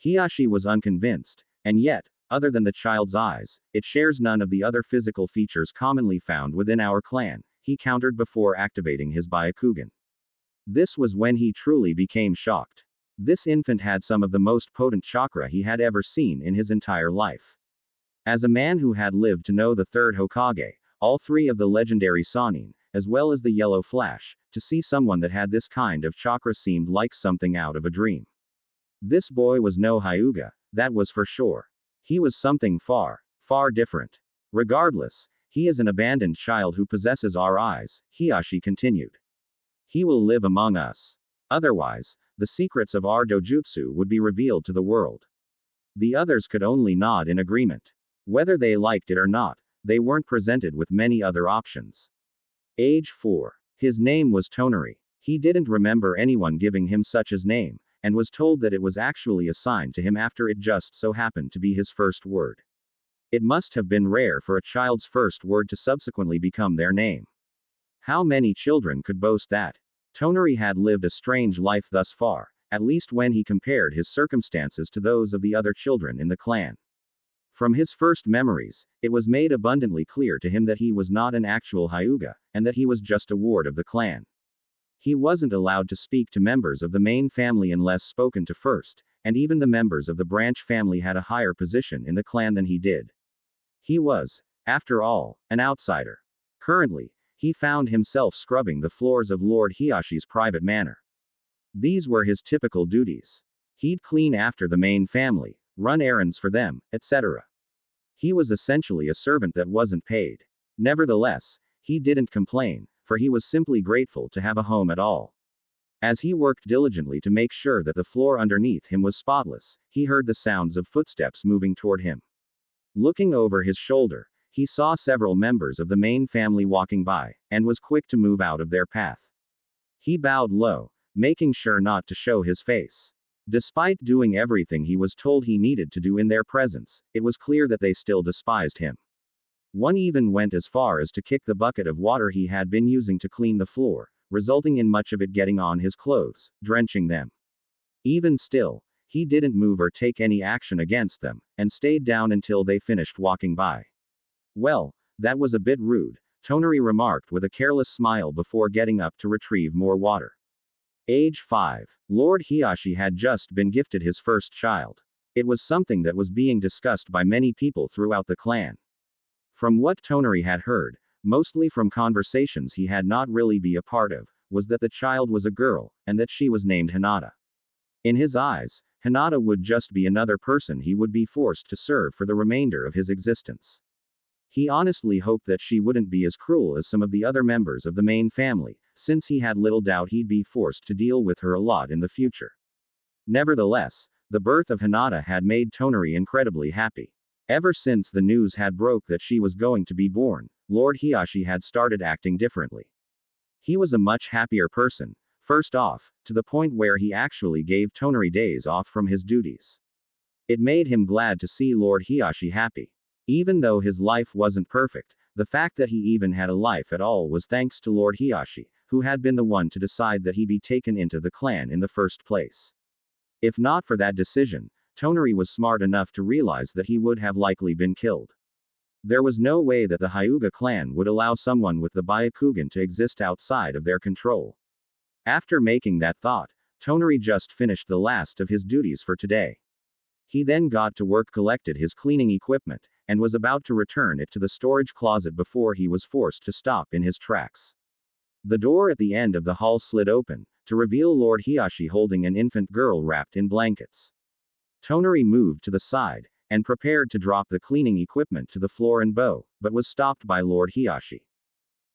Hiashi was unconvinced, and yet, other than the child's eyes, it shares none of the other physical features commonly found within our clan, he countered before activating his Byakugan. This was when he truly became shocked. This infant had some of the most potent chakra he had ever seen in his entire life. As a man who had lived to know the third Hokage, all three of the legendary Sannin, as well as the Yellow Flash, to see someone that had this kind of chakra seemed like something out of a dream. This boy was no Hyuga, that was for sure. He was something far, far different. Regardless, he is an abandoned child who possesses our eyes, Hiashi continued. He will live among us. Otherwise, the secrets of our dojutsu would be revealed to the world. The others could only nod in agreement. Whether they liked it or not, they weren't presented with many other options. Age 4. His name was Tonari. He didn't remember anyone giving him such a name, and was told that it was actually assigned to him after it just so happened to be his first word. It must have been rare for a child's first word to subsequently become their name. How many children could boast that? Tonari had lived a strange life thus far, at least when he compared his circumstances to those of the other children in the clan. From his first memories, it was made abundantly clear to him that he was not an actual Hyuga, and that he was just a ward of the clan. He wasn't allowed to speak to members of the main family unless spoken to first, and even the members of the branch family had a higher position in the clan than he did. He was, after all, an outsider. Currently, he found himself scrubbing the floors of Lord Hiashi's private manor. These were his typical duties. He'd clean after the main family, run errands for them, etc. He was essentially a servant that wasn't paid. Nevertheless, he didn't complain, for he was simply grateful to have a home at all. As he worked diligently to make sure that the floor underneath him was spotless, he heard the sounds of footsteps moving toward him. Looking over his shoulder, he saw several members of the main family walking by, and was quick to move out of their path. He bowed low, making sure not to show his face. Despite doing everything he was told he needed to do in their presence, it was clear that they still despised him. One even went as far as to kick the bucket of water he had been using to clean the floor, resulting in much of it getting on his clothes, drenching them. Even still, he didn't move or take any action against them, and stayed down until they finished walking by. "Well, that was a bit rude," Tonari remarked with a careless smile before getting up to retrieve more water. Age 5. Lord Hiashi had just been gifted his first child. It was something that was being discussed by many people throughout the clan. From what Tonari had heard, mostly from conversations he had not really been a part of, was that the child was a girl, and that she was named Hinata. In his eyes, Hinata would just be another person he would be forced to serve for the remainder of his existence. He honestly hoped that she wouldn't be as cruel as some of the other members of the main family, since he had little doubt he'd be forced to deal with her a lot in the future. Nevertheless, The birth of Hinata had made Tonari incredibly happy. Ever since the news had broke that she was going to be born, Lord Hiashi had started acting differently. He was a much happier person, first off, to the point where he actually gave Tonari days off from his duties. It made him glad to see Lord Hiashi happy. Even though his life wasn't perfect, the fact that he even had a life at all was thanks to Lord Hiashi, who had been the one to decide that he be taken into the clan in the first place. If not for that decision, Tonari was smart enough to realize that he would have likely been killed. There was no way that the Hyuga clan would allow someone with the Byakugan to exist outside of their control. After making that thought, Tonari just finished the last of his duties for today. He then got to work, collected his cleaning equipment, and was about to return it to the storage closet before he was forced to stop in his tracks. The door at the end of the hall slid open, to reveal Lord Hiashi holding an infant girl wrapped in blankets. Tonari moved to the side, and prepared to drop the cleaning equipment to the floor and bow, but was stopped by Lord Hiashi.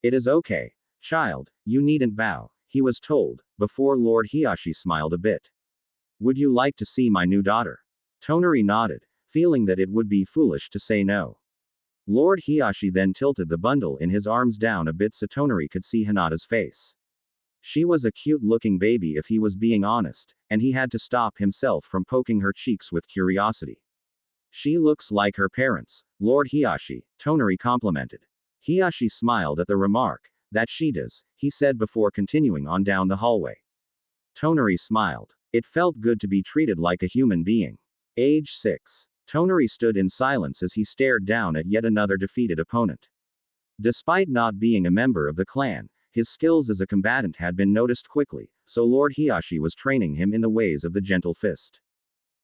It is okay, child, you needn't bow, he was told, before Lord Hiashi smiled a bit. Would you like to see my new daughter? Tonari nodded, feeling that it would be foolish to say no. Lord Hiashi then tilted the bundle in his arms down a bit so Tonari could see Hinata's face. She was a cute-looking baby if he was being honest, and he had to stop himself from poking her cheeks with curiosity. She looks like her parents, Lord Hiashi, Tonari complimented. Hiashi smiled at the remark. That she does, he said before continuing on down the hallway. Tonari smiled. It felt good to be treated like a human being. Age 6. Tonari stood in silence as he stared down at yet another defeated opponent. Despite not being a member of the clan, his skills as a combatant had been noticed quickly, so Lord Hiashi was training him in the ways of the gentle fist.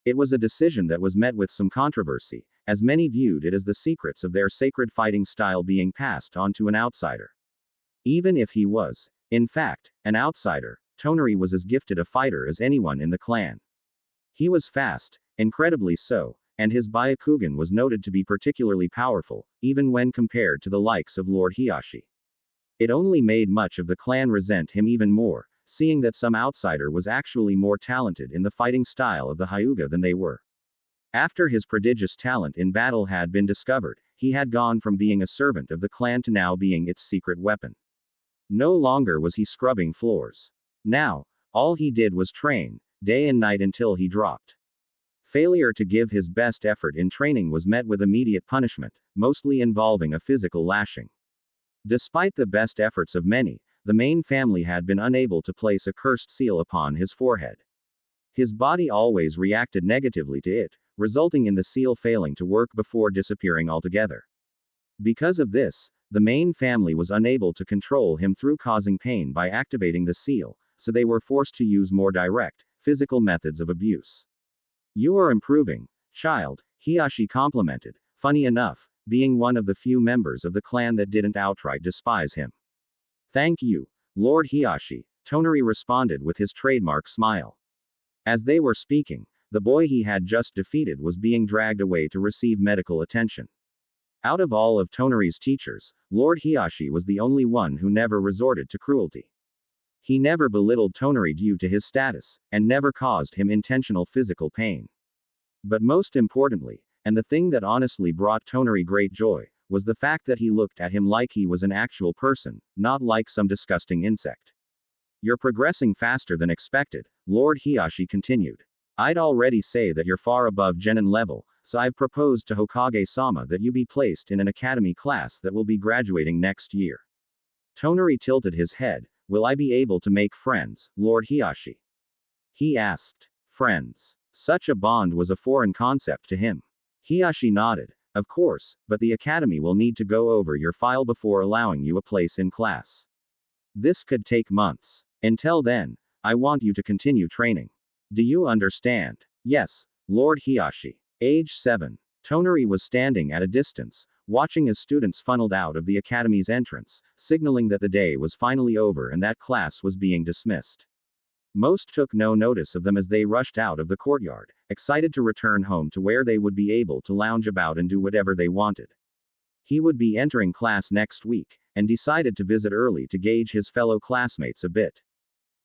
It was a decision that was met with some controversy, as many viewed it as the secrets of their sacred fighting style being passed on to an outsider. Even if he was, in fact, an outsider, Tonari was as gifted a fighter as anyone in the clan. He was fast, incredibly so, and his Byakugan was noted to be particularly powerful, even when compared to the likes of Lord Hiashi. It only made much of the clan resent him even more, seeing that some outsider was actually more talented in the fighting style of the Hyuga than they were. After his prodigious talent in battle had been discovered, he had gone from being a servant of the clan to now being its secret weapon. No longer was he scrubbing floors. Now, all he did was train, day and night until he dropped. Failure to give his best effort in training was met with immediate punishment, mostly involving a physical lashing. Despite the best efforts of many, the main family had been unable to place a cursed seal upon his forehead. His body always reacted negatively to it, resulting in the seal failing to work before disappearing altogether. Because of this, the main family was unable to control him through causing pain by activating the seal, so they were forced to use more direct, physical methods of abuse. You are improving, child, Hiashi complimented, funny enough, being one of the few members of the clan that didn't outright despise him. Thank you, Lord Hiashi, Tonari responded with his trademark smile. As they were speaking, the boy he had just defeated was being dragged away to receive medical attention. Out of all of Tonari's teachers, Lord Hiashi was the only one who never resorted to cruelty. He never belittled Tonari due to his status, and never caused him intentional physical pain. But most importantly, and the thing that honestly brought Tonari great joy, was the fact that he looked at him like he was an actual person, not like some disgusting insect. You're progressing faster than expected, Lord Hiashi continued. I'd already say that you're far above genin level, so I've proposed to Hokage-sama that you be placed in an academy class that will be graduating next year. Tonari tilted his head. Will I be able to make friends, Lord Hiashi? He asked. Friends. Such a bond was a foreign concept to him. Hiashi nodded. Of course, but the academy will need to go over your file before allowing you a place in class. This could take months. Until then, I want you to continue training. Do you understand? Yes, Lord Hiashi. Age 7. Tonari was standing at a distance, watching as students funneled out of the academy's entrance, signaling that the day was finally over and that class was being dismissed. Most took no notice of them as they rushed out of the courtyard, excited to return home to where they would be able to lounge about and do whatever they wanted. He would be entering class next week, and decided to visit early to gauge his fellow classmates a bit.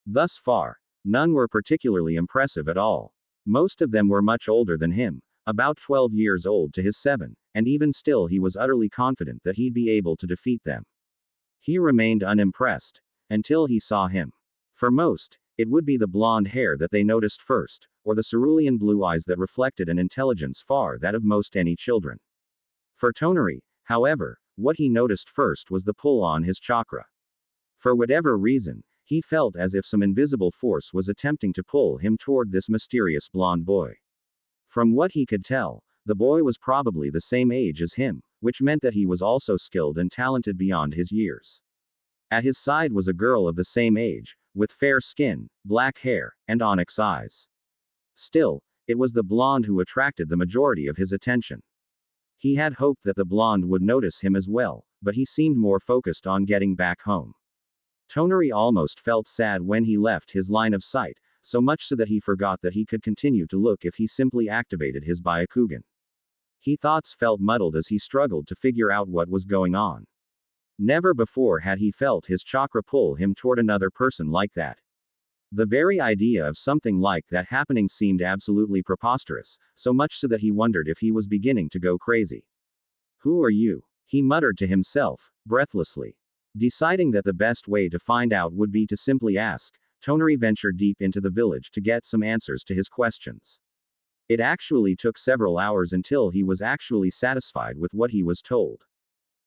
Thus far, none were particularly impressive at all. Most of them were much older than him, about 12 years old to his 7, and even still he was utterly confident that he'd be able to defeat them. He remained unimpressed until he saw him. For most, it would be the blonde hair that they noticed first, or the cerulean blue eyes that reflected an intelligence far that of most any children. For Tonari, however, what he noticed first was the pull on his chakra. For whatever reason, he felt as if some invisible force was attempting to pull him toward this mysterious blonde boy. From what he could tell, the boy was probably the same age as him, which meant that he was also skilled and talented beyond his years. At his side was a girl of the same age, with fair skin, black hair, and onyx eyes. Still, it was the blonde who attracted the majority of his attention. He had hoped that the blonde would notice him as well, but he seemed more focused on getting back home. Tonari almost felt sad when he left his line of sight, so much so that he forgot that he could continue to look if he simply activated his Byakugan. His thoughts felt muddled as he struggled to figure out what was going on. Never before had he felt his chakra pull him toward another person like that. The very idea of something like that happening seemed absolutely preposterous, so much so that he wondered if he was beginning to go crazy. "Who are you?" he muttered to himself, breathlessly. Deciding that the best way to find out would be to simply ask, Tonari ventured deep into the village to get some answers to his questions. It actually took several hours until he was actually satisfied with what he was told.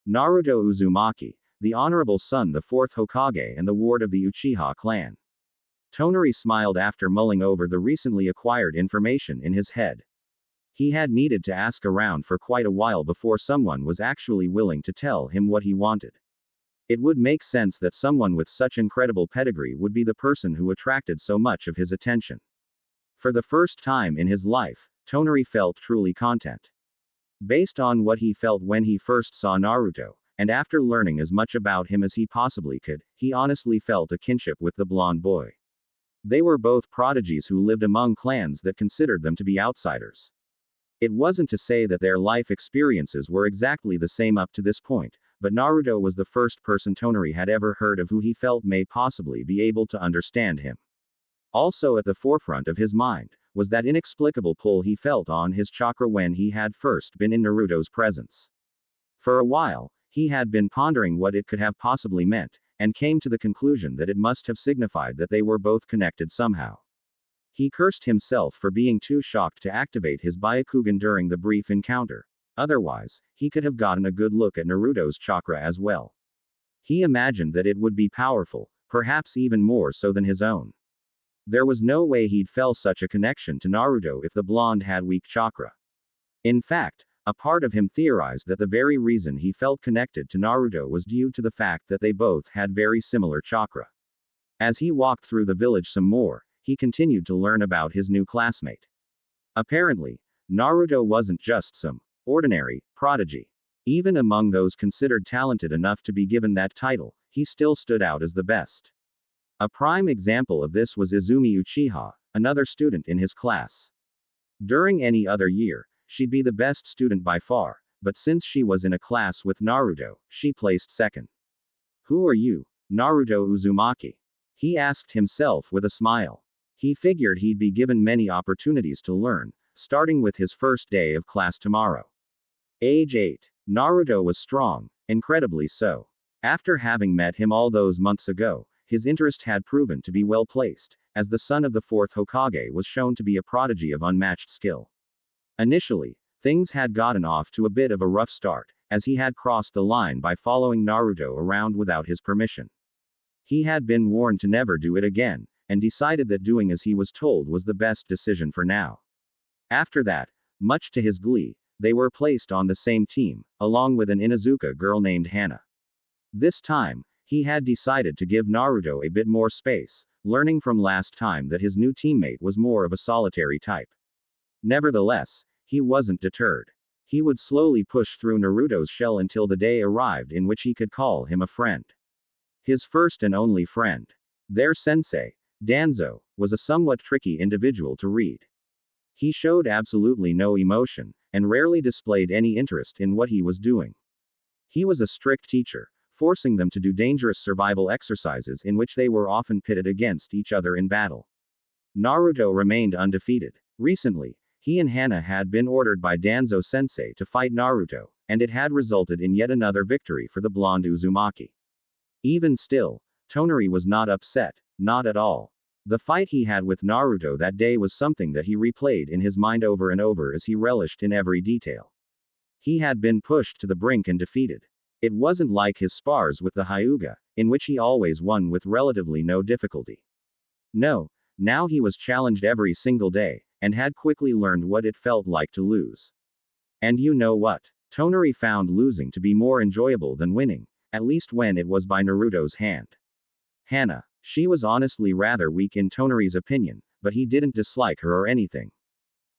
Naruto Uzumaki, the honorable son, the fourth Hokage and the ward of the Uchiha clan. Tonari smiled after mulling over the recently acquired information in his head. He had needed to ask around for quite a while before someone was actually willing to tell him what he wanted. It would make sense that someone with such incredible pedigree would be the person who attracted so much of his attention. For the first time in his life, Tonari felt truly content. Based on what he felt when he first saw Naruto, and after learning as much about him as he possibly could, he honestly felt a kinship with the blonde boy. They were both prodigies who lived among clans that considered them to be outsiders. It wasn't to say that their life experiences were exactly the same up to this point, but Naruto was the first person Tonari had ever heard of who he felt may possibly be able to understand him. Also at the forefront of his mind was that inexplicable pull he felt on his chakra when he had first been in Naruto's presence. For a while, he had been pondering what it could have possibly meant, and came to the conclusion that it must have signified that they were both connected somehow. He cursed himself for being too shocked to activate his Byakugan during the brief encounter. Otherwise, he could have gotten a good look at Naruto's chakra as well. He imagined that it would be powerful, perhaps even more so than his own. There was no way he'd felt such a connection to Naruto if the blonde had weak chakra. In fact, a part of him theorized that the very reason he felt connected to Naruto was due to the fact that they both had very similar chakra. As he walked through the village some more, he continued to learn about his new classmate. Apparently, Naruto wasn't just some ordinary prodigy. Even among those considered talented enough to be given that title, he still stood out as the best. A prime example of this was Izumi Uchiha, another student in his class. During any other year, she'd be the best student by far, but since she was in a class with Naruto, she placed second. "Who are you, Naruto Uzumaki?" he asked himself with a smile. He figured he'd be given many opportunities to learn, starting with his first day of class tomorrow. Age 8. Naruto was strong, incredibly so. After having met him all those months ago, his interest had proven to be well placed, as the son of the fourth Hokage was shown to be a prodigy of unmatched skill. Initially, things had gotten off to a bit of a rough start, as he had crossed the line by following Naruto around without his permission. He had been warned to never do it again, and decided that doing as he was told was the best decision for now. After that, much to his glee, they were placed on the same team, along with an Inuzuka girl named Hana. This time, he had decided to give Naruto a bit more space, learning from last time that his new teammate was more of a solitary type. Nevertheless, he wasn't deterred. He would slowly push through Naruto's shell until the day arrived in which he could call him a friend. His first and only friend. Their sensei, Danzo, was a somewhat tricky individual to read. He showed absolutely no emotion, and rarely displayed any interest in what he was doing. He was a strict teacher, forcing them to do dangerous survival exercises in which they were often pitted against each other in battle. Naruto remained undefeated. Recently, he and Hana had been ordered by Danzo-sensei to fight Naruto, and it had resulted in yet another victory for the blonde Uzumaki. Even still, Tonari was not upset, not at all. The fight he had with Naruto that day was something that he replayed in his mind over and over as he relished in every detail. He had been pushed to the brink and defeated. It wasn't like his spars with the Hyuga, in which he always won with relatively no difficulty. No, now he was challenged every single day, and had quickly learned what it felt like to lose. And you know what? Tonari found losing to be more enjoyable than winning, at least when it was by Naruto's hand. Hana. She was honestly rather weak in Tonari's opinion, but he didn't dislike her or anything.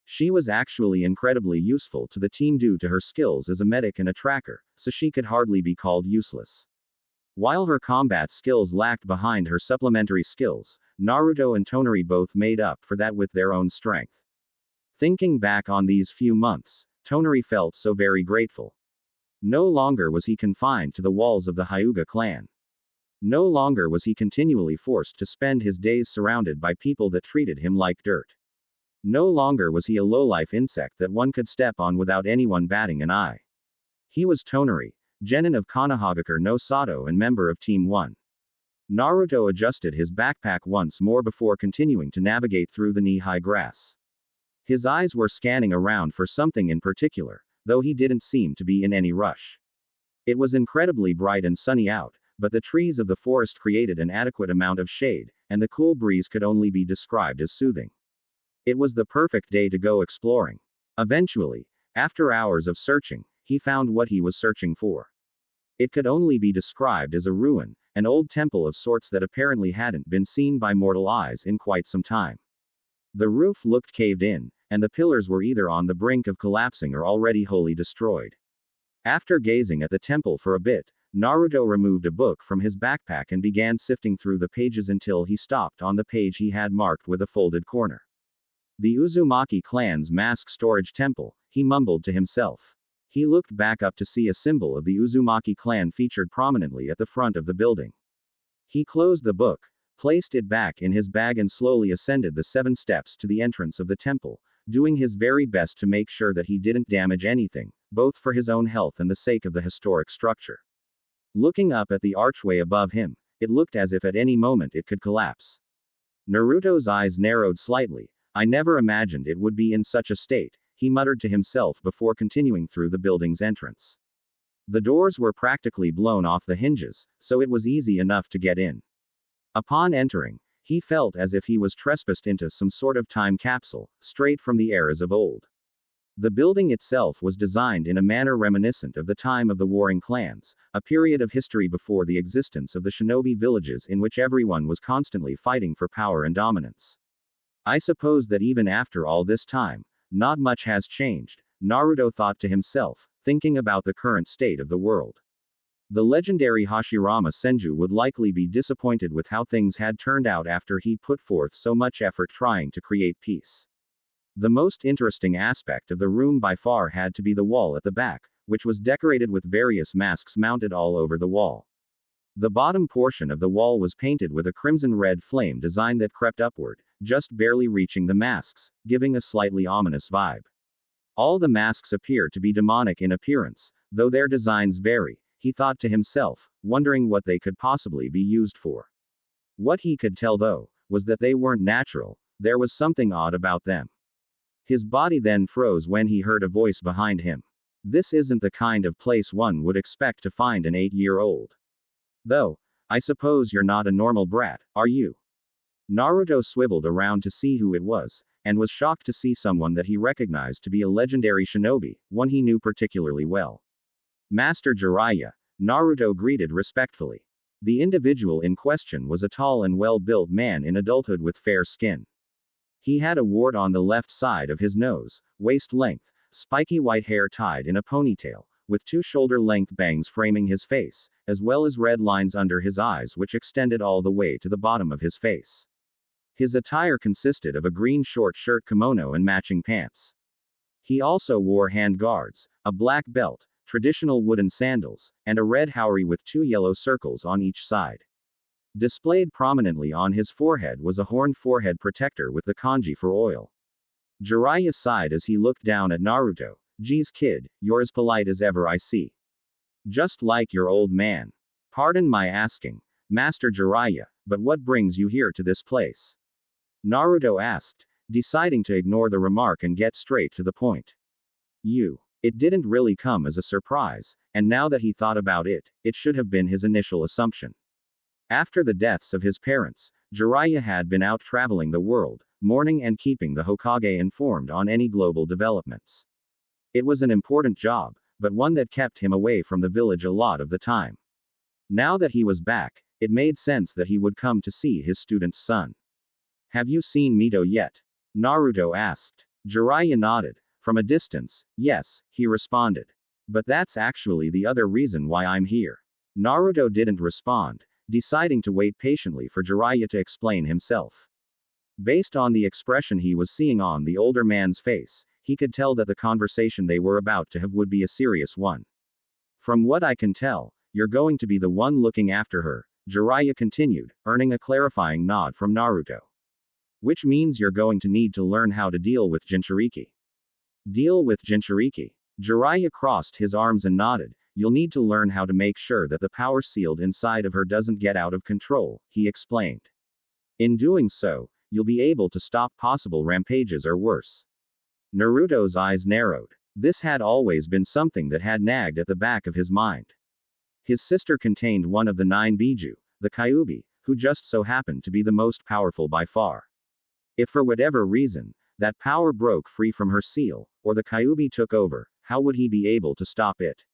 She was actually incredibly useful to the team due to her skills as a medic and a tracker, so she could hardly be called useless. While her combat skills lacked behind her supplementary skills, Naruto and Tonari both made up for that with their own strength. Thinking back on these few months, Tonari felt so very grateful. No longer was he confined to the walls of the Hyuga clan. No longer was he continually forced to spend his days surrounded by people that treated him like dirt. No longer was he a low-life insect that one could step on without anyone batting an eye. He was Tonari, genin of Konohagakure no Sato and member of Team 1. Naruto adjusted his backpack once more before continuing to navigate through the knee-high grass. His eyes were scanning around for something in particular, though he didn't seem to be in any rush. It was incredibly bright and sunny out, but the trees of the forest created an adequate amount of shade, and the cool breeze could only be described as soothing. It was the perfect day to go exploring. Eventually, after hours of searching, he found what he was searching for. It could only be described as a ruin, an old temple of sorts that apparently hadn't been seen by mortal eyes in quite some time. The roof looked caved in, and the pillars were either on the brink of collapsing or already wholly destroyed. After gazing at the temple for a bit, Naruto removed a book from his backpack and began sifting through the pages until he stopped on the page he had marked with a folded corner. The Uzumaki clan's mask storage temple, he mumbled to himself. He looked back up to see a symbol of the Uzumaki clan featured prominently at the front of the building. He closed the book, placed it back in his bag and slowly ascended the 7 steps to the entrance of the temple, doing his very best to make sure that he didn't damage anything, both for his own health and the sake of the historic structure. Looking up at the archway above him, it looked as if at any moment it could collapse. Naruto's eyes narrowed slightly. I never imagined it would be in such a state, he muttered to himself before continuing through the building's entrance. The doors were practically blown off the hinges, so it was easy enough to get in. Upon entering, he felt as if he was trespassed into some sort of time capsule, straight from the eras of old. The building itself was designed in a manner reminiscent of the time of the warring clans, a period of history before the existence of the shinobi villages in which everyone was constantly fighting for power and dominance. I suppose that even after all this time, not much has changed, Naruto thought to himself, thinking about the current state of the world. The legendary Hashirama Senju would likely be disappointed with how things had turned out after he put forth so much effort trying to create peace. The most interesting aspect of the room by far had to be the wall at the back, which was decorated with various masks mounted all over the wall. The bottom portion of the wall was painted with a crimson-red flame design that crept upward, just barely reaching the masks, giving a slightly ominous vibe. All the masks appear to be demonic in appearance, though their designs vary, he thought to himself, wondering what they could possibly be used for. What he could tell though, was that they weren't natural, there was something odd about them. His body then froze when he heard a voice behind him. This isn't the kind of place one would expect to find an 8-year-old. Though, I suppose you're not a normal brat, are you? Naruto swiveled around to see who it was, and was shocked to see someone that he recognized to be a legendary shinobi, one he knew particularly well. Master Jiraiya, Naruto greeted respectfully. The individual in question was a tall and well-built man in adulthood with fair skin. He had a wart on the left side of his nose, waist-length, spiky white hair tied in a ponytail, with 2 shoulder-length bangs framing his face, as well as red lines under his eyes which extended all the way to the bottom of his face. His attire consisted of a green short shirt kimono and matching pants. He also wore hand guards, a black belt, traditional wooden sandals, and a red haori with 2 yellow circles on each side. Displayed prominently on his forehead was a horned forehead protector with the kanji for oil. Jiraiya sighed as he looked down at Naruto. Geez kid, you're as polite as ever I see. Just like your old man. Pardon my asking, Master Jiraiya, but what brings you here to this place? Naruto asked, deciding to ignore the remark and get straight to the point. It didn't really come as a surprise, and now that he thought about it, it should have been his initial assumption. After the deaths of his parents, Jiraiya had been out traveling the world, mourning and keeping the Hokage informed on any global developments. It was an important job, but one that kept him away from the village a lot of the time. Now that he was back, it made sense that he would come to see his student's son. Have you seen Mito yet? Naruto asked. Jiraiya nodded. From a distance, yes, he responded. But that's actually the other reason why I'm here. Naruto didn't respond, deciding to wait patiently for Jiraiya to explain himself. Based on the expression he was seeing on the older man's face, he could tell that the conversation they were about to have would be a serious one. From what I can tell, you're going to be the one looking after her, Jiraiya continued, earning a clarifying nod from Naruto. Which means you're going to need to learn how to deal with Jinchuriki. Deal with Jinchuriki. Jiraiya crossed his arms and nodded. You'll need to learn how to make sure that the power sealed inside of her doesn't get out of control, he explained. In doing so, you'll be able to stop possible rampages or worse. Naruto's eyes narrowed. This had always been something that had nagged at the back of his mind. His sister contained one of the 9 Biju, the Kyuubi, who just so happened to be the most powerful by far. If for whatever reason, that power broke free from her seal, or the Kyuubi took over, how would he be able to stop it?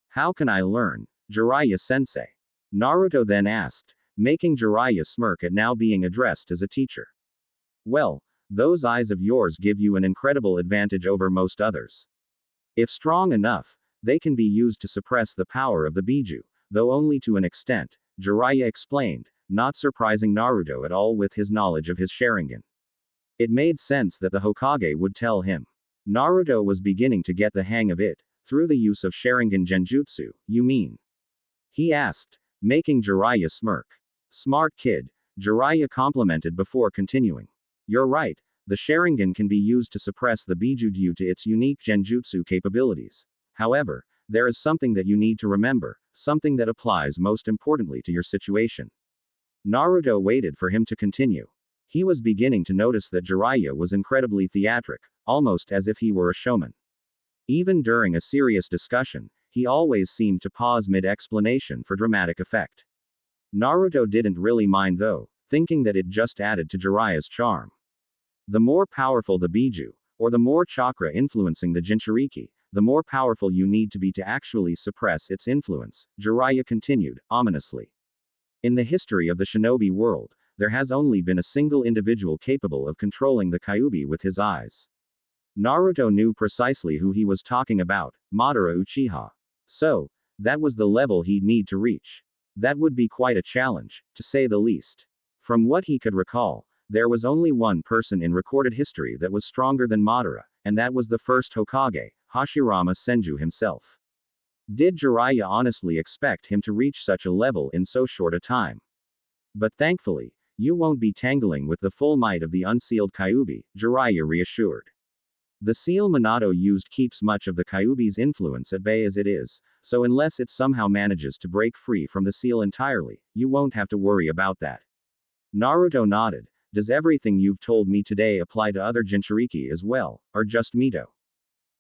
How can I learn, Jiraiya-sensei? Naruto then asked, making Jiraiya smirk at now being addressed as a teacher. Well, those eyes of yours give you an incredible advantage over most others. If strong enough, they can be used to suppress the power of the Biju, though only to an extent, Jiraiya explained, not surprising Naruto at all with his knowledge of his Sharingan. It made sense that the Hokage would tell him. Naruto was beginning to get the hang of it, through the use of Sharingan Genjutsu, you mean? He asked, making Jiraiya smirk. Smart kid, Jiraiya complimented before continuing. You're right, the Sharingan can be used to suppress the Biju due to its unique Genjutsu capabilities. However, there is something that you need to remember, something that applies most importantly to your situation. Naruto waited for him to continue. He was beginning to notice that Jiraiya was incredibly theatric, almost as if he were a showman. Even during a serious discussion, he always seemed to pause mid-explanation for dramatic effect. Naruto didn't really mind though, thinking that it just added to Jiraiya's charm. The more powerful the Biju, or the more chakra influencing the Jinchuriki, the more powerful you need to be to actually suppress its influence, Jiraiya continued, ominously. In the history of the shinobi world, there has only been a single individual capable of controlling the Kyuubi with his eyes. Naruto knew precisely who he was talking about, Madara Uchiha. So, that was the level he'd need to reach. That would be quite a challenge, to say the least. From what he could recall, there was only one person in recorded history that was stronger than Madara, and that was the first Hokage, Hashirama Senju himself. Did Jiraiya honestly expect him to reach such a level in so short a time? But thankfully, you won't be tangling with the full might of the unsealed Kyuubi, Jiraiya reassured. The seal Minato used keeps much of the Kyuubi's influence at bay as it is, so unless it somehow manages to break free from the seal entirely, you won't have to worry about that. Naruto nodded. Does everything you've told me today apply to other Jinchuriki as well, or just Mito?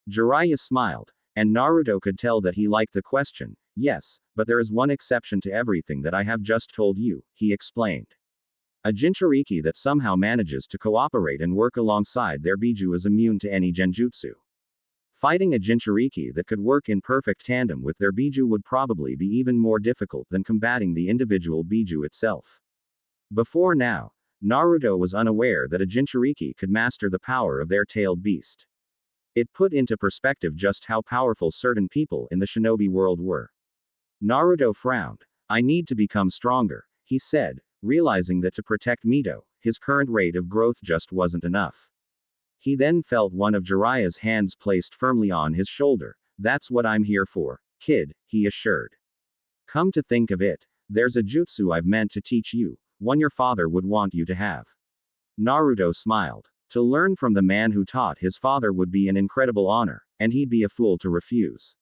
Jiraiya smiled, and Naruto could tell that he liked the question. Yes, but there is one exception to everything that I have just told you, he explained. A Jinchuriki that somehow manages to cooperate and work alongside their Biju is immune to any Genjutsu. Fighting a Jinchuriki that could work in perfect tandem with their Biju would probably be even more difficult than combating the individual Biju itself. Before now, Naruto was unaware that a Jinchuriki could master the power of their tailed beast. It put into perspective just how powerful certain people in the shinobi world were. Naruto frowned. I need to become stronger, he said, realizing that to protect Mito, his current rate of growth just wasn't enough. He then felt one of Jiraiya's hands placed firmly on his shoulder. That's what I'm here for, kid, he assured. Come to think of it, there's a jutsu I've meant to teach you, one your father would want you to have. Naruto smiled. To learn from the man who taught his father would be an incredible honor, and he'd be a fool to refuse.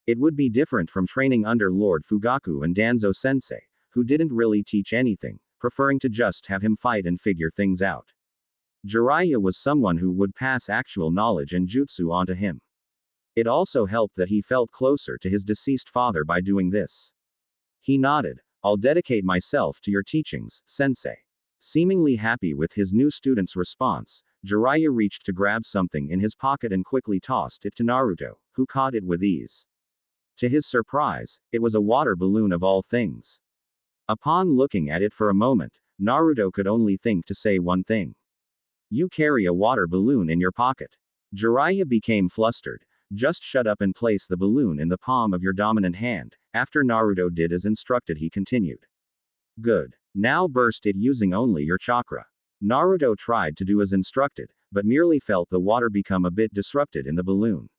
It would be different from training under Lord Fugaku and Danzo Sensei, who didn't really teach anything, preferring to just have him fight and figure things out. Jiraiya was someone who would pass actual knowledge and jutsu on to him. It also helped that he felt closer to his deceased father by doing this. He nodded. I'll dedicate myself to your teachings, sensei. Seemingly happy with his new student's response, Jiraiya reached to grab something in his pocket and quickly tossed it to Naruto, who caught it with ease. To his surprise, it was a water balloon of all things. Upon looking at it for a moment, Naruto could only think to say one thing. You carry a water balloon in your pocket. Jiraiya became flustered. Just shut up and place the balloon in the palm of your dominant hand. After Naruto did as instructed, he continued. Good. Now burst it using only your chakra. Naruto tried to do as instructed, but merely felt the water become a bit disrupted in the balloon.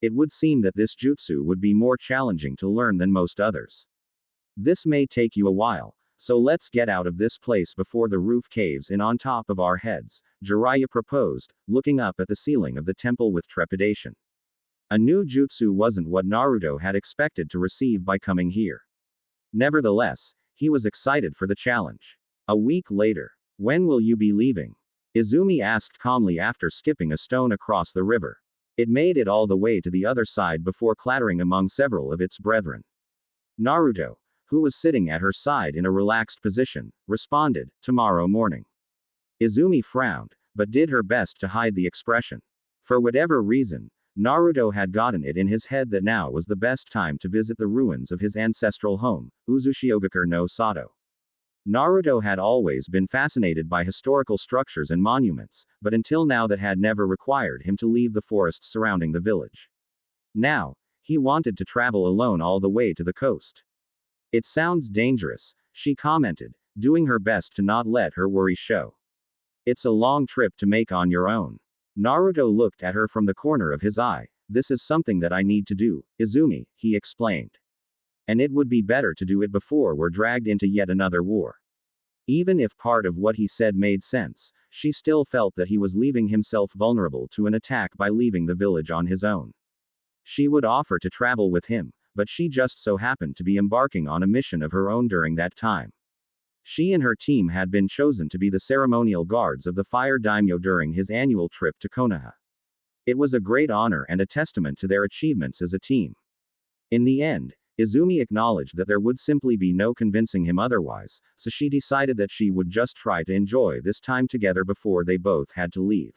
It would seem that this jutsu would be more challenging to learn than most others. This may take you a while, so let's get out of this place before the roof caves in on top of our heads, Jiraiya proposed, looking up at the ceiling of the temple with trepidation. A new jutsu wasn't what Naruto had expected to receive by coming here. Nevertheless, he was excited for the challenge. A week later. When will you be leaving? Izumi asked calmly after skipping a stone across the river. It made it all the way to the other side before clattering among several of its brethren. Naruto, who was sitting at her side in a relaxed position, responded, tomorrow morning. Izumi frowned, but did her best to hide the expression. For whatever reason, Naruto had gotten it in his head that now was the best time to visit the ruins of his ancestral home, Uzushiogakure no Sato. Naruto had always been fascinated by historical structures and monuments, but until now that had never required him to leave the forests surrounding the village. Now, he wanted to travel alone all the way to the coast. It sounds dangerous, she commented, doing her best to not let her worry show. It's a long trip to make on your own. Naruto looked at her from the corner of his eye. This is something that I need to do, Izumi, he explained. And it would be better to do it before we're dragged into yet another war. Even if part of what he said made sense, she still felt that he was leaving himself vulnerable to an attack by leaving the village on his own. She would offer to travel with him, but she just so happened to be embarking on a mission of her own during that time. She and her team had been chosen to be the ceremonial guards of the Fire Daimyo during his annual trip to Konoha. It was a great honor and a testament to their achievements as a team. In the end, Izumi acknowledged that there would simply be no convincing him otherwise, so she decided that she would just try to enjoy this time together before they both had to leave.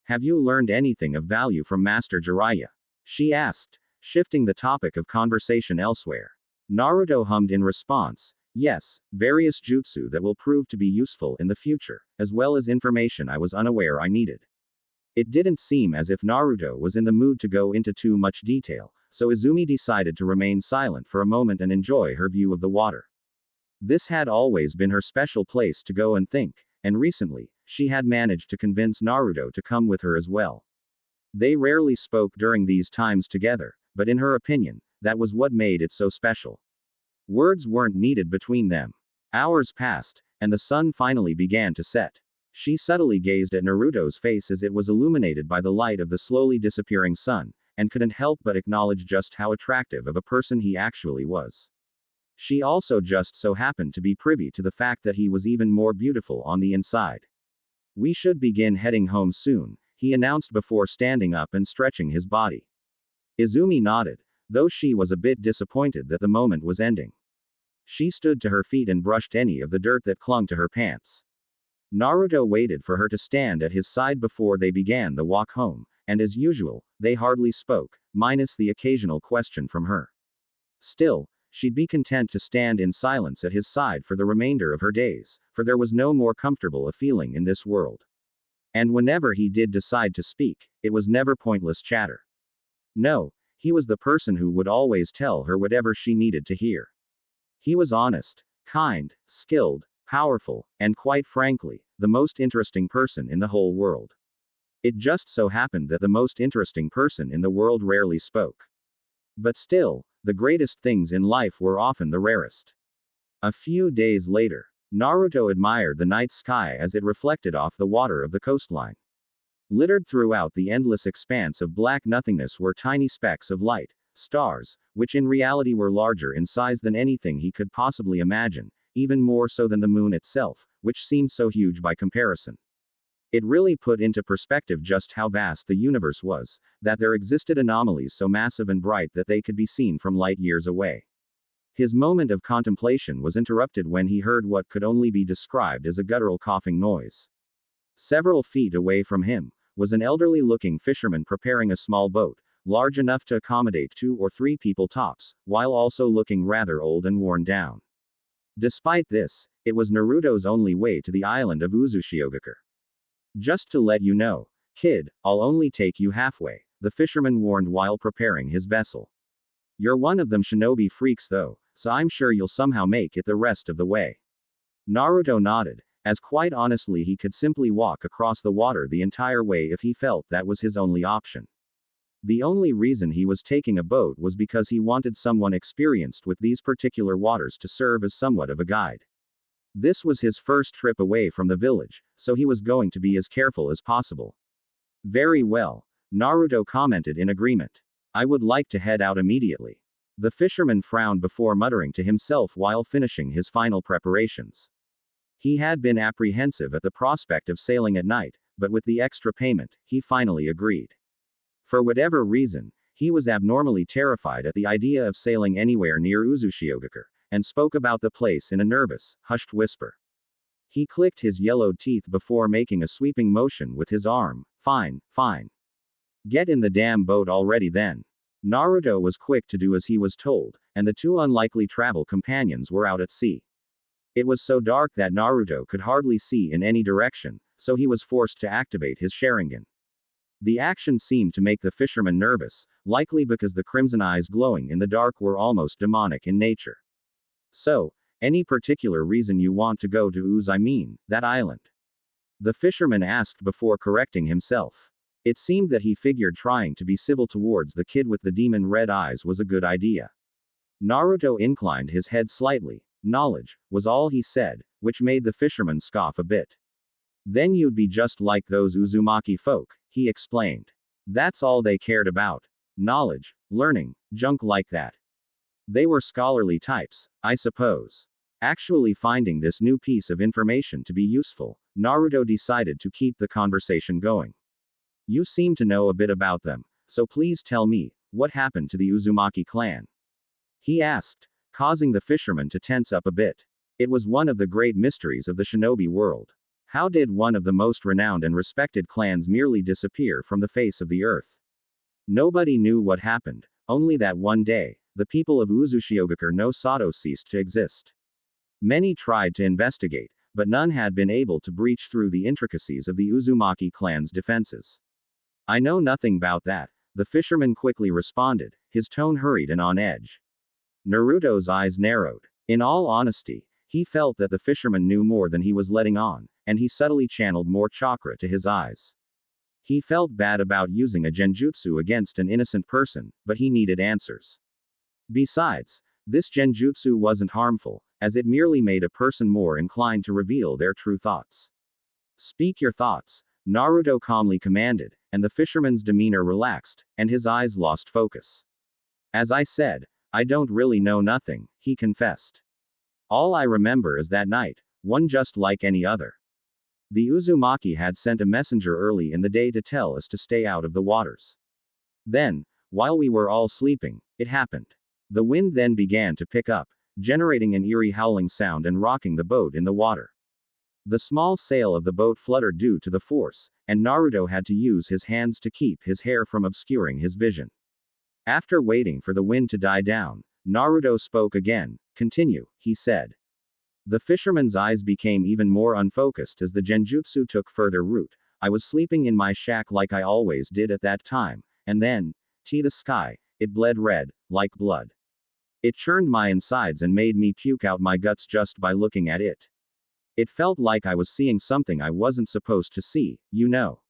Have you learned anything of value from Master Jiraiya? She asked, shifting the topic of conversation elsewhere. Naruto hummed in response, yes, various jutsu that will prove to be useful in the future, as well as information I was unaware I needed. It didn't seem as if Naruto was in the mood to go into too much detail, so Izumi decided to remain silent for a moment and enjoy her view of the water. This had always been her special place to go and think, and recently, she had managed to convince Naruto to come with her as well. They rarely spoke during these times together, but in her opinion, that was what made it so special. Words weren't needed between them. Hours passed, and the sun finally began to set. She subtly gazed at Naruto's face as it was illuminated by the light of the slowly disappearing sun, and couldn't help but acknowledge just how attractive of a person he actually was. She also just so happened to be privy to the fact that he was even more beautiful on the inside. We should begin heading home soon, he announced before standing up and stretching his body. Izumi nodded, though she was a bit disappointed that the moment was ending. She stood to her feet and brushed any of the dirt that clung to her pants. Naruto waited for her to stand at his side before they began the walk home, and as usual, they hardly spoke, minus the occasional question from her. Still, she'd be content to stand in silence at his side for the remainder of her days, for there was no more comfortable a feeling in this world. And whenever he did decide to speak, it was never pointless chatter. No, he was the person who would always tell her whatever she needed to hear. He was honest, kind, skilled, powerful, and quite frankly, the most interesting person in the whole world. It just so happened that the most interesting person in the world rarely spoke. But still, the greatest things in life were often the rarest. A few days later, Naruto admired the night sky as it reflected off the water of the coastline. Littered throughout the endless expanse of black nothingness were tiny specks of light, stars, which in reality were larger in size than anything he could possibly imagine, even more so than the moon itself, which seemed so huge by comparison. It really put into perspective just how vast the universe was, that there existed anomalies so massive and bright that they could be seen from light years away. His moment of contemplation was interrupted when he heard what could only be described as a guttural coughing noise. Several feet away from him was an elderly-looking fisherman preparing a small boat, large enough to accommodate 2 or 3 people tops, while also looking rather old and worn down. Despite this, it was Naruto's only way to the island of Uzushiogakure. Just to let you know, kid, I'll only take you halfway, the fisherman warned while preparing his vessel. You're one of them shinobi freaks though, so I'm sure you'll somehow make it the rest of the way. Naruto nodded, as quite honestly he could simply walk across the water the entire way if he felt that was his only option. The only reason he was taking a boat was because he wanted someone experienced with these particular waters to serve as somewhat of a guide. This was his first trip away from the village, so he was going to be as careful as possible. Very well, Naruto commented in agreement. I would like to head out immediately. The fisherman frowned before muttering to himself while finishing his final preparations. He had been apprehensive at the prospect of sailing at night, but with the extra payment, he finally agreed. For whatever reason, he was abnormally terrified at the idea of sailing anywhere near Uzushiogakure, and spoke about the place in a nervous, hushed whisper. He clicked his yellowed teeth before making a sweeping motion with his arm. Fine, fine. Get in the damn boat already then. Naruto was quick to do as he was told, and the 2 unlikely travel companions were out at sea. It was so dark that Naruto could hardly see in any direction, so he was forced to activate his Sharingan. The action seemed to make the fisherman nervous, likely because the crimson eyes glowing in the dark were almost demonic in nature. So, any particular reason you want to go to that island? The fisherman asked before correcting himself. It seemed that he figured trying to be civil towards the kid with the demon red eyes was a good idea. Naruto inclined his head slightly. Knowledge, was all he said, which made the fisherman scoff a bit. Then you'd be just like those Uzumaki folk, he explained. That's all they cared about. Knowledge, learning, junk like that. They were scholarly types, I suppose. Actually finding this new piece of information to be useful, Naruto decided to keep the conversation going. You seem to know a bit about them, so please tell me, what happened to the Uzumaki clan? He asked, causing the fisherman to tense up a bit. It was one of the great mysteries of the shinobi world. How did one of the most renowned and respected clans merely disappear from the face of the earth? Nobody knew what happened, only that one day, the people of Uzushiogakure no Sato ceased to exist. Many tried to investigate, but none had been able to breach through the intricacies of the Uzumaki clan's defenses. I know nothing about that, the fisherman quickly responded, his tone hurried and on edge. Naruto's eyes narrowed. In all honesty, he felt that the fisherman knew more than he was letting on, and he subtly channeled more chakra to his eyes. He felt bad about using a genjutsu against an innocent person, but he needed answers. Besides, this genjutsu wasn't harmful, as it merely made a person more inclined to reveal their true thoughts. Speak your thoughts, Naruto calmly commanded, and the fisherman's demeanor relaxed, and his eyes lost focus. As I said, I don't really know nothing, he confessed. All I remember is that night, one just like any other. The Uzumaki had sent a messenger early in the day to tell us to stay out of the waters. Then, while we were all sleeping, it happened. The wind then began to pick up, generating an eerie howling sound and rocking the boat in the water. The small sail of the boat fluttered due to the force, and Naruto had to use his hands to keep his hair from obscuring his vision. After waiting for the wind to die down, Naruto spoke again. Continue, he said. The fisherman's eyes became even more unfocused as the genjutsu took further root. I was sleeping in my shack like I always did at that time, and then, the sky, it bled red, like blood. It churned my insides and made me puke out my guts just by looking at it. It felt like I was seeing something I wasn't supposed to see, you know.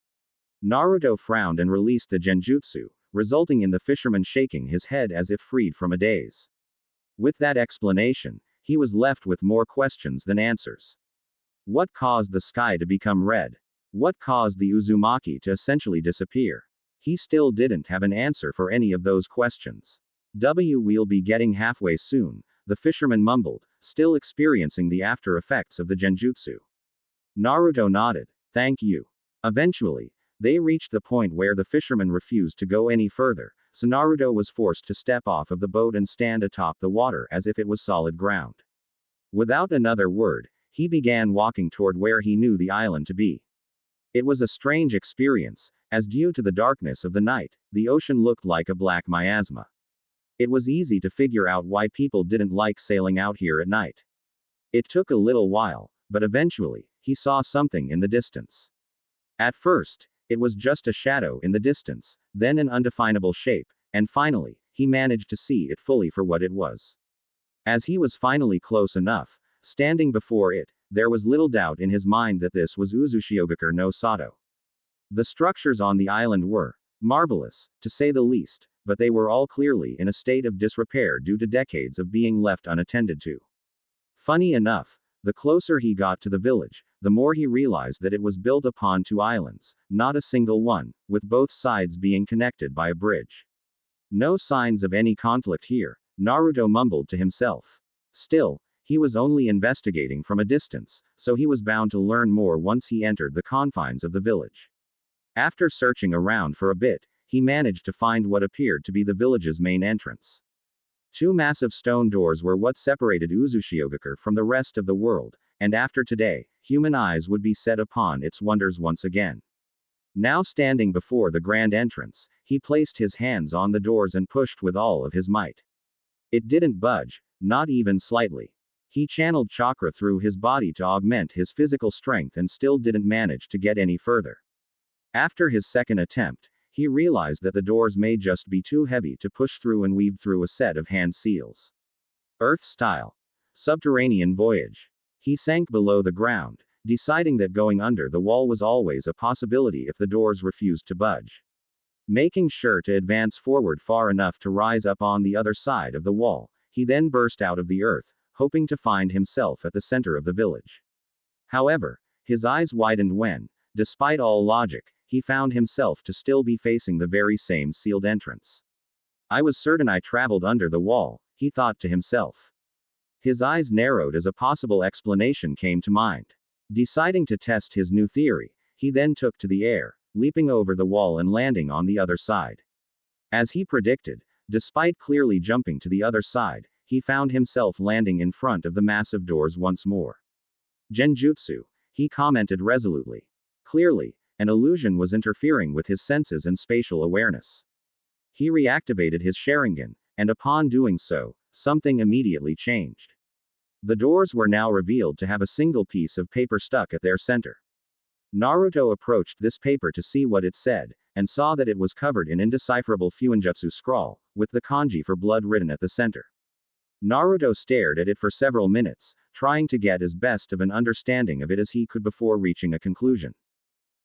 Naruto frowned and released the genjutsu, resulting in the fisherman shaking his head as if freed from a daze. With that explanation, he was left with more questions than answers. What caused the sky to become red? What caused the Uzumaki to essentially disappear? He still didn't have an answer for any of those questions. We'll be getting halfway soon, the fisherman mumbled, still experiencing the after effects of the genjutsu. Naruto nodded. Thank you. Eventually, they reached the point where the fisherman refused to go any further, so Naruto was forced to step off of the boat and stand atop the water as if it was solid ground. Without another word, he began walking toward where he knew the island to be. It was a strange experience, as due to the darkness of the night, the ocean looked like a black miasma. It was easy to figure out why people didn't like sailing out here at night. It took a little while, but eventually, he saw something in the distance. At first, it was just a shadow in the distance, then an undefinable shape, and finally, he managed to see it fully for what it was. As he was finally close enough, standing before it, there was little doubt in his mind that this was Uzushiogakure no Sato. The structures on the island were marvelous, to say the least, but they were all clearly in a state of disrepair due to decades of being left unattended to. Funny enough, the closer he got to the village, the more he realized that it was built upon two islands, not a single one, with both sides being connected by a bridge. No signs of any conflict here, Naruto mumbled to himself. Still, he was only investigating from a distance, so he was bound to learn more once he entered the confines of the village. After searching around for a bit, he managed to find what appeared to be the village's main entrance. Two massive stone doors were what separated Uzushiogakure from the rest of the world, and after today, human eyes would be set upon its wonders once again. Now standing before the grand entrance, he placed his hands on the doors and pushed with all of his might. It didn't budge, not even slightly. He channeled chakra through his body to augment his physical strength and still didn't manage to get any further. After his second attempt, he realized that the doors may just be too heavy to push through and weave through a set of hand seals. Earth style. Subterranean voyage. He sank below the ground, deciding that going under the wall was always a possibility if the doors refused to budge. Making sure to advance forward far enough to rise up on the other side of the wall, he then burst out of the earth, hoping to find himself at the center of the village. However, his eyes widened when, despite all logic, he found himself to still be facing the very same sealed entrance. I was certain I traveled under the wall, he thought to himself. His eyes narrowed as a possible explanation came to mind. Deciding to test his new theory, he then took to the air, leaping over the wall and landing on the other side. As he predicted, despite clearly jumping to the other side, he found himself landing in front of the massive doors once more. Genjutsu, he commented resolutely. Clearly, an illusion was interfering with his senses and spatial awareness. He reactivated his Sharingan, and upon doing so, something immediately changed. The doors were now revealed to have a single piece of paper stuck at their center. Naruto approached this paper to see what it said, and saw that it was covered in indecipherable Fuinjutsu scrawl, with the kanji for blood written at the center. Naruto stared at it for several minutes, trying to get as best of an understanding of it as he could before reaching a conclusion.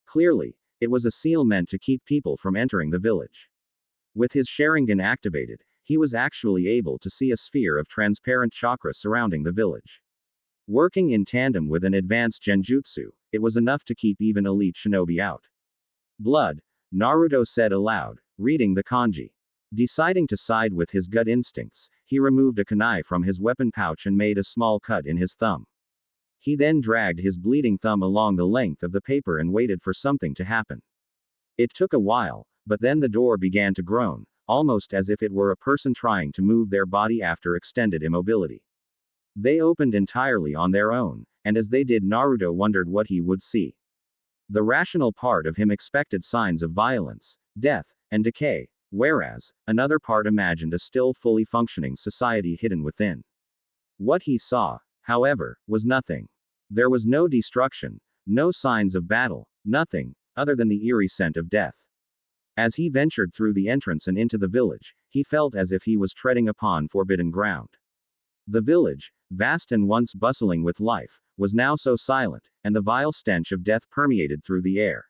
Clearly, it was a seal meant to keep people from entering the village. With his Sharingan activated, he was actually able to see a sphere of transparent chakra surrounding the village. Working in tandem with an advanced genjutsu, it was enough to keep even elite shinobi out. Blood, Naruto said aloud, reading the kanji. Deciding to side with his gut instincts, he removed a kunai from his weapon pouch and made a small cut in his thumb. He then dragged his bleeding thumb along the length of the paper and waited for something to happen. It took a while, but then the door began to groan, almost as if it were a person trying to move their body after extended immobility. They opened entirely on their own, and as they did, Naruto wondered what he would see. The rational part of him expected signs of violence, death, and decay, whereas, another part imagined a still fully functioning society hidden within. What he saw, however, was nothing. There was no destruction, no signs of battle, nothing, other than the eerie scent of death. As he ventured through the entrance and into the village, he felt as if he was treading upon forbidden ground. The village, vast and once bustling with life, was now so silent, and the vile stench of death permeated through the air.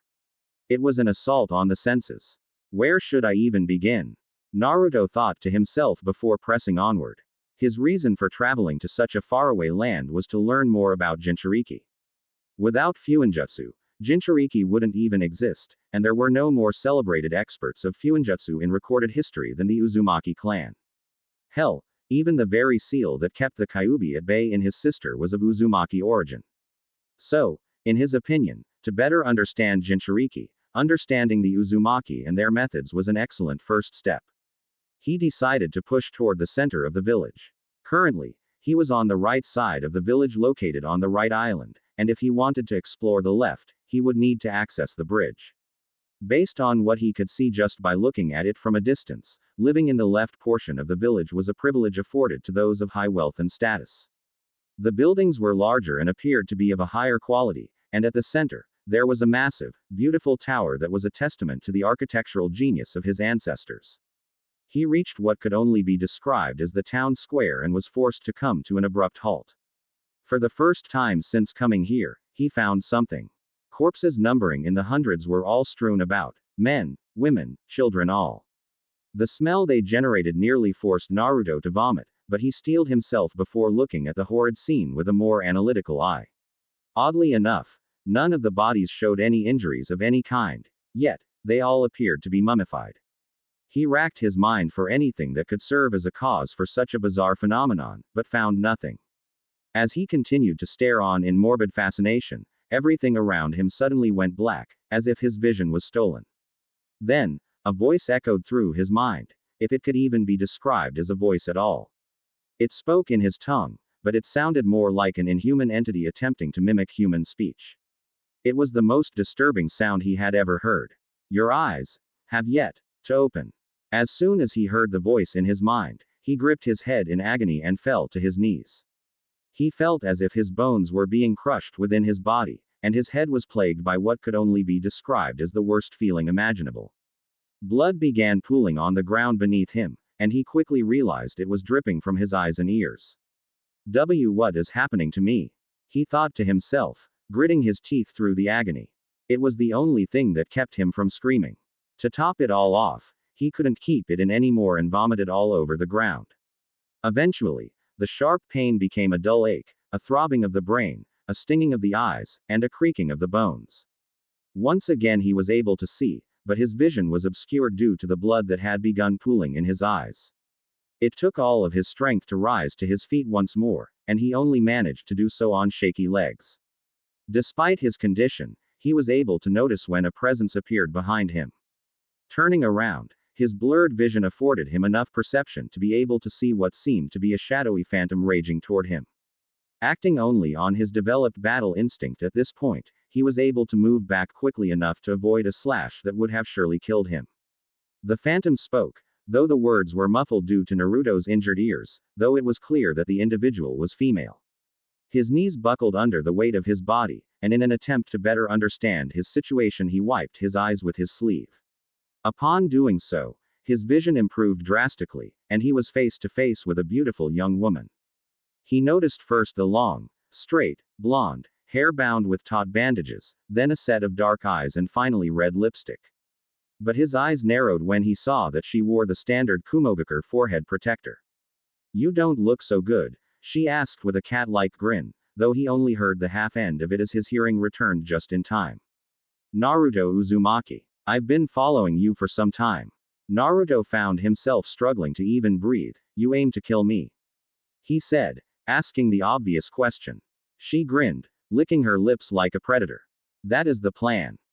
It was an assault on the senses. Where should I even begin? Naruto thought to himself before pressing onward. His reason for traveling to such a faraway land was to learn more about Jinchuriki. Without Fuinjutsu, Jinchuriki wouldn't even exist, and there were no more celebrated experts of Fuinjutsu in recorded history than the Uzumaki clan. Hell, even the very seal that kept the Kyuubi at bay in his sister was of Uzumaki origin. So, in his opinion, to better understand Jinchuriki, understanding the Uzumaki and their methods was an excellent first step. He decided to push toward the center of the village. Currently, he was on the right side of the village located on the right island, and if he wanted to explore the left, he would need to access the bridge. Based on what he could see just by looking at it from a distance, living in the left portion of the village was a privilege afforded to those of high wealth and status. The buildings were larger and appeared to be of a higher quality, and at the center, there was a massive, beautiful tower that was a testament to the architectural genius of his ancestors. He reached what could only be described as the town square and was forced to come to an abrupt halt. For the first time since coming here, he found something. Corpses numbering in the hundreds were all strewn about, men, women, children all. The smell they generated nearly forced Naruto to vomit, but he steeled himself before looking at the horrid scene with a more analytical eye. Oddly enough, none of the bodies showed any injuries of any kind, yet, they all appeared to be mummified. He racked his mind for anything that could serve as a cause for such a bizarre phenomenon, but found nothing. As he continued to stare on in morbid fascination, everything around him suddenly went black, as if his vision was stolen. Then, a voice echoed through his mind, if it could even be described as a voice at all. It spoke in his tongue, but it sounded more like an inhuman entity attempting to mimic human speech. It was the most disturbing sound he had ever heard. Your eyes have yet to open. As soon as he heard the voice in his mind, he gripped his head in agony and fell to his knees. He felt as if his bones were being crushed within his body, and his head was plagued by what could only be described as the worst feeling imaginable. Blood began pooling on the ground beneath him, and he quickly realized it was dripping from his eyes and ears. What is happening to me? He thought to himself, gritting his teeth through the agony. It was the only thing that kept him from screaming. To top it all off, he couldn't keep it in anymore and vomited all over the ground. Eventually, the sharp pain became a dull ache, a throbbing of the brain, a stinging of the eyes, and a creaking of the bones. Once again he was able to see, but his vision was obscured due to the blood that had begun pooling in his eyes. It took all of his strength to rise to his feet once more, and he only managed to do so on shaky legs. Despite his condition, he was able to notice when a presence appeared behind him. Turning around, his blurred vision afforded him enough perception to be able to see what seemed to be a shadowy phantom raging toward him. Acting only on his developed battle instinct at this point, he was able to move back quickly enough to avoid a slash that would have surely killed him. The phantom spoke, though the words were muffled due to Naruto's injured ears, though it was clear that the individual was female. His knees buckled under the weight of his body, and in an attempt to better understand his situation he wiped his eyes with his sleeve. Upon doing so, his vision improved drastically, and he was face to face with a beautiful young woman. He noticed first the long, straight, blonde, hair bound with taut bandages, then a set of dark eyes and finally red lipstick. But his eyes narrowed when he saw that she wore the standard Kumogakure forehead protector. You don't look so good, she asked with a cat-like grin, though he only heard the half end of it as his hearing returned just in time. Naruto Uzumaki. I've been following you for some time. Naruto found himself struggling to even breathe. You aim to kill me? He said, asking the obvious question. She grinned, licking her lips like a predator. That is the plan.